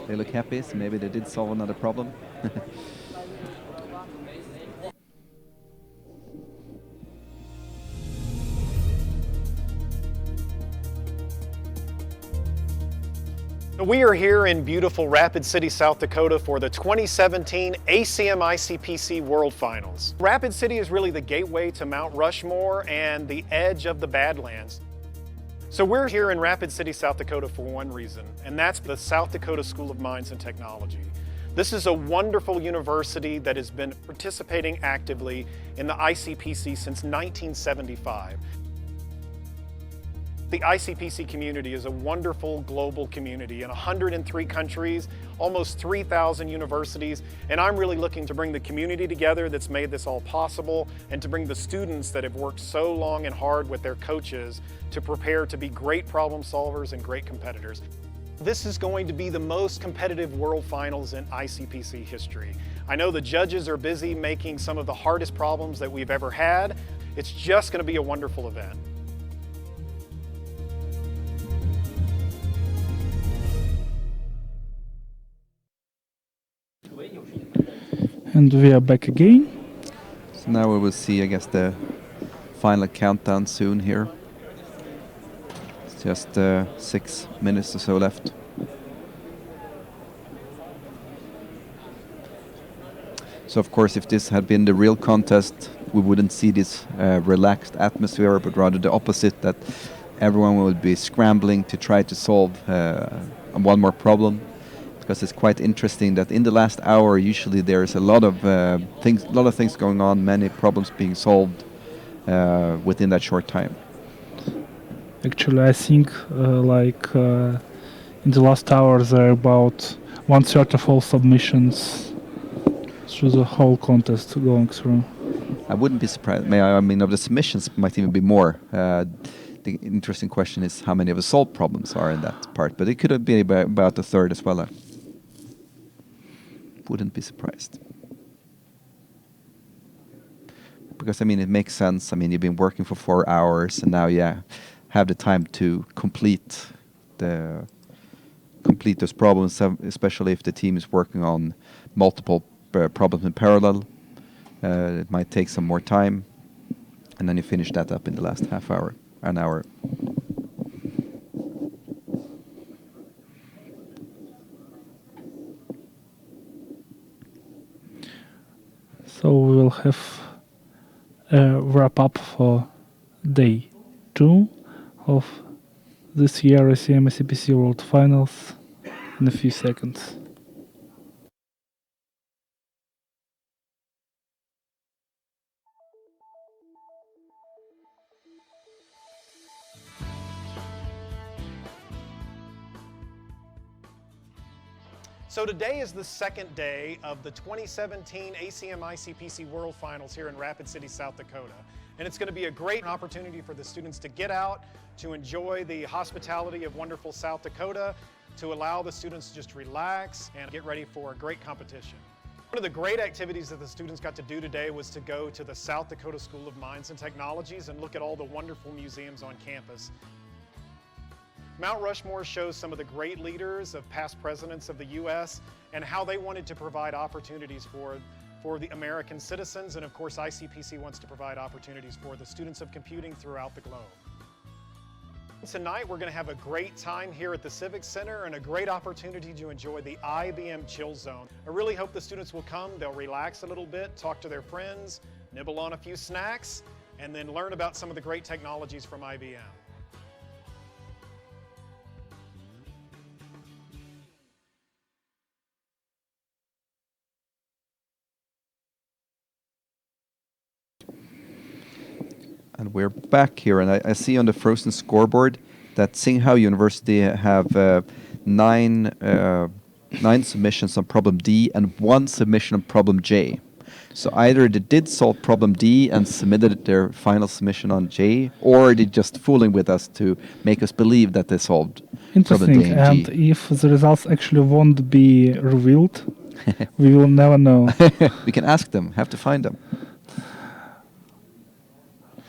They look happy, so maybe they did solve another problem. We are here in beautiful Rapid City, South Dakota for the 2017 ACM ICPC World Finals. Rapid City is really the gateway to Mount Rushmore and the edge of the Badlands. So we're here in Rapid City, South Dakota for one reason, and that's the South Dakota School of Mines and Technology. This is a wonderful university that has been participating actively in the ICPC since 1975. The ICPC community is a wonderful global community in 103 countries, almost 3,000 universities, and I'm really looking to bring the community together that's made this all possible, and to bring the students that have worked so long and hard with their coaches to prepare to be great problem solvers and great competitors. This is going to be the most competitive World Finals in ICPC history. I know the judges are busy making some of the hardest problems that we've ever had. It's just going to be a wonderful event. And we are back again. So now we will see, I guess, the final countdown soon here. It's just 6 minutes or so left. So of course, if this had been the real contest, we wouldn't see this relaxed atmosphere, but rather the opposite, that everyone would be scrambling to try to solve one more problem. Because it's quite interesting that in the last hour, usually there's a lot of things going on, many problems being solved within that short time. Actually, I think in the last hour there are about 1/3 of all submissions through the whole contest going through. I wouldn't be surprised. I mean, of the submissions might even be more. The interesting question is how many of the solved problems are in that part, but it could be about 1/3 as well. Wouldn't be surprised. Because, I mean, it makes sense. I mean, you've been working for 4 hours, and now, have the time to complete those problems, especially if the team is working on multiple problems in parallel. It might take some more time, and then you finish that up in the last an hour. So we will have a wrap up for day 2 of this year ACM ICPC World Finals in a few seconds. So today is the second day of the 2017 ACM ICPC World Finals here in Rapid City, South Dakota. And it's going to be a great opportunity for the students to get out, to enjoy the hospitality of wonderful South Dakota, to allow the students to just relax and get ready for a great competition. One of the great activities that the students got to do today was to go to the South Dakota School of Mines and Technologies and look at all the wonderful museums on campus. Mount Rushmore shows some of the great leaders of past presidents of the U.S. and how they wanted to provide opportunities for the American citizens, and of course ICPC wants to provide opportunities for the students of computing throughout the globe. Tonight we're going to have a great time here at the Civic Center and a great opportunity to enjoy the IBM Chill Zone. I really hope the students will come, they'll relax a little bit, talk to their friends, nibble on a few snacks, and then learn about some of the great technologies from IBM. And we're back here, and I see on the frozen scoreboard that Tsinghua University have 9 submissions on problem D and 1 submission on problem J. So either they did solve problem D and submitted their final submission on J, or they just fooling with us to make us believe that they solved problem D and G. And if the results actually won't be revealed, we will never know. We can ask them, have to find them.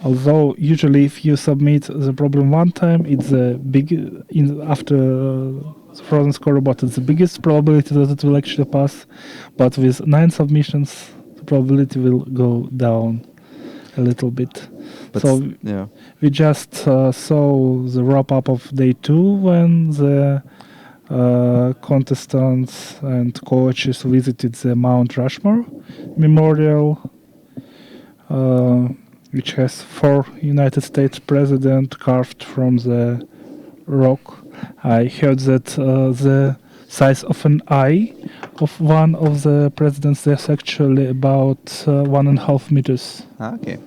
Although usually if you submit the problem one time, it's after the frozen scoreboard, it's the biggest probability that it will actually pass. But with 9 submissions, the probability will go down a little bit. But so we just saw the wrap up of day 2 when the contestants and coaches visited the Mount Rushmore Memorial, which has 4 United States presidents carved from the rock. I heard that the size of an eye of one of the presidents is actually about 1.5 meters. Okay.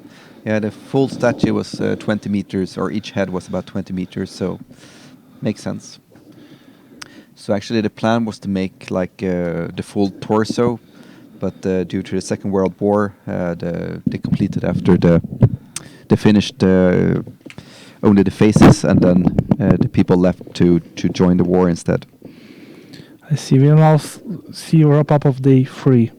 Yeah, the full statue was 20 meters, or each head was about 20 meters, so makes sense. So actually the plan was to make like the full torso, but due to the Second World War, they completed after they finished only the faces, and then the people left to join the war instead. I see. We'll now see a wrap up of day 3.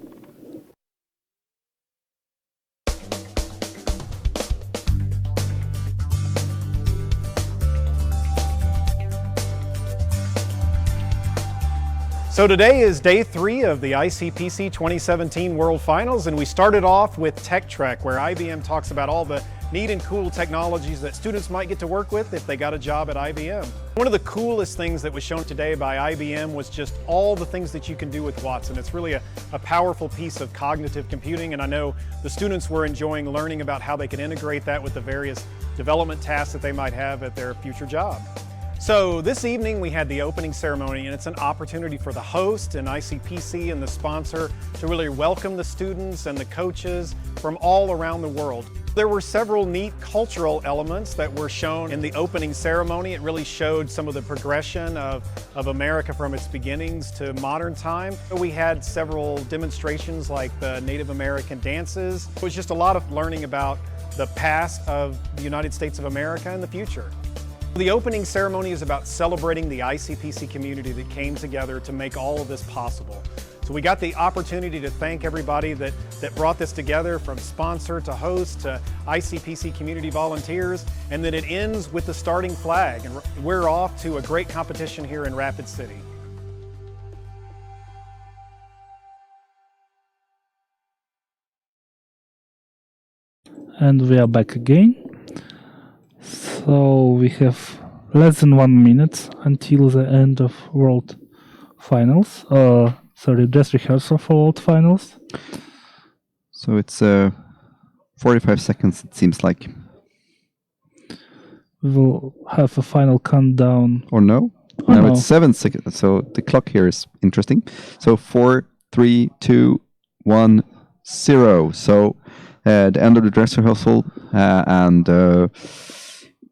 So today is day 3 of the ICPC 2017 World Finals, and we started off with Tech Trek, where IBM talks about all the neat and cool technologies that students might get to work with if they got a job at IBM. One of the coolest things that was shown today by IBM was just all the things that you can do with Watson. It's really a powerful piece of cognitive computing, and I know the students were enjoying learning about how they can integrate that with the various development tasks that they might have at their future job. So this evening we had the opening ceremony, and it's an opportunity for the host and ICPC and the sponsor to really welcome the students and the coaches from all around the world. There were several neat cultural elements that were shown in the opening ceremony. It really showed some of the progression of America from its beginnings to modern time. We had several demonstrations like the Native American dances. It was just a lot of learning about the past of the United States of America and the future. The opening ceremony is about celebrating the ICPC community that came together to make all of this possible. So we got the opportunity to thank everybody that brought this together, from sponsor to host to ICPC community volunteers, and then it ends with the starting flag, and we're off to a great competition here in Rapid City. And we are back again. So we have less than 1 minute until the end of World Finals. Dress rehearsal for World Finals. So it's 45 seconds, it seems like. We will have a final countdown. Or no? Oh, no, no. it's 7 seconds. So the clock here is interesting. So 4, 3, 2, 1, 0. So the end of the dress rehearsal, and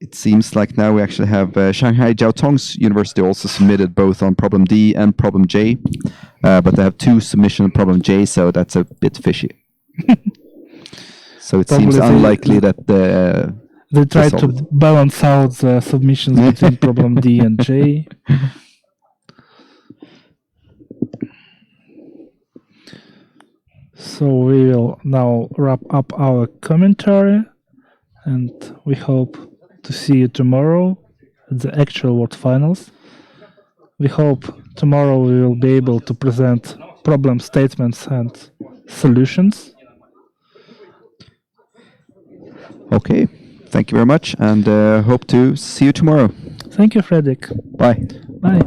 it seems like now we actually have Shanghai Jiao Tong's University also submitted both on problem D and problem J, but they have 2 submissions on problem J, so that's a bit fishy. So it seems unlikely that they try to balance out the submissions between problem D and J. So we will now wrap up our commentary, and we hope to see you tomorrow at the actual World Finals. We hope tomorrow we will be able to present problem statements and solutions. Okay, thank you very much, and hope to see you tomorrow. Thank you, Fredrik. Bye. Bye.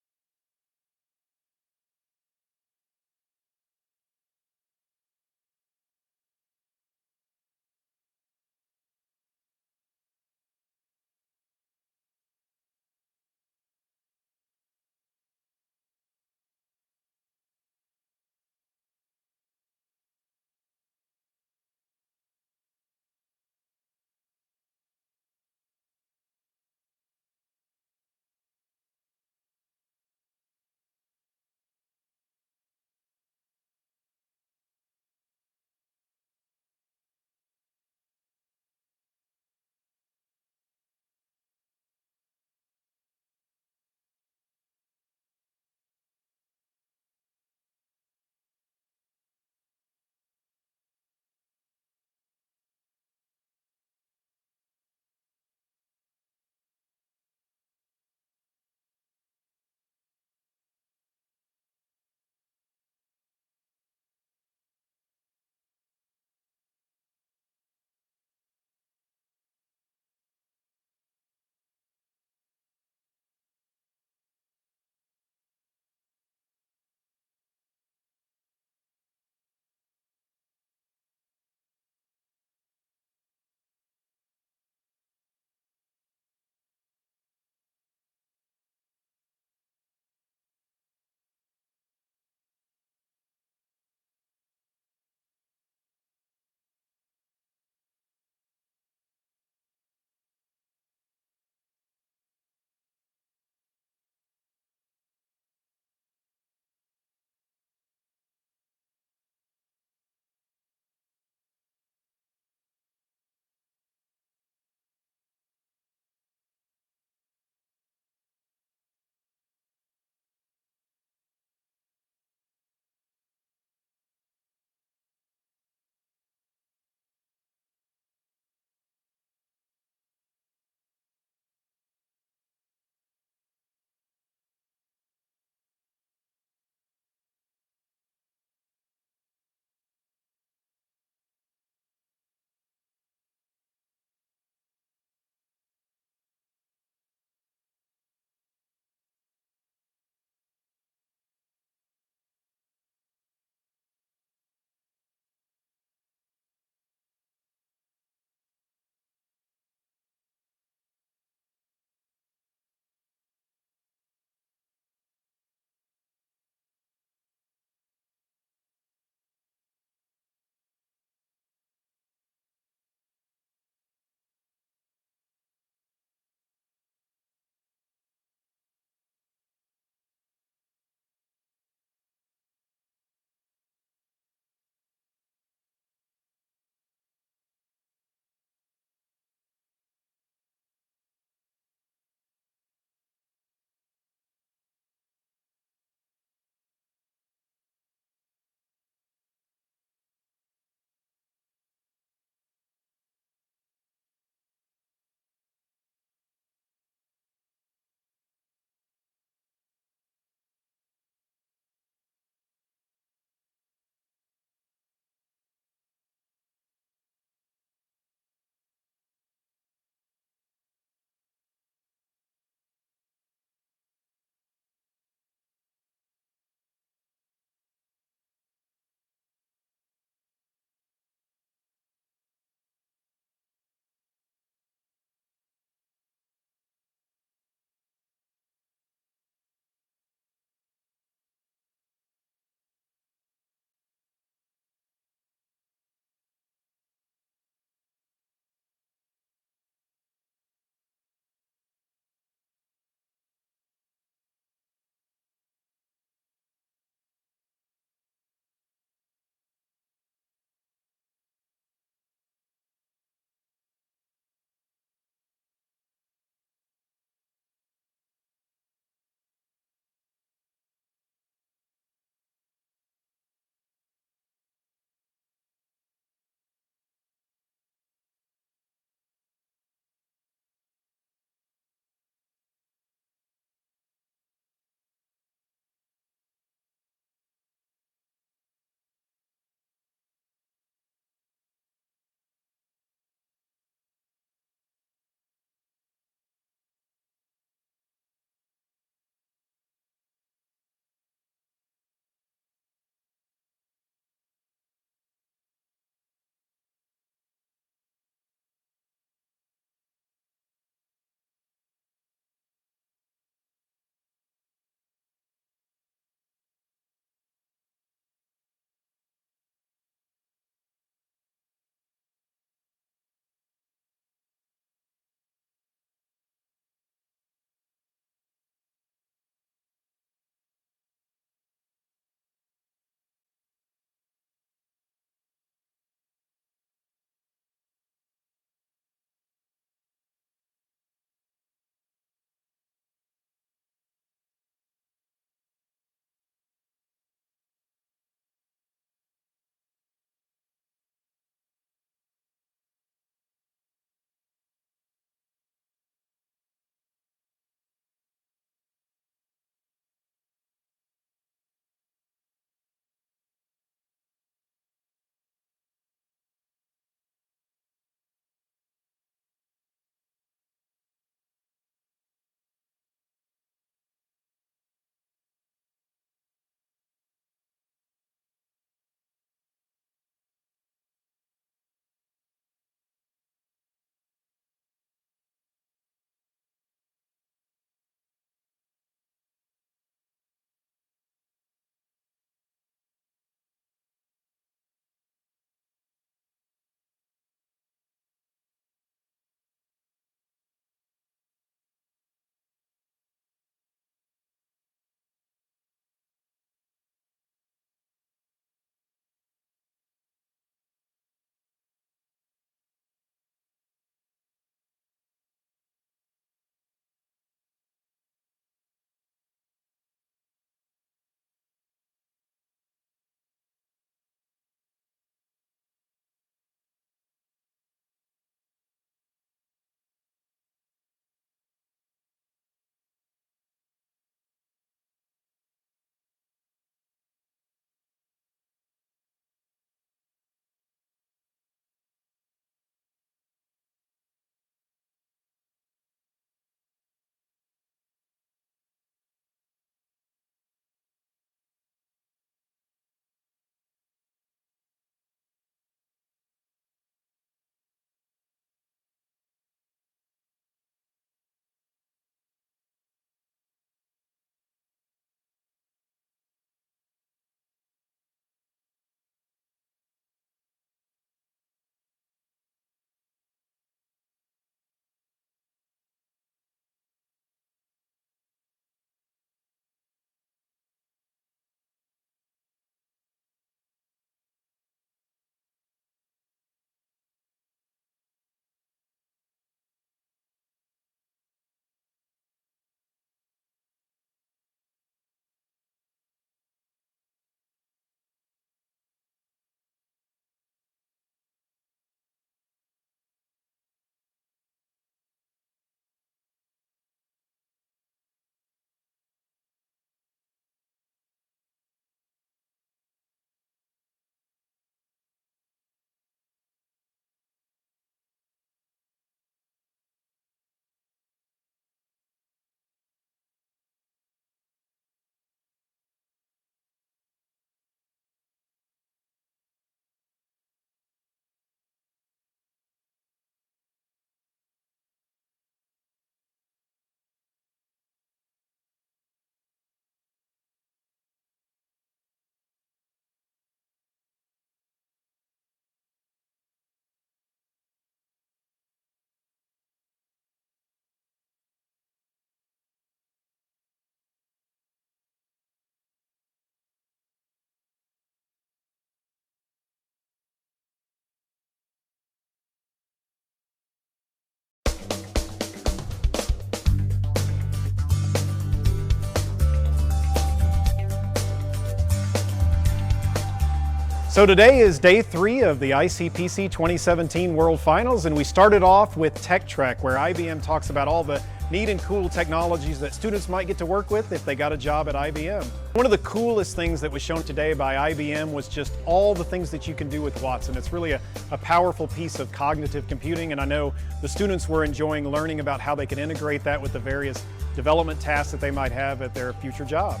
So today is day 3 of the ICPC 2017 World Finals, and we started off with Tech Trek, where IBM talks about all the neat and cool technologies that students might get to work with if they got a job at IBM. One of the coolest things that was shown today by IBM was just all the things that you can do with Watson. It's really a powerful piece of cognitive computing, and I know the students were enjoying learning about how they can integrate that with the various development tasks that they might have at their future job.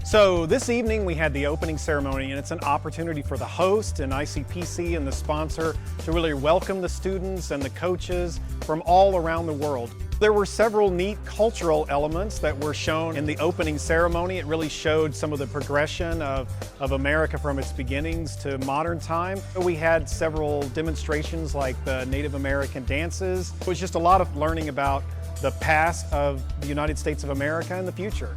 So this evening we had the opening ceremony, and it's an opportunity for the host and ICPC and the sponsor to really welcome the students and the coaches from all around the world. There were several neat cultural elements that were shown in the opening ceremony. It really showed some of the progression of America from its beginnings to modern time. We had several demonstrations like the Native American dances. It was just a lot of learning about the past of the United States of America and the future.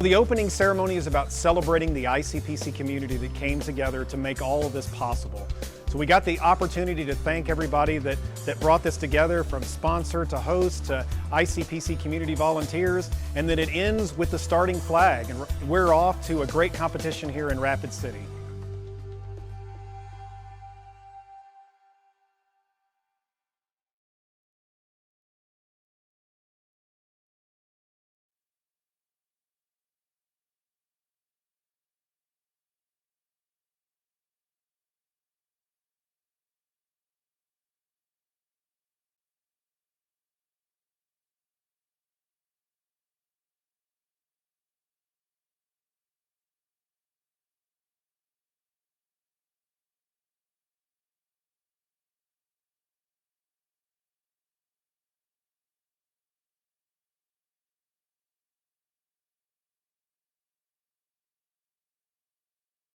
The opening ceremony is about celebrating the ICPC community that came together to make all of this possible. So we got the opportunity to thank everybody that brought this together, from sponsor to host to ICPC community volunteers, and then it ends with the starting flag. And we're off to a great competition here in Rapid City.